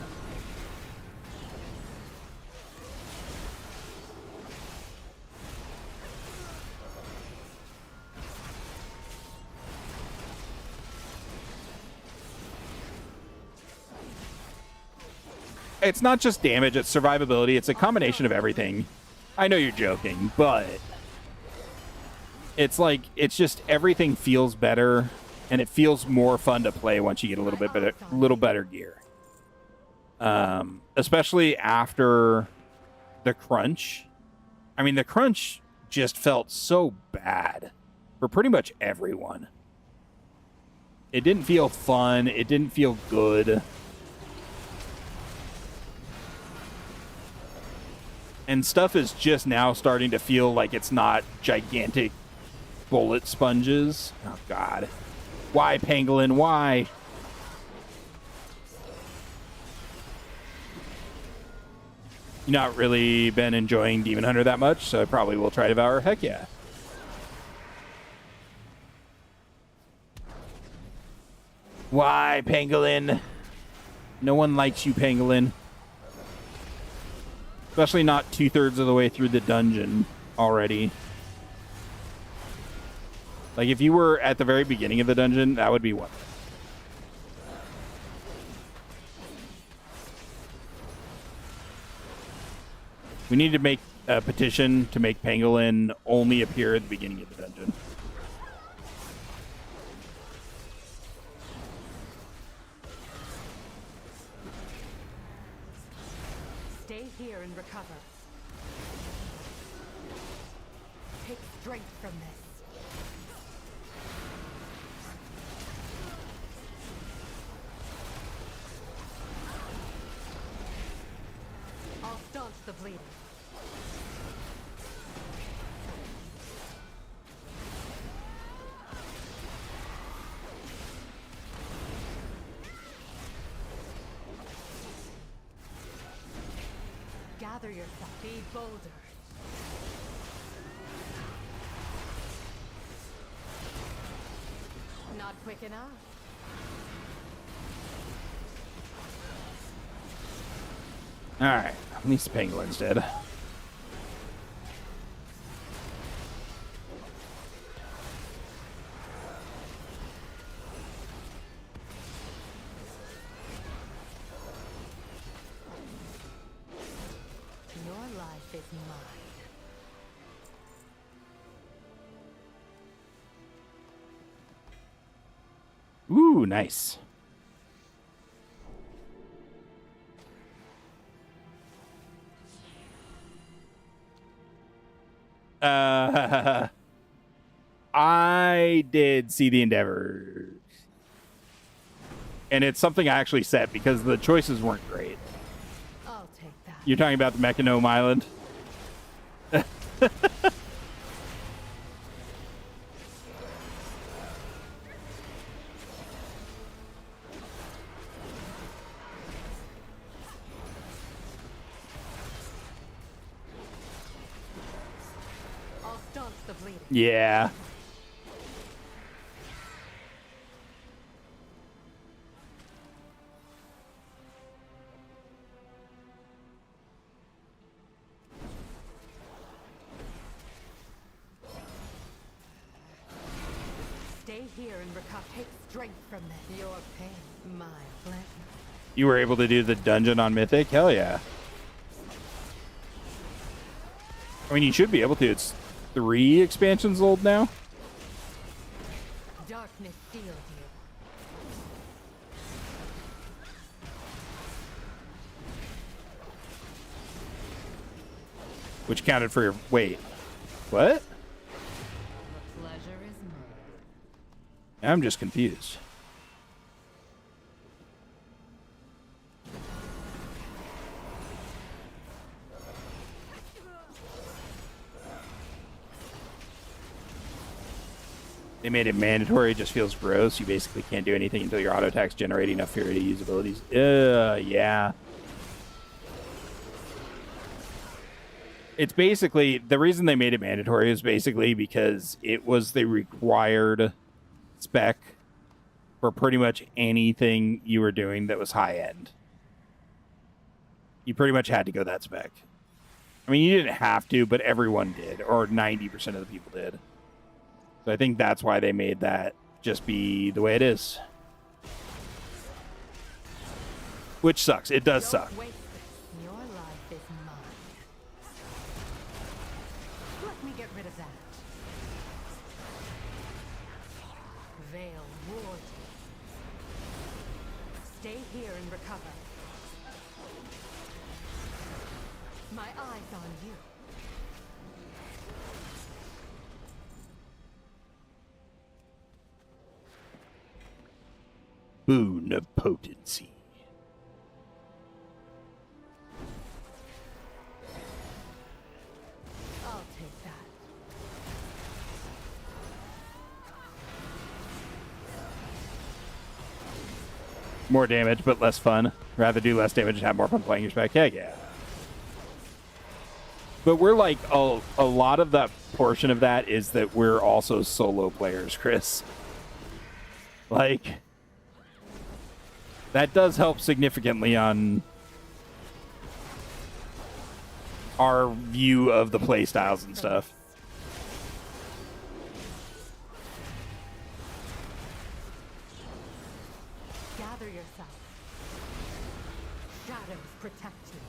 It's not just damage, it's survivability. It's a combination of everything. I know you're joking, but it's like, it's just everything feels better, and it feels more fun to play once you get a little better gear. Especially after the crunch. I mean, the crunch just felt so bad for pretty much everyone. It didn't feel fun. It didn't feel good. And stuff is just now starting to feel like it's not gigantic bullet sponges. Oh, God. Why, Pangolin? Why? You not really been enjoying Demon Hunter that much, so I probably will try Devour. Heck yeah. Why, Pangolin? No one likes you, Pangolin. Especially not 2/3 of the way through the dungeon already. Like, if you were at the very beginning of the dungeon, that would be one. We need to make a petition to make Pangolin only appear at the beginning of the dungeon. Stay here and recover. Take strength from this. I'll staunch the bleeding. Gather yourself. Be bolder. Not quick enough. Alright, at least the penguin's dead. Your life is mine. Ooh, nice. I did see the Endeavor. And it's something I actually set because the choices weren't great. I'll take that. You're talking about the Mechanome Island? I'll staunch the bleeding. Yeah. Stay here and recover. Take strength from them. Your pain, my pleasure. You were able to do the dungeon on Mythic? Hell yeah. I mean, you should be able to. It's 3 expansions old now. Darkness shield you. Which counted for your... Wait. What? The pleasure is mine. I'm just confused. They made it mandatory. It just feels gross. You basically can't do anything until your auto attack's generating enough fury to use abilities. Yeah. It's basically, the reason they made it mandatory is basically because it was the required spec for pretty much anything you were doing that was high end. You pretty much had to go that spec. I mean, you didn't have to, but everyone did, or 90% of the people did. So I think that's why they made that just be the way it is. Which sucks. It does suck. Don't waste this. Your life is mine. Let me get rid of that. Veil ward. Stay here and recover. My eyes on you. Boon of potency. I'll take that. More damage, but less fun. Rather do less damage and have more fun playing your spec. Heck yeah. But we're like, a lot of that portion of that is that we're also solo players, Chris. Like... that does help significantly on our view of the play styles and stuff. Gather yourself. Shadows protect you.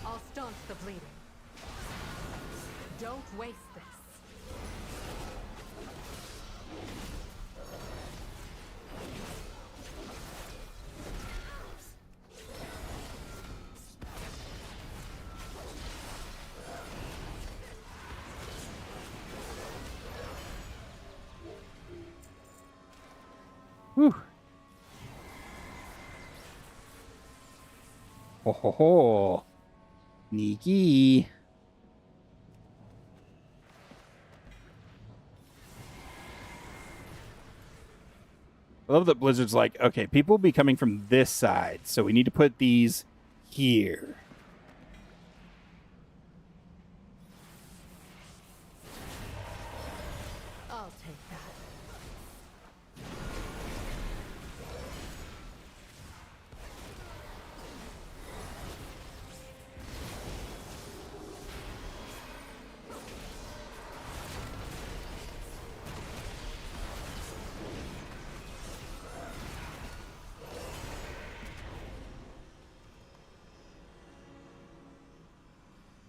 I'll staunch the bleeding. Don't waste this. Ho ho ho. Sneaky. I love that Blizzard's like, okay, people will be coming from this side, so we need to put these here. I'll take that.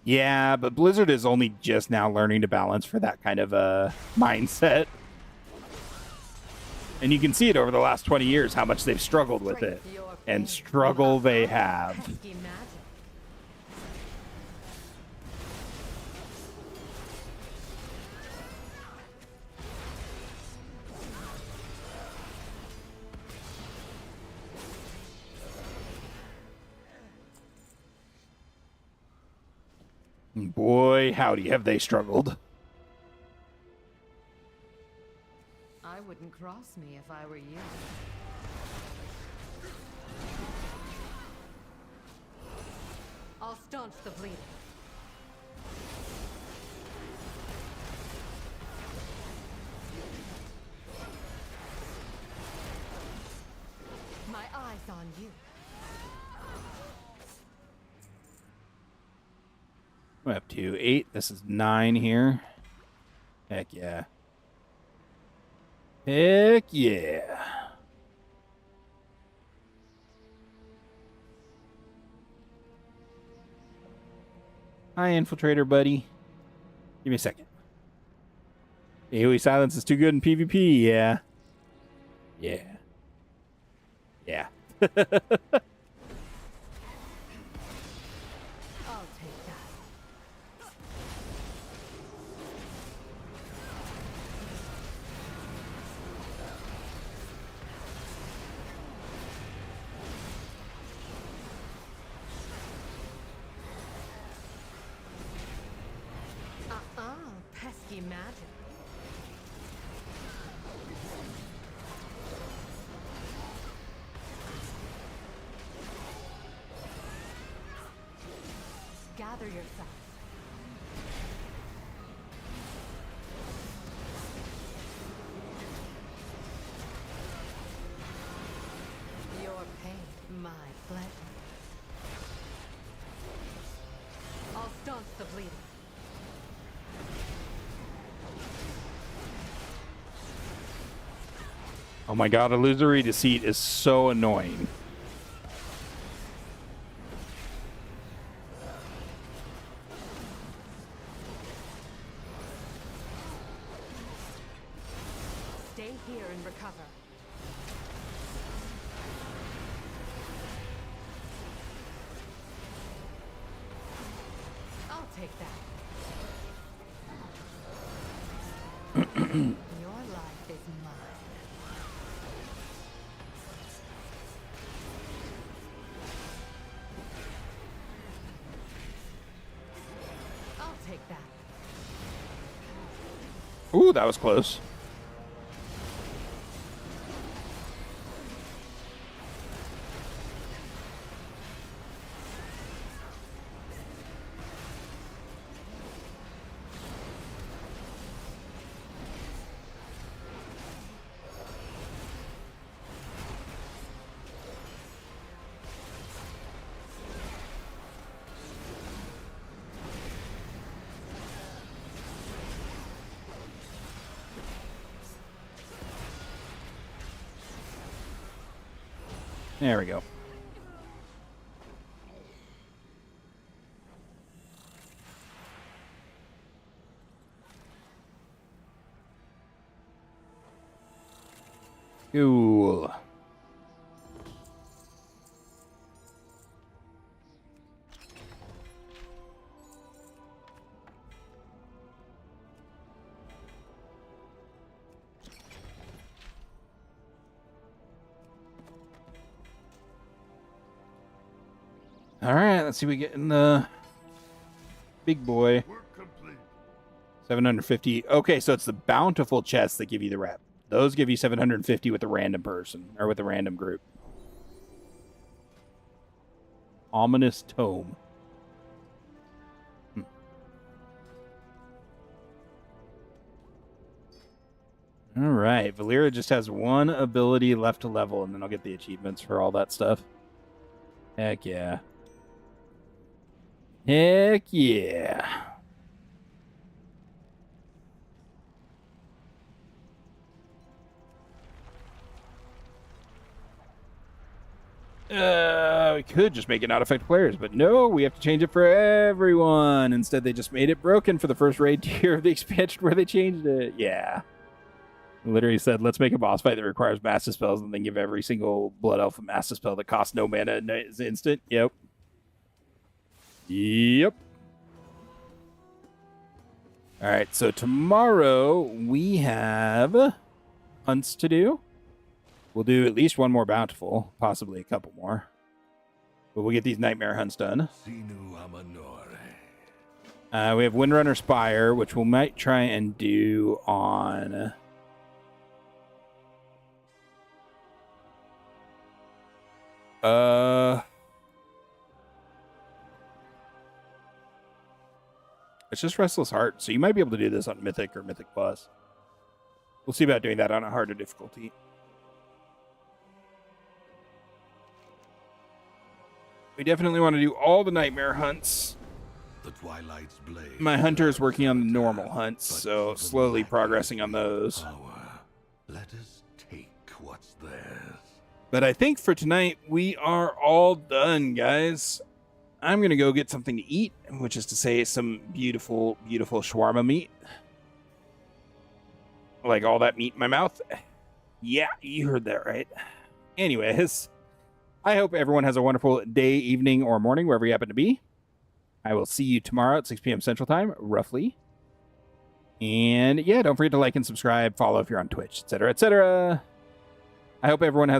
Yeah, but Blizzard is only just now learning to balance for that kind of mindset. And you can see it over the last 20 years, how much they've struggled with it. And struggle they have. Pesky magic. Boy, howdy, have they struggled. I wouldn't cross me if I were you. I'll staunch the bleeding. My eyes on you. I'm up to 8. This is 9 here. Heck yeah. Heck yeah. Hi, Infiltrator buddy. Give me a second. AoE silence is too good in PvP. Yeah. Yeah. Yeah. I'll take that. Pesky magic. Gather yourself. Your pain, my pleasure. I'll staunch the bleeding. Oh my god, illusory deceit is so annoying. Stay here and recover. I'll take that. Your life is mine. I'll take that. Ooh, that was close. There we go. Cool. All right, let's see. We get in the big boy. Work complete. 750. Okay, so it's the bountiful chests that give you the rep. Those give you 750 with a random person or with a random group. Ominous tome. All right, Valera just has one ability left to level, and then I'll get the achievements for all that stuff. Heck yeah. Heck yeah. We could just make it not affect players, but no, we have to change it for everyone. Instead, they just made it broken for the first raid tier of the expansion where they changed it. Yeah. Literally said, let's make a boss fight that requires master spells and then give every single Blood Elf a master spell that costs no mana and is instant. Yep. Yep. All right, so tomorrow we have hunts to do. We'll do at least one more bountiful, possibly a couple more. But we'll get these nightmare hunts done. We have Windrunner Spire, which we might try and do on... It's just Restless Heart, so you might be able to do this on Mythic or Mythic Plus. We'll see about doing that on a harder difficulty. We definitely want to do all the nightmare hunts. The Twilight's blade. My hunter is working on the normal hunts, so slowly progressing on those. Let us take what's theirs. But I think for tonight, we are all done, guys. I'm going to go get something to eat, which is to say some beautiful, beautiful shawarma meat. Like all that meat in my mouth. Yeah, you heard that right. Anyways, I hope everyone has a wonderful day, evening, or morning, wherever you happen to be. I will see you tomorrow at 6 p.m. Central Time, roughly. And yeah, don't forget to like and subscribe, follow if you're on Twitch, etc., etc. I hope everyone has